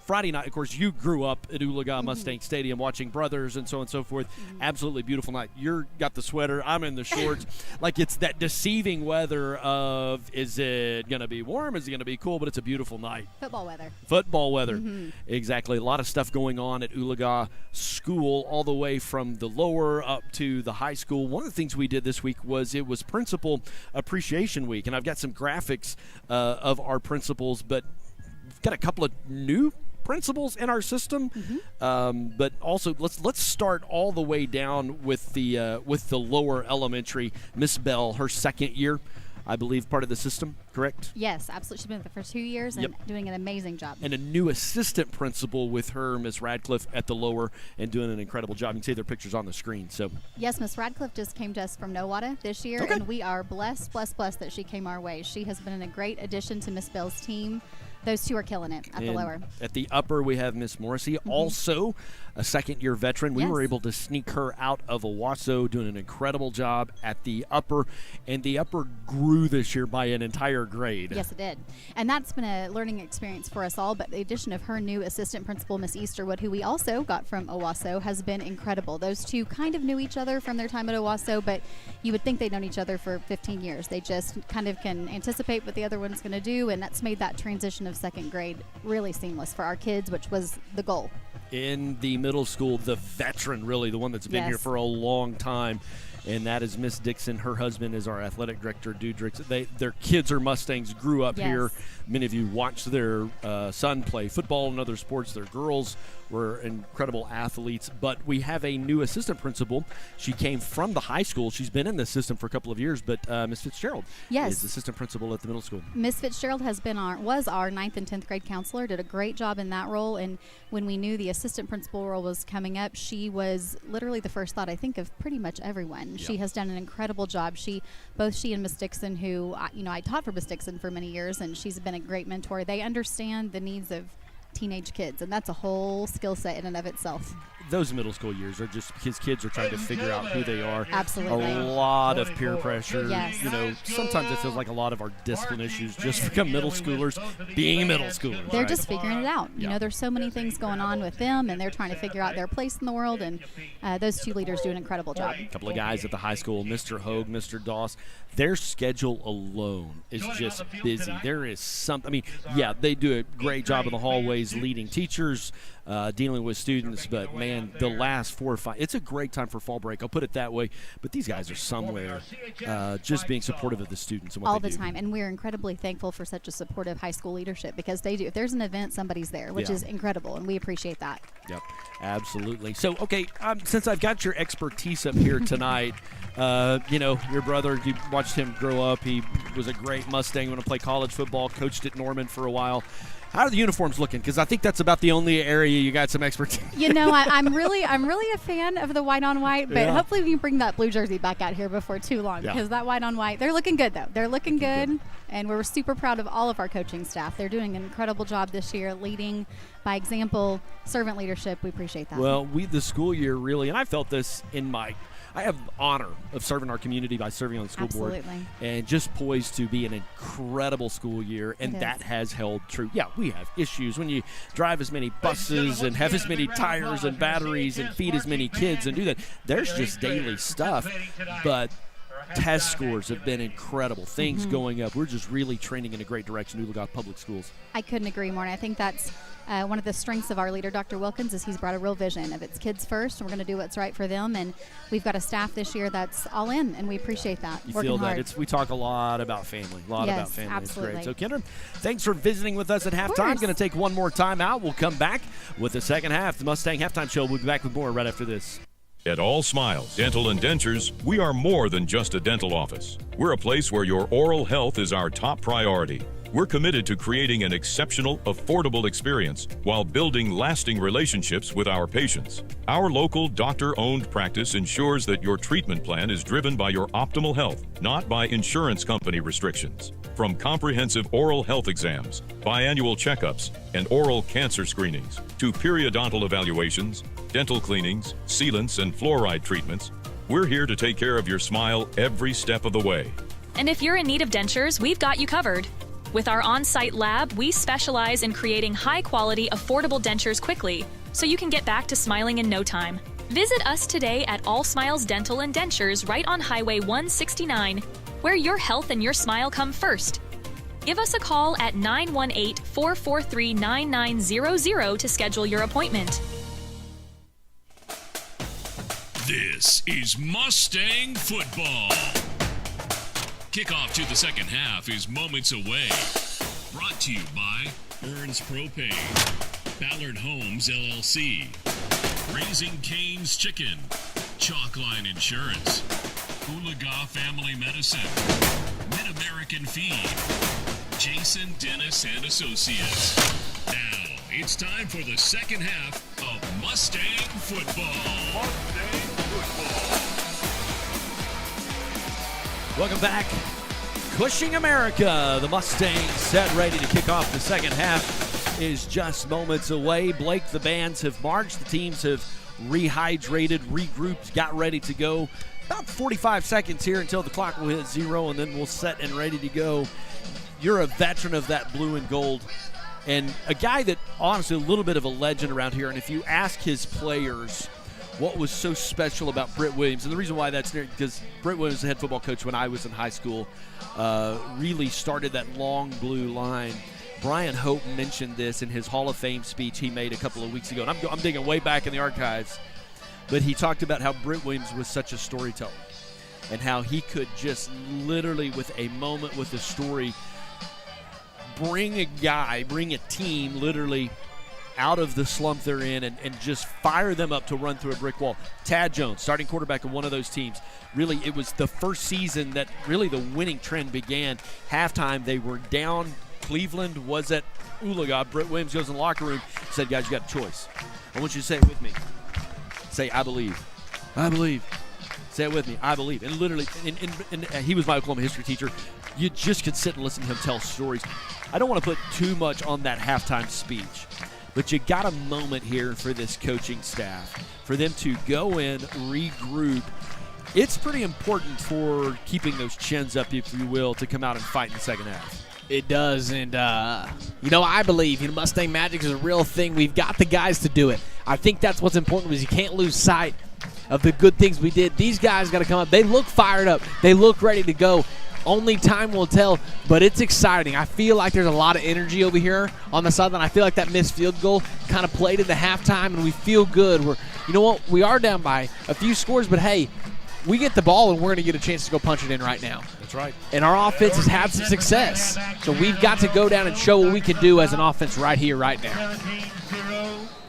Friday night, of course, you grew up at Oologah Mustang Stadium watching brothers and so on and so forth. Absolutely beautiful night. You're got the sweater. I'm in the shorts. Like, it's that deceiving weather of, is it going to be warm? Is it going to be cool? But it's a beautiful night. Football weather. Football weather. Exactly. A lot of stuff going on at Oologah School, all the way from the lower up to the high school. One of the things we did this week was it was Principal Appreciation Week, and I've got some graphics of our principals, but we've got a couple of new principals in our system, but also let's start all the way down with the lower elementary. Miss Bell, her second year, I believe, part of the system, correct? Yes, absolutely. She's been there for 2 years and doing an amazing job. And a new assistant principal with her, Miss Radcliffe, at the lower, and doing an incredible job. You can see their pictures on the screen. So yes, Miss Radcliffe just came to us from Nowata this year, and we are blessed that she came our way. She has been a great addition to Miss Bell's team. Those two are killing it at the lower. At the upper, we have Miss Morrissey, also a second-year veteran. We were able to sneak her out of Owasso, doing an incredible job at the upper, and the upper grew this year by an entire grade. Yes, it did. And that's been a learning experience for us all, but the addition of her new assistant principal, Miss Easterwood, who we also got from Owasso, has been incredible. Those two kind of knew each other from their time at Owasso, but you would think they'd known each other for 15 years. They just kind of can anticipate what the other one's going to do, and that's made that transition of second grade really seamless for our kids, which was the goal. In the middle school, the veteran, really, the one that's been here for a long time, and that is Miss Dixon. Her husband is our athletic director, Dudrix. Their kids are Mustangs, grew up here. Many of you watched their son play football and other sports. Their girls were incredible athletes, but we have a new assistant principal. She came from the high school. She's been in the system for a couple of years, but Miss Fitzgerald is assistant principal at the middle school. Miss Fitzgerald was our 9th and 10th grade counselor, did a great job in that role, and when we knew the assistant principal role was coming up, she was literally the first thought, I think, of pretty much everyone. She has done an incredible job. Both she and Miss Dixon, who I taught for Miss Dixon for many years, and she's been a great mentor. They understand the needs of teenage kids, and that's a whole skill set in and of itself. Those middle school years are just because kids are trying to figure out who they are. Absolutely. A lot of peer pressure. Sometimes it feels like a lot of our discipline issues just become middle schoolers being middle schoolers. They're just figuring it out. There's so many things going on with them, and they're trying to figure out their place in the world, and those two leaders do an incredible job. A couple of guys at the high school, Mr. Hogue, Mr. Doss, their schedule alone is just busy. There is something. They do a great job in the hallways, leading teachers, dealing with students, but man, the last 4 or 5, it's a great time for fall break, I'll put it that way, but these guys are somewhere just being supportive of the students and what all they the do. time, and we're incredibly thankful for such a supportive high school leadership, because they do, if there's an event, somebody's there, which is incredible, and we appreciate that. Yep, absolutely. So, okay, since I've got your expertise up here tonight, your brother, you watched him grow up. He was a great Mustang when he played college football, coached at Norman for a while. How are the uniforms looking? Because I think that's about the only area you got some expertise. I'm really a fan of the white on white, but hopefully we can bring that blue jersey back out here before too long, because that white on white, they're looking good though. They're looking good, and we're super proud of all of our coaching staff. They're doing an incredible job this year, leading by example, servant leadership. We appreciate that. Well, the school year really, and I felt this I have the honor of serving our community by serving on the school board, and just poised to be an incredible school year, and that has held true. Yeah, we have issues when you drive as many buses and have as many tires and batteries and feed as many kids and do that. There's just daily stuff, but test scores have been incredible. Things going up. We're just really trending in a great direction, Oologah Public Schools. I couldn't agree more, and I think that's one of the strengths of our leader, Dr. Wilkins, is he's brought a real vision of it's kids first, and we're going to do what's right for them, and we've got a staff this year that's all in, and we appreciate that. You feel that? We talk a lot about family. Absolutely. It's great. So, Kendra, thanks for visiting with us at halftime. I'm going to take one more time out. We'll come back with the second half. The Mustang Halftime Show. We'll be back with more right after this. At All Smiles Dental and Dentures, we are more than just a dental office. We're a place where your oral health is our top priority. We're committed to creating an exceptional, affordable experience while building lasting relationships with our patients. Our local doctor-owned practice ensures that your treatment plan is driven by your optimal health, not by insurance company restrictions. From comprehensive oral health exams, biannual checkups, and oral cancer screenings, to periodontal evaluations, dental cleanings, sealants, and fluoride treatments, we're here to take care of your smile every step of the way. And if you're in need of dentures, we've got you covered. With our on-site lab, we specialize in creating high-quality, affordable dentures quickly, so you can get back to smiling in no time. Visit us today at All Smiles Dental and Dentures right on Highway 169, where your health and your smile come first. Give us a call at 918-443-9900 to schedule your appointment. This is Mustang football. Kickoff to the second half is moments away. Brought to you by Burns Propane, Ballard Homes LLC, Raising Cane's Chicken, Chalkline Insurance, Oologah Family Medicine, Mid-American Feed, Jason Dennis and Associates. Now it's time for the second half of Mustang football. Mustang football. Welcome back. Cushing, America. The Mustangs set ready to kick off the second half is just moments away. Blake, the bands have marched. The teams have rehydrated, regrouped, got ready to go. About 45 seconds here until the clock will hit 0, and then we'll set and ready to go. You're a veteran of that blue and gold, and a guy that, honestly, a little bit of a legend around here. And if you ask his players what was so special about Britt Williams, and the reason why that's near, because Britt Williams was the head football coach when I was in high school, really started that long blue line. Brian Hope mentioned this in his Hall of Fame speech he made a couple of weeks ago, and I'm digging way back in the archives, but he talked about how Britt Williams was such a storyteller and how he could just literally, with a moment, with a story, bring a team literally out of the slump they're in and just fire them up to run through a brick wall. Tad Jones, starting quarterback of one of those teams. Really, it was the first season that really the winning trend began. Halftime, they were down. Cleveland was at Oologah. Britt Williams goes in the locker room, said, guys, you got a choice. I want you to say it with me. Say, I believe. I believe. Say it with me. I believe. And literally, and he was my Oklahoma history teacher. You just could sit and listen to him tell stories. I don't want to put too much on that halftime speech, but you got a moment here for this coaching staff, for them to go in, regroup. It's pretty important for keeping those chins up, if you will, to come out and fight in the second half. It does, and, I believe, Mustang Magic is a real thing. We've got the guys to do it. I think that's what's important, is you can't lose sight of the good things we did. These guys got to come up. They look fired up. They look ready to go. Only time will tell, but it's exciting. I feel like there's a lot of energy over here on the sideline. I feel like that missed field goal kind of played into halftime, and we feel good. We are down by a few scores, but, hey, we get the ball, and we're going to get a chance to go punch it in right now. That's right. And our offense has had some success, so we've got to go down and show what we can do as an offense right here, right now.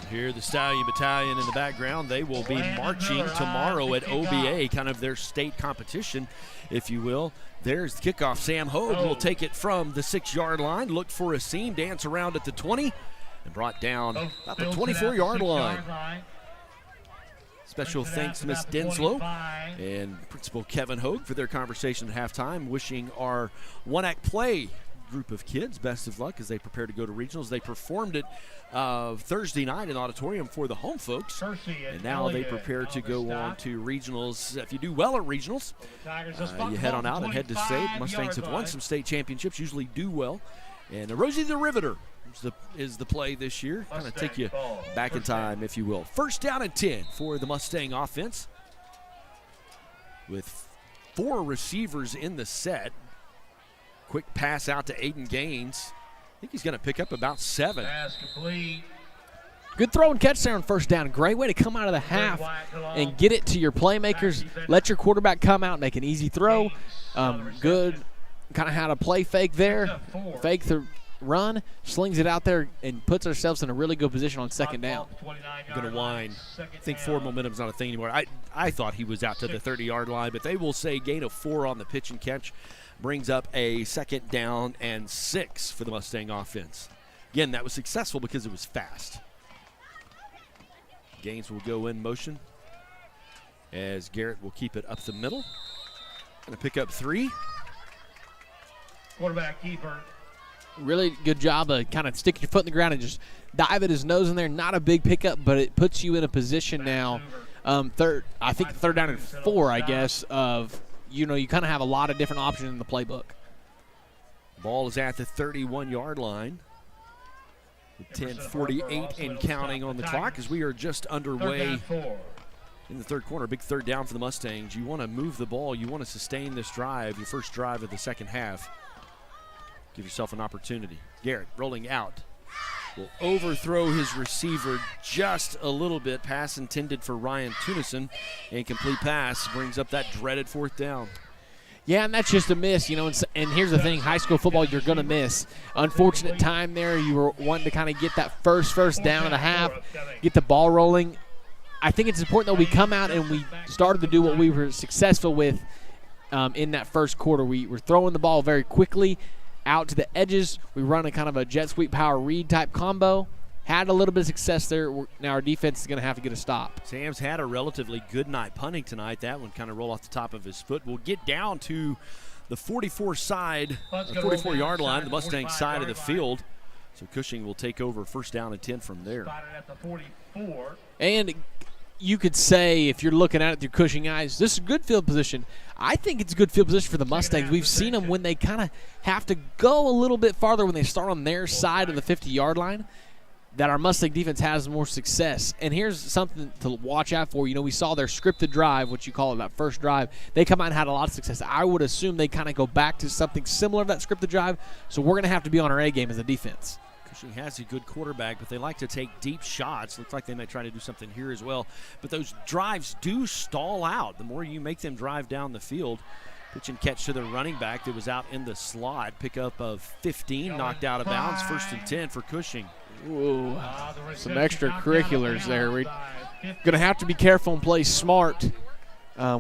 Hear the Stallion Battalion in the background. They will be marching tomorrow at OBA, kind of their state competition, if you will. There's the kickoff. Sam Hogue will take it from the 6-yard line, look for a seam, dance around at the 20, and brought down about the 24-yard line. Special thanks to Miss Denslow and Principal Kevin Hogue for their conversation at halftime, wishing our one-act play group of kids best of luck as they prepare to go to regionals. They performed it Thursday night in the auditorium for the home folks, and now they prepare to go on to regionals. If you do well at regionals, you head on out and head to state. Mustangs have won some state championships, usually do well. And Rosie the Riveter is the play this year. Kind of take you back in time, if you will. First down and 10 for the Mustang offense with 4 receivers in the set. Quick pass out to Aiden Gaines. I think he's going to pick up about 7. Pass complete. Good throw and catch there on first down. Great way to come out of the half and get it to your playmakers. Let your quarterback come out and make an easy throw. Good kind of how to play fake there. Fake the run, slings it out there, and puts ourselves in a really good position on second down. Going to whine. I think forward momentum's not a thing anymore. I thought he was out to the 30-yard line, but they will say gain of 4 on the pitch and catch. Brings up a second down and 6 for the Mustang offense. Again, that was successful because it was fast. Gaines will go in motion as Garrett will keep it up the middle. Going to pick up 3. Quarterback keeper. Really good job of kind of sticking your foot in the ground and just dive at his nose in there. Not a big pickup, but it puts you in a position now. Third down and 4, I guess, of you kind of have a lot of different options in the playbook. Ball is at the 31-yard line. 10:48 and counting on the clock as we are just underway in the third quarter. Big third down for the Mustangs. You want to move the ball. You want to sustain this drive, your first drive of the second half. Give yourself an opportunity. Garrett rolling out. Will overthrow his receiver just a little bit. Pass intended for Ryan Tunison. Incomplete pass brings up that dreaded fourth down. Yeah, and that's just a miss, you know. And here's the thing, high school football, you're going to miss. Unfortunate time there. You were wanting to kind of get that first down and a half, get the ball rolling. I think it's important that we come out and we started to do what we were successful with in that first quarter. We were throwing the ball very quickly out to the edges. We run a kind of a jet sweep power read type combo. Had a little bit of success there. Now our defense is going to have to get a stop. Sam's had a relatively good night punting tonight. That one kind of rolled off the top of his foot. We'll get down to the 44-yard line, the Mustang side of the field. So Cushing will take over first down and 10 from there. And you could say, if you're looking at it through Cushing eyes, this is a good field position. I think it's a good field position for the Mustangs. We've seen them when they kind of have to go a little bit farther when they start on their side of the 50-yard line, that our Mustang defense has more success. And here's something to watch out for. You know, we saw their scripted drive, what you call it, that first drive. They come out and had a lot of success. I would assume they kind of go back to something similar to that scripted drive, so we're going to have to be on our A game as a defense. Cushing has a good quarterback, but they like to take deep shots. Looks like they might try to do something here as well. But those drives do stall out. The more you make them drive down the field, pitch and catch to the running back that was out in the slot. Pickup of 15, knocked out of bounds. First and 10 for Cushing. Ooh, some extracurriculars there. We're going to have to be careful and play smart.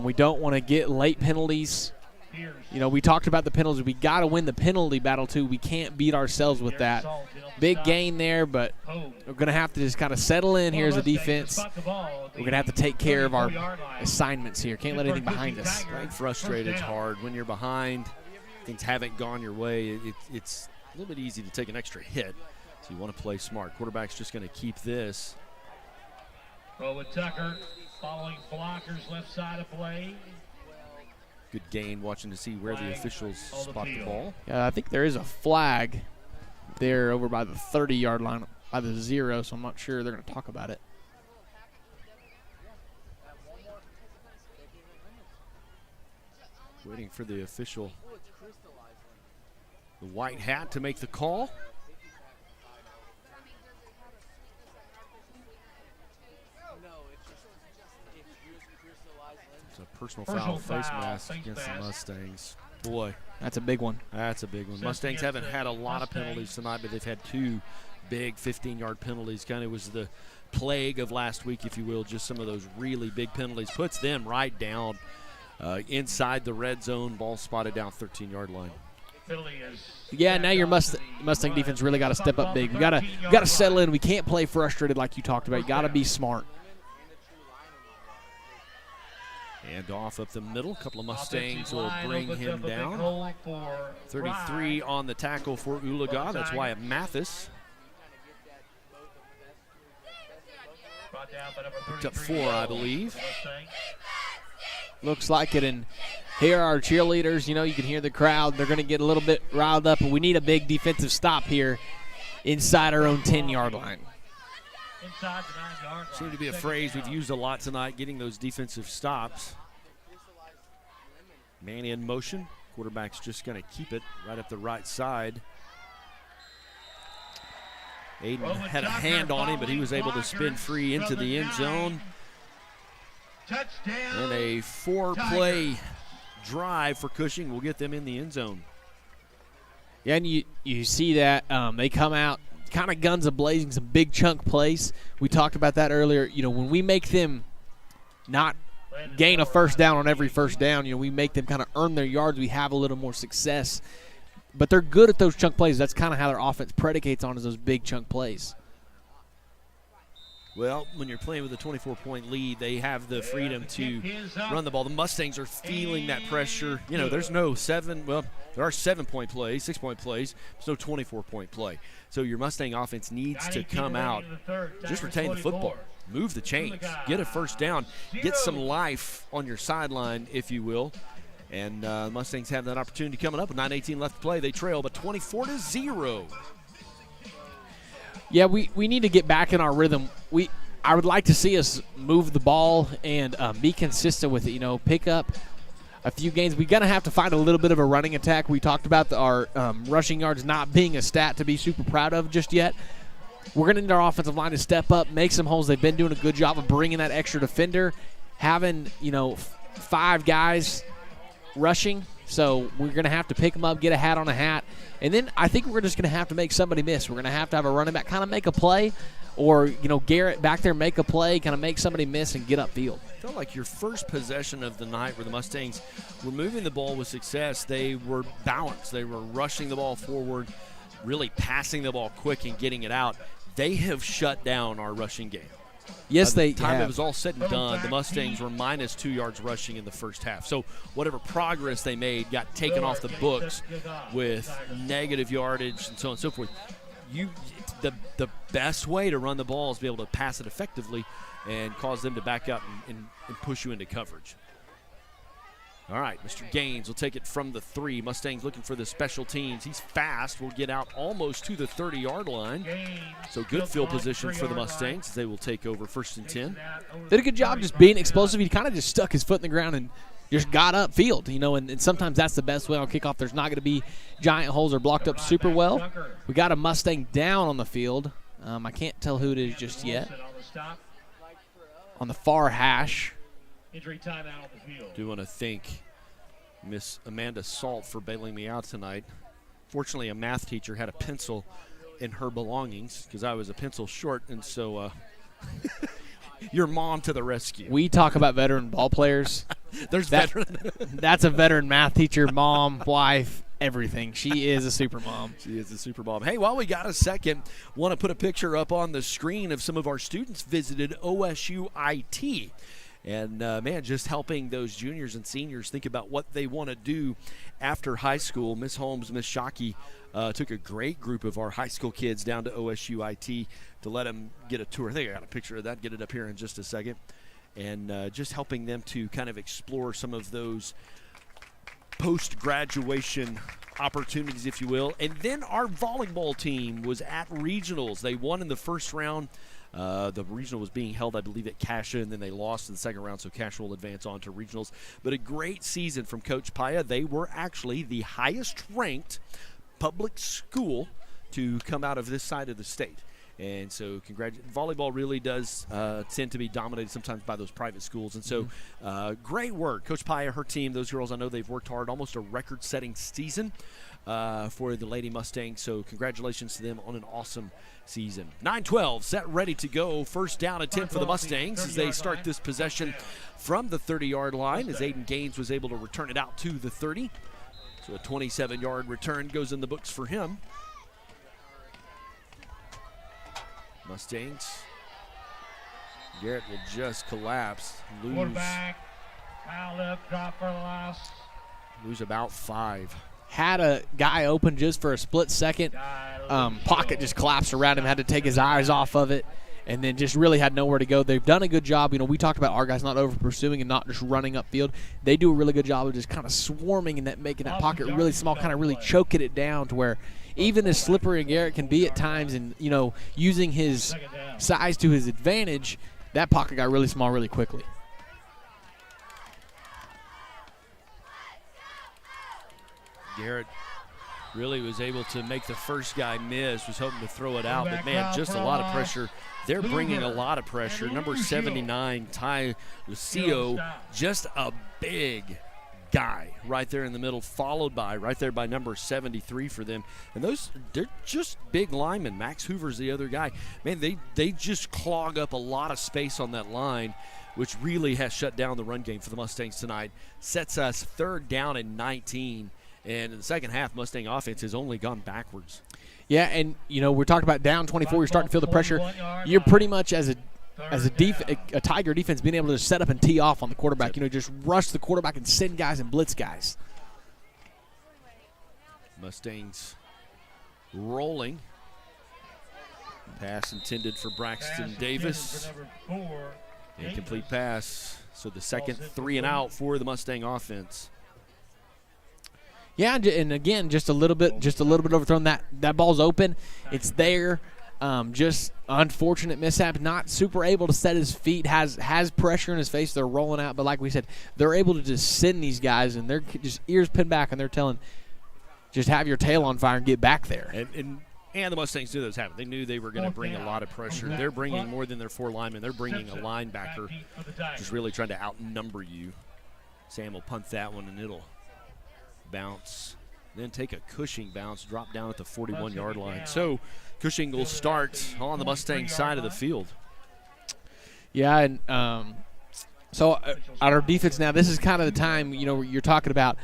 We don't want to get late penalties. You know, we talked about the penalties. We got to win the penalty battle, too. We can't beat ourselves with that. Big gain there, but we're going to have to just kind of settle in here as a defense. We're going to have to take care of our assignments here. Can't let anything behind us. Getting frustrated is hard. When you're behind, things haven't gone your way, it's a little bit easy to take an extra hit. So you want to play smart. Quarterback's just going to keep this. Throw with Tucker, following blockers left side of play. Good gain, watching to see where the officials spot the ball. Yeah, I think there is a flag there over by the 30-yard line, by the 0, so I'm not sure they're going to talk about it. Waiting for the official, the white hat, to make the call. Personal foul face mask against the Mustangs. Boy, that's a big one. That's a big one. Mustangs haven't had a lot of penalties tonight, but they've had 2 big 15-yard penalties. Kind of was the plague of last week, if you will. Just some of those really big penalties. Puts them right down inside the red zone. Ball spotted down 13-yard line. Yeah, now your Mustang defense really got to step up big. We got to settle in. We can't play frustrated like you talked about. You got to be smart. And off up the middle. A couple of Mustangs will bring him down. 33 on the tackle for Oologah. That's Wyatt Mathis. Picked up 4, I believe. Looks like it. And here are our cheerleaders. You know, you can hear the crowd. They're going to get a little bit riled up. But we need a big defensive stop here inside our own 10-yard line. Seemed to be a phrase we've used a lot tonight, getting those defensive stops. Man in motion. Quarterback's just going to keep it right up the right side. Aiden had a hand on him, but he was able to spin free into the end zone. And a 4-play drive for Cushing will get them in the end zone. Yeah, and you see that they come out kind of guns a-blazing, some big chunk plays. We talked about that earlier. You know, when we make them not gain a first down on every first down, you know, we make them kind of earn their yards, we have a little more success. But they're good at those chunk plays. That's kind of how their offense predicates on, is those big chunk plays. Well, when you're playing with a 24-point lead, they have the freedom to run the ball. The Mustangs are feeling that pressure. You know, there's no there are 7-point plays, 6-point plays. There's no 24-point play. So your Mustang offense needs to come out, just retain the football, move the chains, get a first down, get some life on your sideline, if you will, And Mustangs have that opportunity coming up with 9:18 left to play. They trail, but 24-0. Yeah, we need to get back in our rhythm. I would like to see us move the ball and be consistent with it. Pick up a few gains. We're going to have to find a little bit of a running attack. We talked about our rushing yards not being a stat to be super proud of just yet. We're going to need our offensive line to step up, make some holes. They've been doing a good job of bringing that extra defender, having 5 guys rushing. So we're going to have to pick them up, get a hat on a hat. And then I think we're just going to have to make somebody miss. We're going to have a running back kind of make a play, or, Garrett back there make a play, kind of make somebody miss and get upfield. I felt like your first possession of the night where the Mustangs were moving the ball with success, they were balanced. They were rushing the ball forward, really passing the ball quick and getting it out. They have shut down our rushing game. Yes, By they the time have. it was all said and done, the Mustangs were minus 2 yards rushing in the first half. So whatever progress they made got taken off the books with negative yardage and so on and so forth. The best way to run the ball is be able to pass it effectively and cause them to back up and push you into coverage. All right, Mr. Gaines will take it from the 3. Mustangs looking for the special teams. He's fast. Will get out almost to the 30-yard line. So good field position for the Mustangs. They will take over 1st and 10. Did a good job just being explosive. He kind of just stuck his foot in the ground and just got upfield, and sometimes that's the best way on kickoff. There's not going to be giant holes or blocked up super well. We got a Mustang down on the field. I can't tell who it is just yet. On the far hash. Injury timeout on the field. Do want to thank Miss Amanda Salt for bailing me out tonight. Fortunately, a math teacher had a pencil in her belongings because I was a pencil short, and so your mom to the rescue. We talk about veteran ball players. That's a veteran math teacher, mom, wife, everything. She is a super mom. She is a super mom. Hey, while we got a second, want to put a picture up on the screen of some of our students visited OSU IT. And, just helping those juniors and seniors think about what they want to do after high school. Miss Holmes, Miss Shockey took a great group of our high school kids down to OSU IT to let them get a tour. I think I got a picture of that. Get it up here in just a second. And just helping them to kind of explore some of those post-graduation opportunities, if you will. And then our volleyball team was at regionals. They won in the first round. The regional was being held, I believe, at Cassia, and then they lost in the second round, so Cassia will advance on to regionals. But a great season from Coach Paya. They were actually the highest-ranked public school to come out of this side of the state. And so volleyball really does tend to be dominated sometimes by those private schools. And so great work. Coach Paya, her team, those girls, I know they've worked hard, almost a record-setting season for the Lady Mustangs. So congratulations to them on an awesome season. 9-12 set ready to go. First down and 10 for the Mustangs as they start this possession from the 30-yard line as Aiden Gaines was able to return it out to the 30. So a 27-yard return goes in the books for him. Mustangs. Garrett will just collapse. Quarterback, foul left, drop for the loss. Lose about 5. Had a guy open just for a split second. Pocket just collapsed around him, had to take his eyes off of it, and then just really had nowhere to go. They've done a good job. We talked about our guys not over pursuing and not just running upfield. They do a really good job of just kind of swarming and making that pocket really small, kind of really choking it down to where even as slippery as Garrett can be at times and, using his size to his advantage, that pocket got really small really quickly. Garrett really was able to make the first guy miss, was hoping to throw it out, but man, just a lot of pressure. They're bringing a lot of pressure. Number 79, Ty Lucio, just a big guy right there in the middle, followed by right there by number 73 for them. And they're just big linemen. Max Hoover's the other guy. Man, they just clog up a lot of space on that line, which really has shut down the run game for the Mustangs tonight. Sets us 3rd down and 19. And in the second half, Mustang offense has only gone backwards. Yeah, and, we're talking about down 24. You're starting to feel the pressure. You're pretty much, as a Tiger defense, being able to set up and tee off on the quarterback. Just rush the quarterback and send guys and blitz guys. Mustangs rolling. Pass intended for Braxton Davis. Incomplete pass. So the second 3 and out for the Mustang offense. Yeah, and again, just a little bit overthrown. That ball's open. It's there. Just unfortunate mishap. Not super able to set his feet. Has pressure in his face. They're rolling out, but like we said, they're able to just send these guys, and they're just ears pinned back, and they're telling, just have your tail on fire and get back there. And the Mustangs knew that was happening. They knew they were going to bring a lot of pressure. They're bringing more than their 4 linemen. They're bringing a linebacker, just really trying to outnumber you. Sam will punt that one, and it'll bounce. Then take a Cushing bounce, drop down at the 41-yard line. So Cushing will start on the Mustang side of the field. Yeah, and so our defense now, this is kind of the time, you're talking about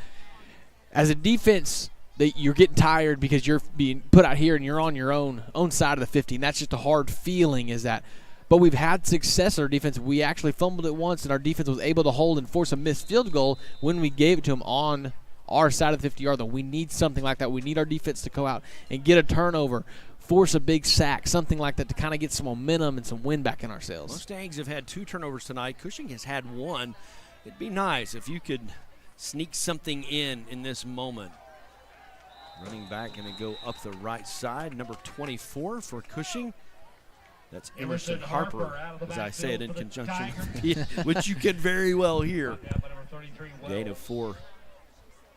as a defense that you're getting tired because you're being put out here and you're on your own side of the 50, and that's just a hard feeling is that. But we've had success in our defense. We actually fumbled it once, and our defense was able to hold and force a missed field goal when we gave it to them on our side of the 50-yard line. We need something like that. We need our defense to go out and get a turnover, force a big sack, something like that to kind of get some momentum and some wind back in ourselves. Mustangs have had 2 turnovers tonight. Cushing has had 1. It'd be nice if you could sneak something in this moment. Running back, going to go up the right side, number 24 for Cushing. That's Emerson Harper, as I say it in conjunction, which you can very well hear. Gain of 4.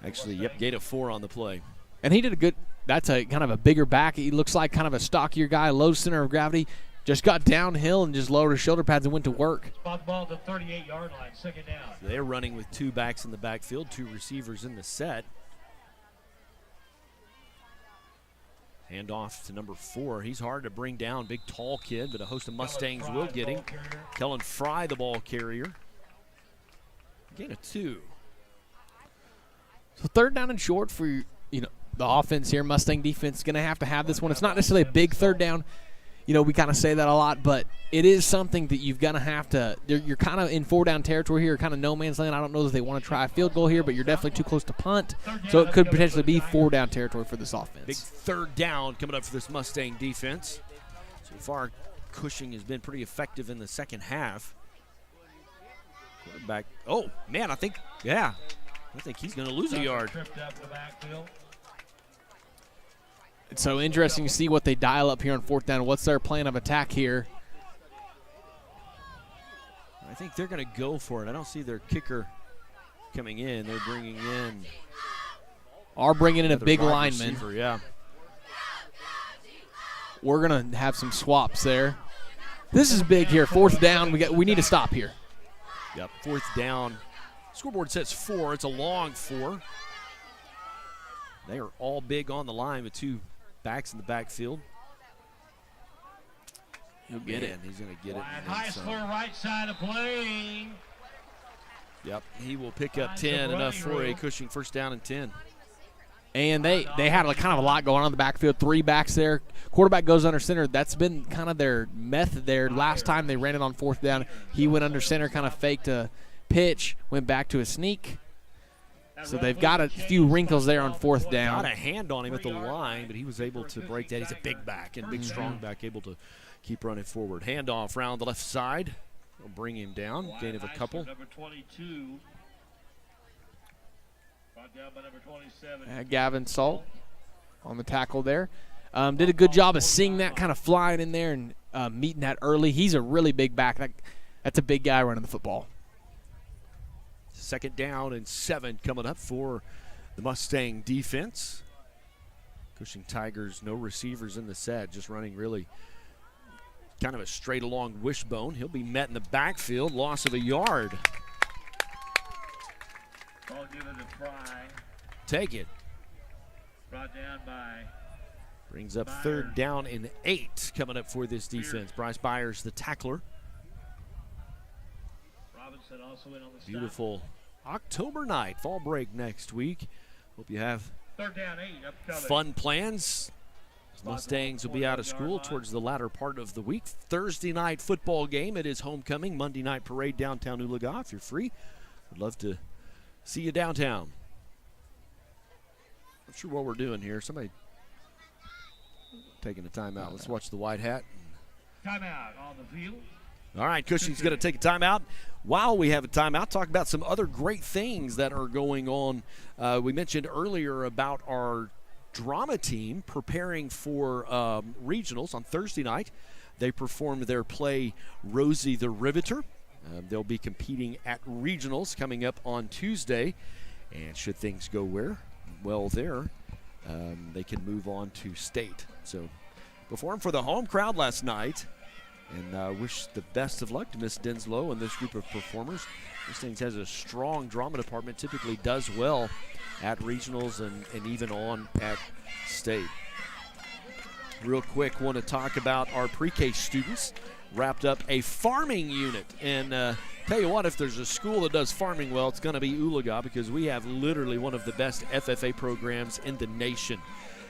Actually, gain of 4 on the play. And he did a good, that's a kind of a bigger back. He looks like kind of a stockier guy, low center of gravity. Just got downhill and just lowered his shoulder pads and went to work. Spot the ball at the 38-yard line, 2nd down. So they're running with 2 backs in the backfield, 2 receivers in the set. Hand off to number 4. He's hard to bring down. Big, tall kid, but a host of Mustangs will get him. Kellen Fry, the ball carrier. Gain of 2. So 3rd down and short for the offense here. Mustang defense is going to have this one. It's not necessarily a big 3rd down. We kind of say that a lot, but it is something that you've got to have to. You're kind of in 4-down territory here, kind of no man's land. I don't know if they want to try a field goal here, but you're definitely too close to punt. So it could potentially be 4-down territory for this offense. Big 3rd down coming up for this Mustang defense. So far, Cushing has been pretty effective in the second half. Quarterback. Oh, man, I think he's going to lose a yard. It's so interesting to see what they dial up here on 4th down. What's their plan of attack here? I think they're going to go for it. I don't see their kicker coming in. They're bringing in. Bringing in a big lineman. Receiver, yeah. We're going to have some swaps there. This is big here. 4th down. We need to stop here. Yep, 4th down. Scoreboard says 4. It's a long 4. They are all big on the line with 2 backs in the backfield. He'll get it. He's going to get it. High School right side of play. Yep, he will pick up 10, enough for a Cushing 1st down and 10. And they had kind of a lot going on in the backfield. 3 backs there. Quarterback goes under center. That's been kind of their method there. Last time they ran it on 4th down, he went under center, kind of faked a pitch, went back to a sneak. So they've got a few wrinkles there on 4th down. Got a hand on him at the line, but he was able to break that. He's a big back and big, strong back, able to keep running forward. Handoff around the left side. Will bring him down. Gain of a couple. Number 22. Brought down by number 27. Gavin Salt on the tackle there. Did a good job of seeing that, kind of flying in there and meeting that early. He's a really big back. That's a big guy running the football. 2nd down and 7 coming up for the Mustang defense. Cushing Tigers, no receivers in the set, just running really kind of a straight along wishbone. He'll be met in the backfield, loss of a yard. Ball given to Fry. Take it. Brought down by. Brings up 3rd down and 8 coming up for this defense. Bryce Byers, the tackler. Robinson also in on the Beautiful October night, fall break next week. Hope you have 3rd down, 8 upcoming. Fun plans. Mustangs will be out of school towards the latter part of the week. Thursday night football game. It is homecoming. Monday night parade downtown Oologah. If you're free, I'd love to see you downtown. Not sure what we're doing here. Somebody taking a timeout. Let's watch the white hat. Timeout on the field. All right, Cushing's going to take a timeout. While we have a timeout, talk about some other great things that are going on. We mentioned earlier about our drama team preparing for regionals on Thursday night. They performed their play Rosie the Riveter. They'll be competing at regionals coming up on Tuesday. And should things go well there, they can move on to state. So performed for the home crowd last night. And wish the best of luck to Miss Denslow and this group of performers. Mustangs has a strong drama department, typically does well at regionals and even on at state. Real quick, want to talk about our pre-K students. Wrapped up a farming unit. And tell you what, if there's a school that does farming well, it's going to be Oologah, because we have literally one of the best FFA programs in the nation.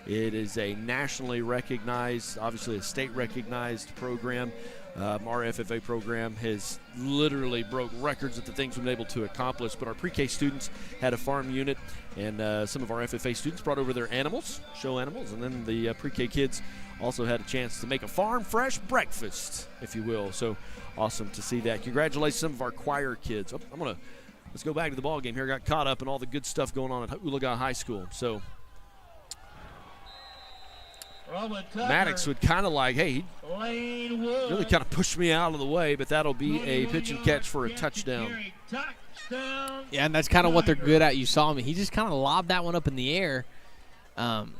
It is a nationally recognized, obviously a state-recognized program. Our FFA program has literally broke records of the things we've been able to accomplish. But our pre-K students had a farm unit, and some of our FFA students brought over their animals, show animals, and then the pre-K kids also had a chance to make a farm-fresh breakfast, if you will. So awesome to see that. Congratulations to some of our choir kids. Let's go back to the ball game here. Got caught up in all the good stuff going on at Oologah High School. So Maddox would kind of like, hey, he really kind of pushed me out of the way, but that'll be a pitch and catch for a touchdown. Yeah, and that's kind of what they're good at. You saw him. He just kind of lobbed that one up in the air. And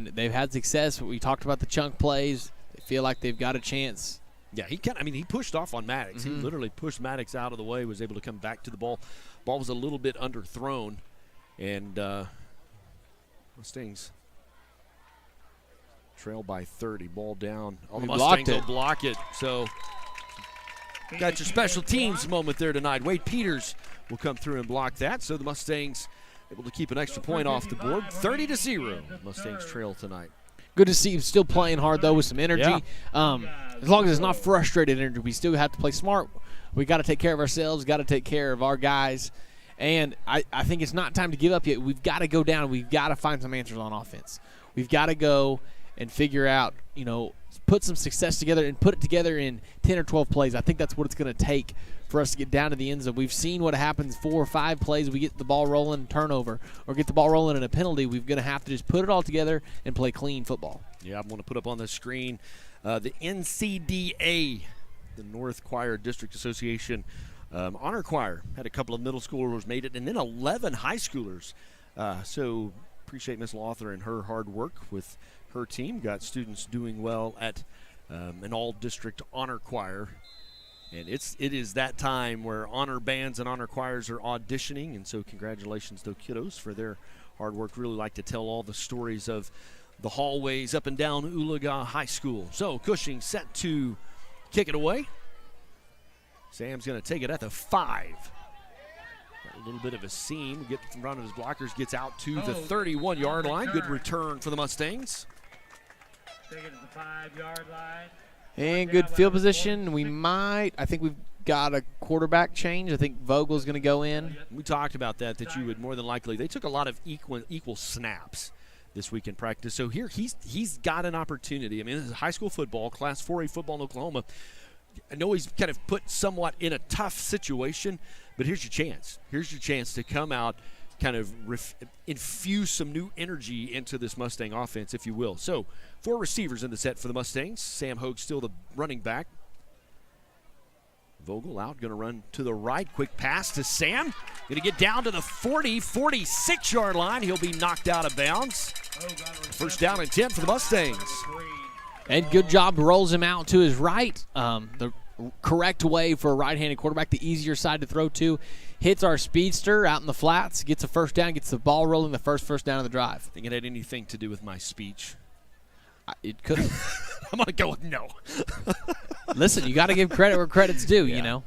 they've had success. We talked about the chunk plays. They feel like they've got a chance. Yeah, he pushed off on Maddox. Mm-hmm. He literally pushed Maddox out of the way, was able to come back to the ball. Ball was a little bit underthrown, and Mustangs trail by 30. Ball down. All the Mustangs will block it. So got your special teams moment there tonight. Wade Peters will come through and block that. So the Mustangs able to keep an extra point off the board. 30-0. Mustangs trail tonight. Good to see him still playing hard, though, with some energy. Yeah. As long as it's not frustrated energy, we still have to play smart. We got to take care of ourselves, got to take care of our guys. And I think it's not time to give up yet. We've got to go down. We've got to find some answers on offense. We've got to go and figure out, put some success together and put it together in 10 or 12 plays. I think that's what it's going to take for us to get down to the end zone. We've seen what happens 4 or 5 plays. We get the ball rolling, turnover, or get the ball rolling in a penalty. We're going to have to just put it all together and play clean football. Yeah, I'm going to put up on the screen the NCDA, the North Choir District Association Honor Choir. Had a couple of middle schoolers made it, and then 11 high schoolers. So appreciate Miss Lothar and her hard work with her team. Got students doing well at an all-district honor choir. And it is that time where honor bands and honor choirs are auditioning, and so congratulations to kiddos for their hard work. Really like to tell all the stories of the hallways up and down Oologah High School. So Cushing set to kick it away. Sam's going to take it at the 5. Got a little bit of a seam. Gets in front of his blockers, gets out to the 31-yard line. Good return for the Mustangs. Take it to the 5-yard line. And good field position. I think we've got a quarterback change. I think Vogel's going to go in. We talked about that you would more than likely. They took a lot of equal snaps this week in practice. So here he's got an opportunity. I mean, this is high school football, Class 4A football in Oklahoma. I know he's kind of put somewhat in a tough situation, but here's your chance. Here's your chance to come out, kind of infuse some new energy into this Mustang offense, if you will. So 4 receivers in the set for the Mustangs. Sam Hogue still the running back. Vogel out, going to run to the right. Quick pass to Sam. Going to get down to the 46-yard line. He'll be knocked out of bounds. First down and 10 for the Mustangs. And good job, rolls him out to his right. The correct way for a right-handed quarterback, the easier side to throw to. Hits our speedster out in the flats, gets a first down, gets the ball rolling, the first down of the drive. Think it had anything to do with my speech? It could have. I'm going to go with no. Listen, you got to give credit where credit's due, you know.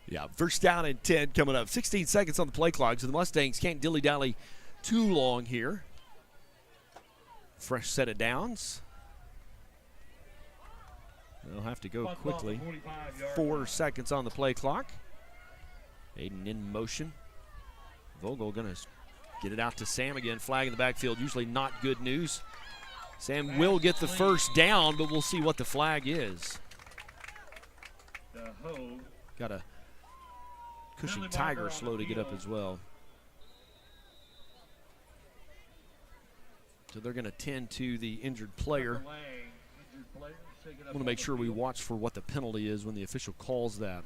Yeah, first down and 10 coming up. 16 seconds on the play clock, so the Mustangs can't dilly-dally too long here. Fresh set of downs. They'll have to go quickly. 4 seconds on the play clock. Aiden in motion. Vogel going to get it out to Sam again. Flag in the backfield, usually not good news. Sam will get the first down, but we'll see what the flag is. Got a Cushing Tiger slow to get up as well. So they're going to tend to the injured player. I want to make sure we watch for what the penalty is when the official calls that.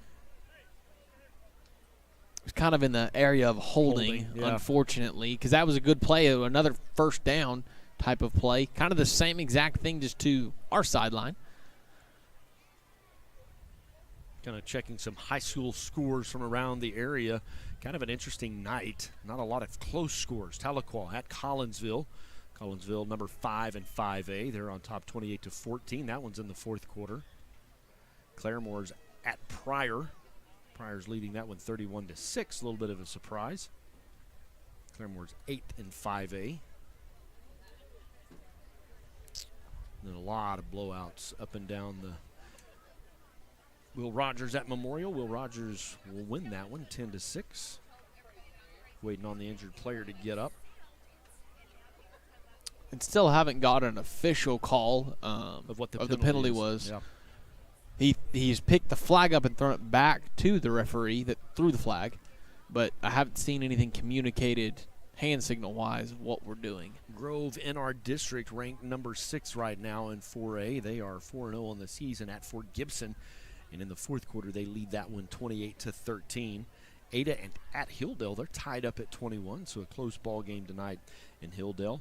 It's kind of in the area of holding yeah. Unfortunately, because that was a good play, another first down type of play. Kind of the same exact thing, just to our sideline. Kind of checking some high school scores from around the area. Kind of an interesting night. Not a lot of close scores. Tahlequah at Collinsville. Collinsville, number 5 and 5A. They're on top 28-14. That one's in the fourth quarter. Claremore's at Pryor. Pryor's leading that one 31-6. A little bit of a surprise. Claremore's 8 and 5A. And then a lot of blowouts up and down the. Will Rogers at Memorial. Will Rogers will win that one 10-6. Waiting on the injured player to get up. And still haven't got an official call of what the penalty was. Yeah. He's picked the flag up and thrown it back to the referee that threw the flag, but I haven't seen anything communicated hand signal wise of what we're doing. Grove in our district ranked number 6 right now in 4A. They are 4-0 on the season at Fort Gibson, and in the fourth quarter they lead that one 28-13. Ada and at Hilldale, they're tied up at 21, so a close ball game tonight in Hilldale.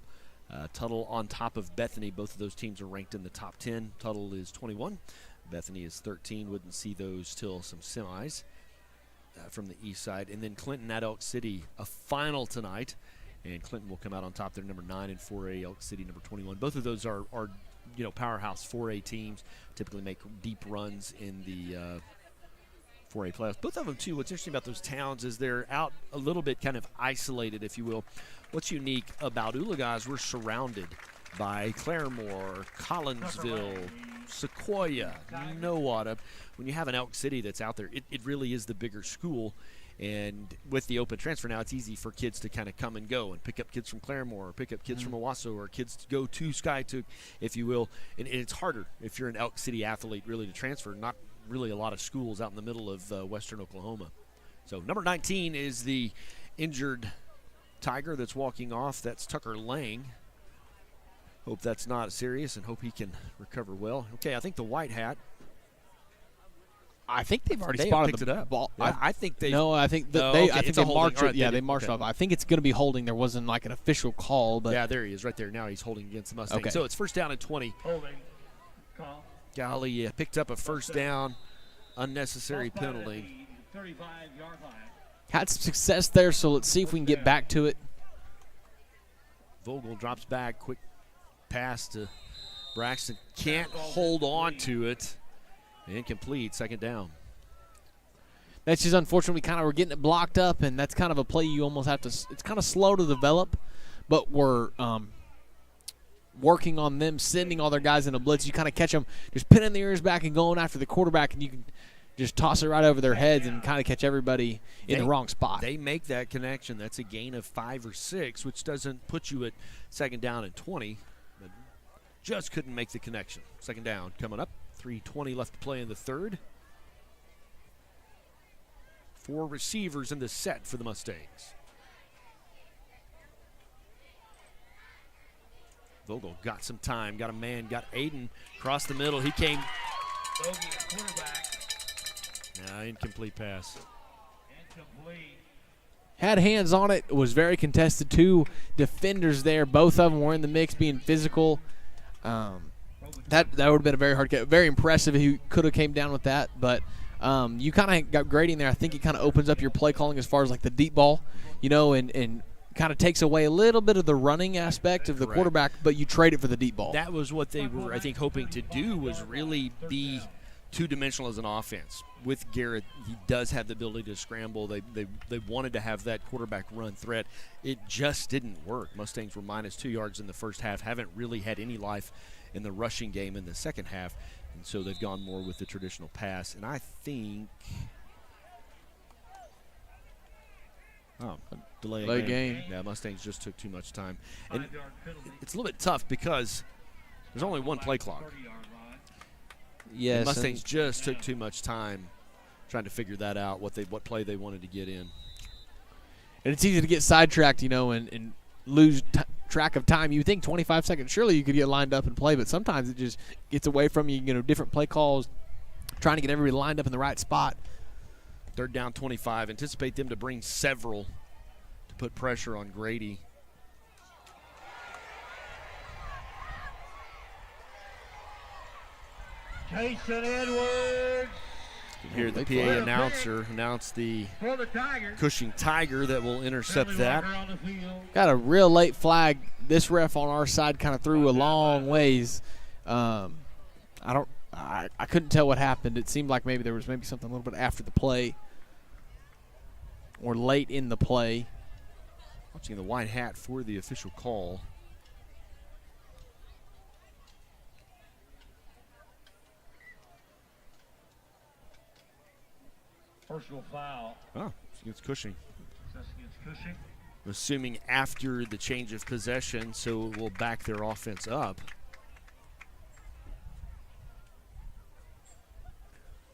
Tuttle on top of Bethany. Both of those teams are ranked in the top 10. Tuttle is 21. Bethany is 13. Wouldn't see those till some semis from the east side. And then Clinton at Elk City, a final tonight. And Clinton will come out on top. They're number 9 in 4A, Elk City number 21. Both of those are powerhouse 4A teams. Typically make deep runs in the 4A playoffs. Both of them, too, what's interesting about those towns is they're out a little bit kind of isolated, if you will. What's unique about Oologah is we're surrounded by Claremore, Collinsville, Sequoia, Nowata. When you have an Elk City that's out there, it really is the bigger school. And with the open transfer now, it's easy for kids to kind of come and go and pick up kids from Claremore or pick up kids from Owasso or kids to go to Skytook, if you will. And it's harder if you're an Elk City athlete really to transfer. Not really a lot of schools out in the middle of western Oklahoma. So number 19 is the injured Tiger that's walking off. That's Tucker Lang. Hope that's not serious and hope he can recover well. Okay, I think the white hat. I think they've already spotted the ball. Yeah, I think they. No, I think they marched it. Right, yeah, they marched off. I think it's going to be holding. There wasn't like an official call, but yeah, there he is, right there. Now he's holding against the Mustangs. Okay. So it's first down and 20. Holding. Call. Golly, picked up a first down. Unnecessary penalty. 35-yard line. Had some success there, so let's see if we can get back to it. Vogel drops back, quick pass to Braxton. Can't hold on to it. Incomplete, second down. That's just unfortunate. We kind of were getting it blocked up, and that's kind of a play you almost have to. It's kind of slow to develop, but we're working on them sending all their guys in a blitz. You kind of catch them just pinning their ears back and going after the quarterback, and you can just toss it right over their heads and kind of catch everybody in the wrong spot. They make that connection. That's a gain of 5 or 6, which doesn't put you at second down and 20. But just couldn't make the connection. Second down coming up. 3:20 left to play in the third. 4 receivers in the set for the Mustangs. Vogel got some time, got a man, got Aiden across the middle. He came. Bogey, quarterback. Incomplete pass. Incomplete. Had hands on it. It was very contested. 2 defenders there. Both of them were in the mix, being physical. That would have been a very hard catch. Very impressive if he could have came down with that. But you kind of got grading there. I think it kind of opens up your play calling as far as like the deep ball, and kind of takes away a little bit of the running aspect of the quarterback, but you trade it for the deep ball. That was what they were, I think, hoping to do, was really be two-dimensional as an offense. With Garrett, he does have the ability to scramble. They wanted to have that quarterback run threat. It just didn't work. Mustangs were minus 2 yards in the first half, haven't really had any life in the rushing game in the second half, and so they've gone more with the traditional pass. And I think delay game. Yeah, Mustangs just took too much time. And it's a little bit tough because there's only one play clock. Yes, and Mustangs just took too much time trying to figure that out, what play they wanted to get in. And it's easy to get sidetracked, and lose track of time. You think 25 seconds, surely you could get lined up and play, but sometimes it just gets away from you, different play calls, trying to get everybody lined up in the right spot. Third down 25. Anticipate them to bring several to put pressure on Grady. Jason Edwards. You can hear the PA announcer announce the Cushing Tiger that will intercept that. Got a real late flag. This ref on our side kind of threw a long ways. I couldn't tell what happened. It seemed like maybe there was something a little bit after the play or late in the play. Watching the white hat for the official call. Personal foul. Oh, it's against Cushing. That's against Cushing. Assuming after the change of possession, so it will back their offense up.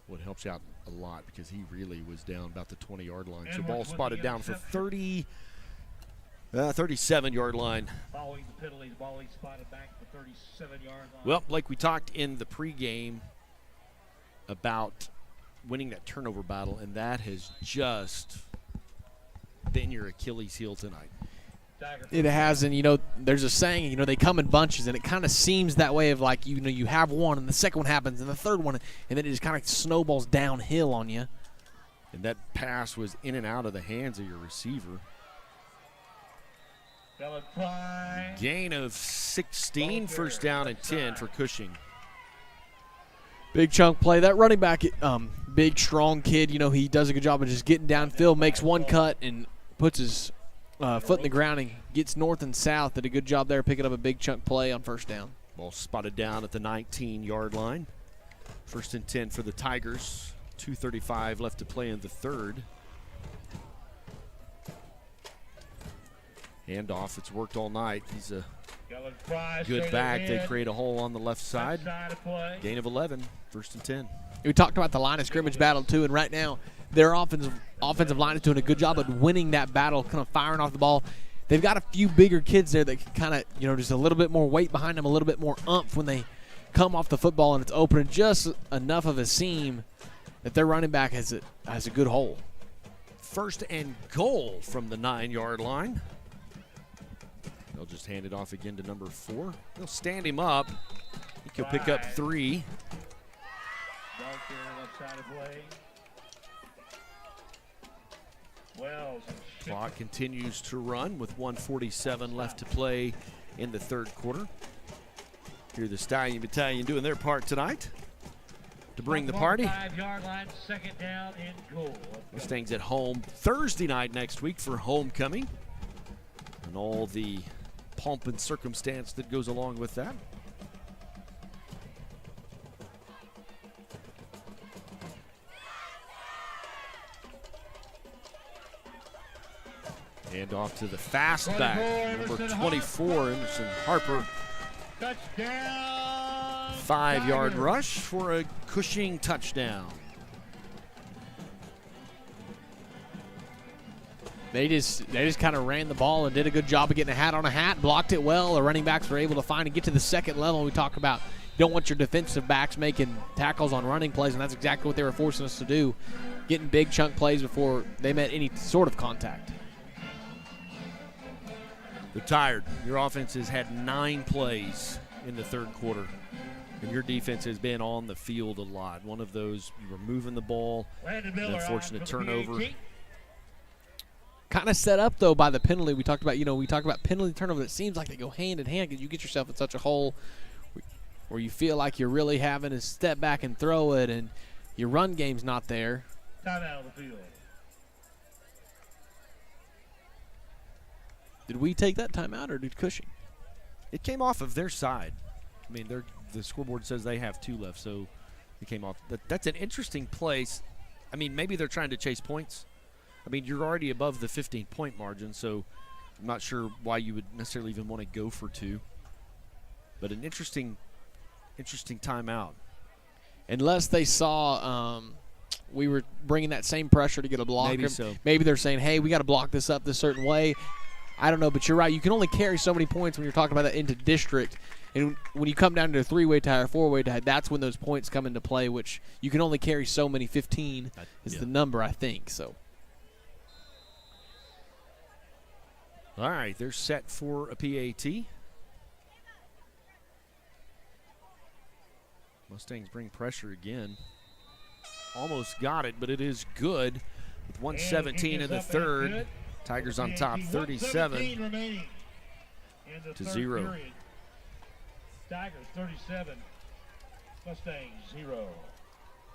What helps out a lot because he really was down about the 20-yard line. So ball spotted down for 37-yard line. Following the penalties, ball spotted back for 37-yard line. Well, like we talked in the pregame about winning that turnover battle, and that has just been your Achilles heel tonight. It has, and there's a saying, they come in bunches, and it kind of seems that way of like, you have one, and the second one happens, and the third one, and then it just kind of snowballs downhill on you. And that pass was in and out of the hands of your receiver. Gain of 16, first down and 10 for Cushing. Big chunk play. That running back, big, strong kid, he does a good job of just getting downfield, makes one cut, and puts his foot in the ground and gets north and south. Did a good job there picking up a big chunk play on first down. Ball spotted down at the 19-yard line. First and 10 for the Tigers. 2:35 left to play in the third. Handoff, it's worked all night. He's a good back. They create a hole on the left side. Gain of 11, first and 10. We talked about the line of scrimmage battle, too, and right now their offensive line is doing a good job at winning that battle, kind of firing off the ball. They've got a few bigger kids there that can kind of, just a little bit more weight behind them, a little bit more oomph when they come off the football, and it's opening just enough of a seam that their running back has a good hole. First and goal from the 9-yard line. They'll just hand it off again to number 4. They'll stand him up. I think he'll pick up 3. Clock continues to run with 1:47 left to play in the third quarter. Hear the Stallion Battalion doing their part tonight to bring the party. 5-yard line, second down and goal. Mustangs at home Thursday night next week for homecoming and all the pomp and circumstance that goes along with that. And off to the fast back, number 24, Emerson Harper. Touchdown! 5-yard rush for a Cushing touchdown. They just kind of ran the ball and did a good job of getting a hat on a hat, blocked it well. The running backs were able to find and get to the second level. We talk about you don't want your defensive backs making tackles on running plays, and that's exactly what they were forcing us to do, getting big chunk plays before they met any sort of contact. They're tired. Your offense has had 9 plays in the third quarter, and your defense has been on the field a lot. One of those, you were moving the ball, an unfortunate turnover. Kind of set up, though, by the penalty. We talked about penalty turnover. It seems like they go hand in hand because you get yourself in such a hole where you feel like you're really having to step back and throw it, and your run game's not there. Time out of the field. Did we take that timeout, or did Cushing? It came off of their side. I mean, the scoreboard says they have 2 left, so it came off. That's an interesting place. I mean, maybe they're trying to chase points. I mean, you're already above the 15-point margin, so I'm not sure why you would necessarily even want to go for 2. But an interesting timeout. Unless they saw we were bringing that same pressure to get a block. Maybe so. Maybe they're saying, hey, we got to block this up this certain way. I don't know, but you're right. You can only carry so many points when you're talking about that into district. And when you come down to a 3-way tie or 4-way tie, that's when those points come into play, which you can only carry so many. 15 is the number, I think. So. All right, they're set for a PAT. Mustangs bring pressure again. Almost got it, but it is good with 1:17 in the third. Tigers on top, 37 to 0. Period. Tigers 37, Mustangs 0.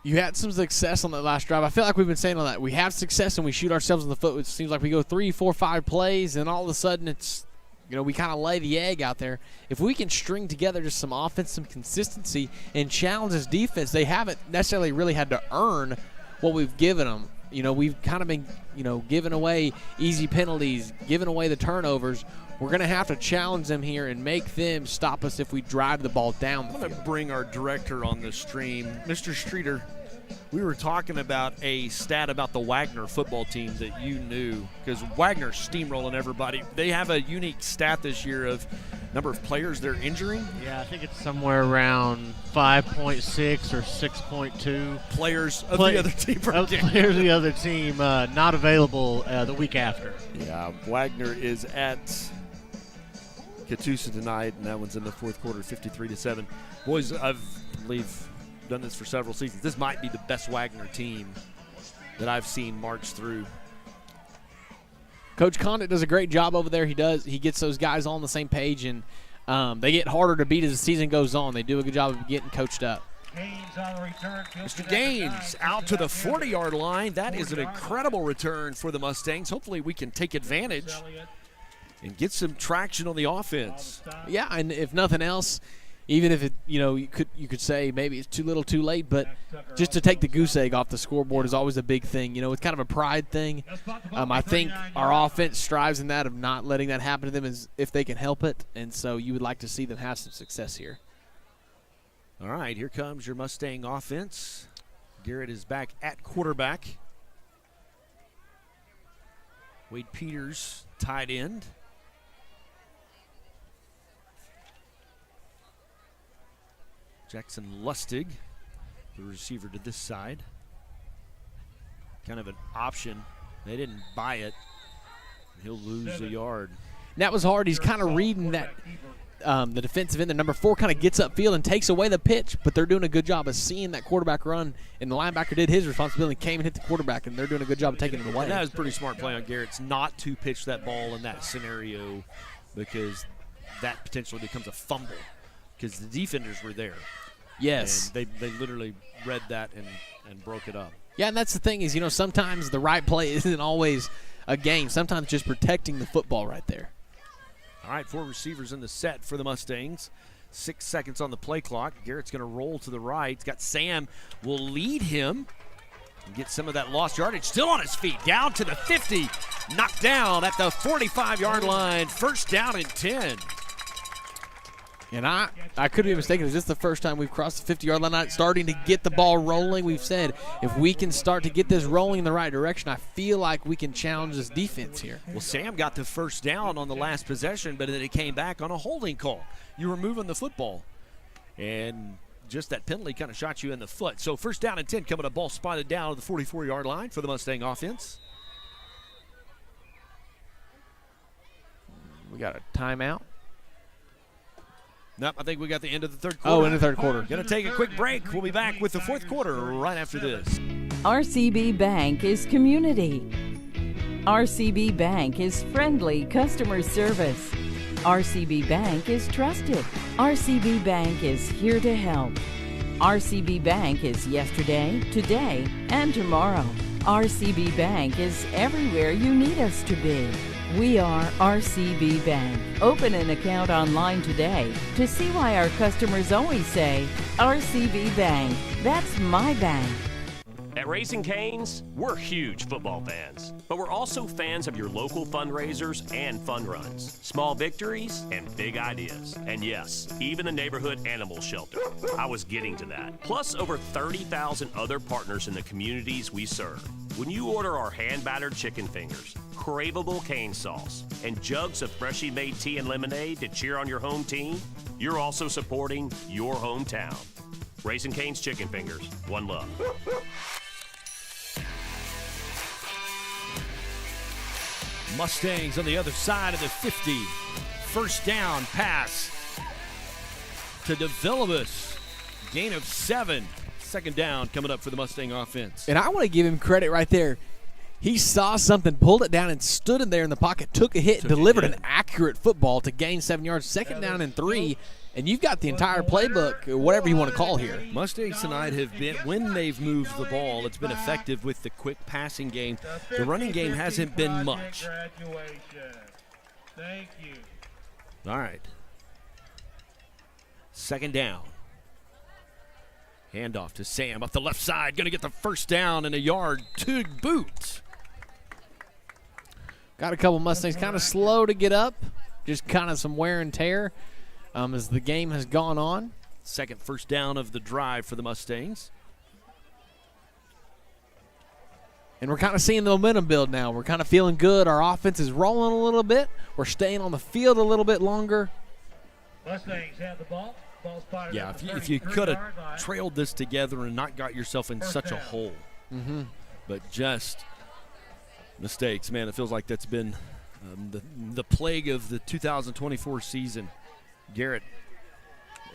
You had some success on that last drive. I feel like we've been saying on that. We have success and we shoot ourselves in the foot. It seems like we go 3, 4, 5 plays, and all of a sudden it's, we kind of lay the egg out there. If we can string together just some offense, some consistency, and challenge this defense, they haven't necessarily really had to earn what we've given them. We've kind of been, giving away easy penalties, giving away the turnovers. We're going to have to challenge them here and make them stop us if we drive the ball down the field. I'm going to bring our director on the stream. Mr. Streeter, we were talking about a stat about the Wagner football team that you knew, because Wagner's steamrolling everybody. They have a unique stat this year of number of players they're injuring. Yeah, I think it's somewhere around 5.6 or 6.2 players of the other team. Players of the other team not available the week after. Yeah, Wagner is at Catoosa tonight, and that one's in the fourth quarter, 53-7. Boys, I believe done this for several seasons. This might be the best Wagner team that I've seen march through. Coach Condit does a great job over there. He gets those guys all on the same page, and they get harder to beat as the season goes on. They do a good job of getting coached up. Mr. Gaines out to the 40-yard line. That is an incredible return for the Mustangs. Hopefully we can take advantage and get some traction on the offense. Yeah, and if nothing else, even if it, you could say maybe it's too little too late, but just to take the goose egg off the scoreboard is always a big thing. It's kind of a pride thing. I think our offense strives in that of not letting that happen to them as if they can help it, and so you would like to see them have some success here. All right, here comes your Mustang offense. Garrett is back at quarterback. Wade Peters, tight end. Jackson Lustig, the receiver to this side. Kind of an option. They didn't buy it. He'll lose a yard. And that was hard. He's kind of reading that. The defensive end, the number 4, kind of gets upfield and takes away the pitch, but they're doing a good job of seeing that quarterback run, and the linebacker did his responsibility, came and hit the quarterback, and they're doing a good job of taking it away. And that was a pretty smart play on Garrett's not to pitch that ball in that scenario, because that potentially becomes a fumble because the defenders were there. Yes. And they literally read that and broke it up. Yeah, and that's the thing is, sometimes the right play isn't always a gain. Sometimes just protecting the football right there. All right, 4 receivers in the set for the Mustangs. 6 seconds on the play clock. Garrett's going to roll to the right. He's got Sam will lead him and get some of that lost yardage. Still on his feet, down to the 50. Knocked down at the 45-yard line. First down and 10. And I could be mistaken. Is this the first time we've crossed the 50-yard line? Starting to get the ball rolling. We've said if we can start to get this rolling in the right direction, I feel like we can challenge this defense here. Well, Sam got the first down on the last possession, but then it came back on a holding call. You were moving the football, and just that penalty kind of shot you in the foot. So first down and 10 coming up, ball spotted down at the 44-yard line for the Mustang offense. We got a timeout. Nope, I think we got the end of the third quarter. Oh, in the third quarter. Going to take a quick break. We'll be back with the fourth quarter right after this. RCB Bank is community. RCB Bank is friendly customer service. RCB Bank is trusted. RCB Bank is here to help. RCB Bank is yesterday, today, and tomorrow. RCB Bank is everywhere you need us to be. We are RCB Bank. Open an account online today to see why our customers always say, RCB Bank, that's my bank. At Raising Cane's, we're huge football fans, but we're also fans of your local fundraisers and fun runs, small victories, and big ideas. And yes, even the neighborhood animal shelter. I was getting to that. Plus over 30,000 other partners in the communities we serve. When you order our hand-battered chicken fingers, craveable cane sauce, and jugs of freshly made tea and lemonade to cheer on your home team, you're also supporting your hometown. Raising Cane's Chicken Fingers. One love. Mustangs on the other side of the 50. First down pass to DeVillibus. Gain of 7. Second down coming up for the Mustang offense. And I want to give him credit right there. He saw something, pulled it down, and stood in there in the pocket, took a hit, delivered an accurate football to gain 7 yards. Second down and 3. And you've got the entire playbook, or whatever you want to call here. Mustangs tonight have been, when they've moved the ball, it's been effective with the quick passing game. The running game hasn't been much. Thank you. All right. Second down. Handoff to Sam up the left side. Going to get the first down and a yard to boot. Got a couple Mustangs kind of slow to get up. Just kind of some wear and tear. As the game has gone on. Second first down of the drive for the Mustangs. And we're kind of seeing the momentum build now. We're kind of feeling good. Our offense is rolling a little bit. We're staying on the field a little bit longer. Mustangs have the ball. Yeah, if you could have trailed this together and not got yourself in such a hole. But just mistakes. Man, it feels like that's been the plague of the 2024 season. Garrett,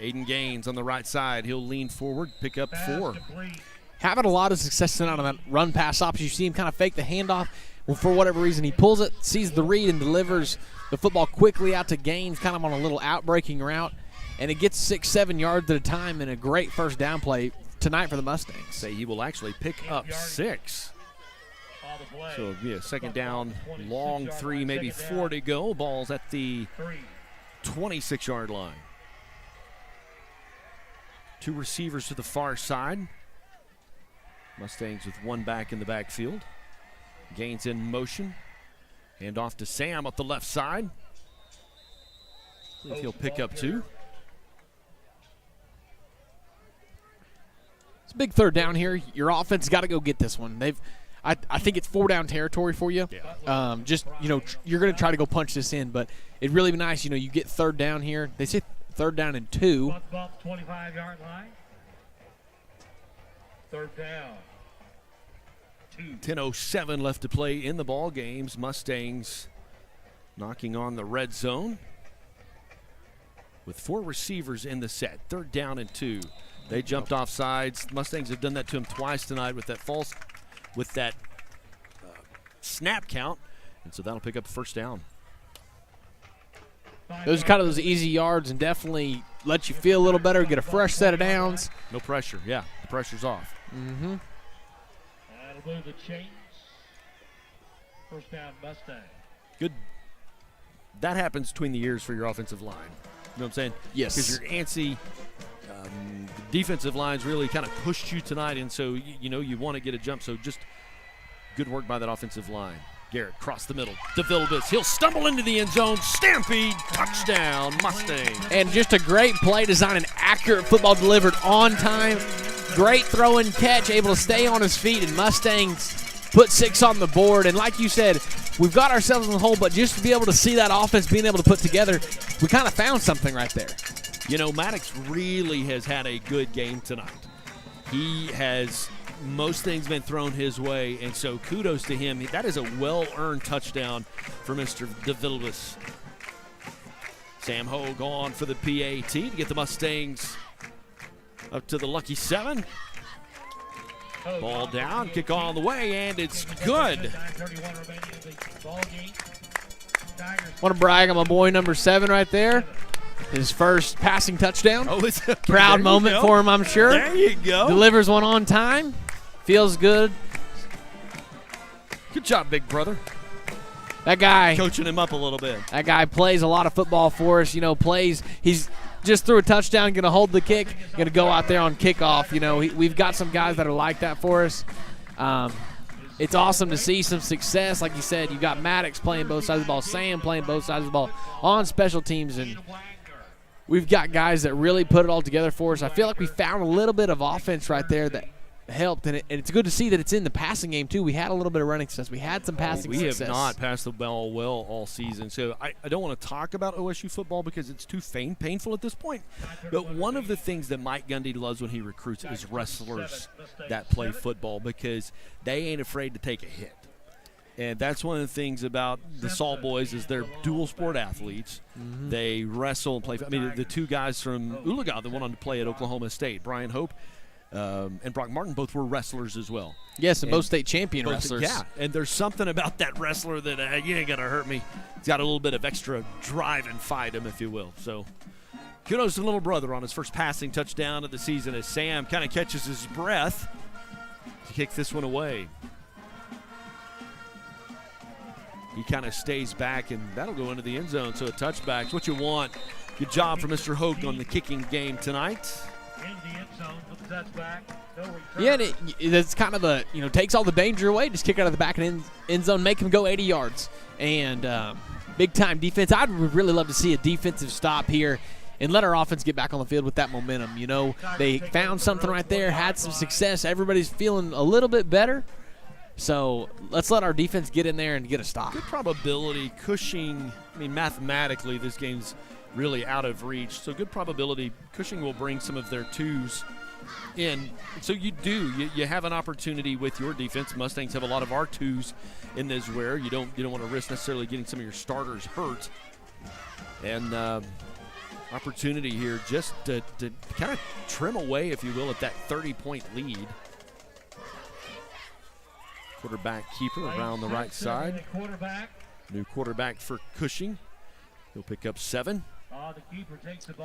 Aiden Gaines on the right side. He'll lean forward, pick up 4. Having a lot of success tonight on that run-pass option. You see him kind of fake the handoff. Well, for whatever reason, he pulls it, sees the read, and delivers the football quickly out to Gaines, kind of on a little out-breaking route. And it gets 6-7 yards at a time, and a great first down play tonight for the Mustangs. Say he will actually pick up 6. So, yeah, second down, long 3, maybe 4 to go. Ball's at the 26-yard line. 2 receivers to the far side. Mustangs with 1 back in the backfield. Gaines in motion. Hand off to Sam up the left side. I believe he'll pick up 2. It's a big third down here. Your offense got to go get this one. I think it's 4-down territory for you. Yeah. You're going to try to go punch this in, but it'd really be nice. You get third down here. They say third down and 2. 25-yard line. Third down. 2. 10:07 left to play in the ball games. Mustangs knocking on the red zone with 4 receivers in the set. Third down and 2. They jumped off sides. Mustangs have done that to him twice tonight with that snap count, and so that'll pick up the first down. Those are kind of those easy yards and definitely let you feel a little better, get a fresh set of downs. No pressure, yeah. The pressure's off. That'll move the chains. First down, Mustang. Good. That happens between the years for your offensive line. You know what I'm saying? Yes. Because you're antsy. The defensive line's really kind of pushed you tonight, and so you want to get a jump. So just good work by that offensive line. Garrett cross the middle. DeVillibus, he'll stumble into the end zone. Stampede, touchdown, Mustang. And just a great play design, an accurate football delivered on time. Great throw and catch, able to stay on his feet, and Mustangs put 6 on the board. And like you said, we've got ourselves in the hole, but just to be able to see that offense being able to put together, we kind of found something right there. Maddox really has had a good game tonight. He has most things been thrown his way, and so kudos to him. That is a well-earned touchdown for Mr. DeVillibus. Sam Hogue on for the PAT to get the Mustangs up to the lucky 7. Ball down, kick all the way, and it's good. Want to brag on my boy number 7 right there. His first passing touchdown. Proud moment for him, I'm sure. There you go. Delivers one on time. Feels good. Good job, big brother. That guy. Coaching him up a little bit. That guy plays a lot of football for us. He's just threw a touchdown, going to hold the kick, going to go out there on kickoff. You know, we've got some guys that are like that for us. It's awesome to see some success. Like you said, you got Maddox playing both sides of the ball, Sam playing both sides of the ball on special teams, and we've got guys that really put it all together for us. I feel like we found a little bit of offense right there that helped, and it's good to see that it's in the passing game too. We had a little bit of running success. We had some passing success. We have not passed the ball well all season, so I don't want to talk about OSU football because it's too painful at this point. But one of the things that Mike Gundy loves when he recruits is wrestlers that play football because they ain't afraid to take a hit. And that's one of the things about the Salt Boys is they're dual sport athletes. Mm-hmm. They wrestle and play. I mean, the two guys from Oologah that went on to play at Oklahoma State, Brian Hope and Brock Martin, both were wrestlers as well. Yes, and both state champion wrestlers. Yeah, and there's something about that wrestler that you ain't going to hurt me. He's got a little bit of extra drive and fight him, if you will. So kudos to the little brother on his first passing touchdown of the season as Sam kind of catches his breath to kick this one away. He kind of stays back, and that'll go into the end zone. So a touchback is what you want. Good job for Mr. Hoke on the kicking game tonight. Yeah, and it's kind of a, takes all the danger away. Just kick out of the back and end zone, make him go 80 yards. And big-time defense. I'd really love to see a defensive stop here and let our offense get back on the field with that momentum. They found something right there, had some success. Everybody's feeling a little bit better. So let's let our defense get in there and get a stop. Good probability. Cushing, mathematically, this game's really out of reach. So good probability Cushing will bring some of their twos in. So you have an opportunity with your defense. Mustangs have a lot of our twos in this where you don't want to risk necessarily getting some of your starters hurt. And opportunity here just to kind of trim away, if you will, at that 30-point lead. Quarterback keeper around the right side. New quarterback for Cushing. He'll pick up 7.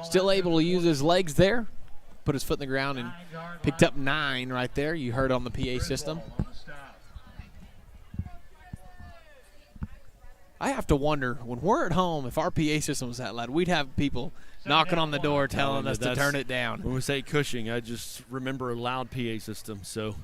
Still able to use his legs there. Put his foot in the ground and picked up 9 right there. You heard on the PA system. I have to wonder, when we're at home, if our PA system was that loud, we'd have people knocking on the door telling us to turn it down. When we say Cushing, I just remember a loud PA system. So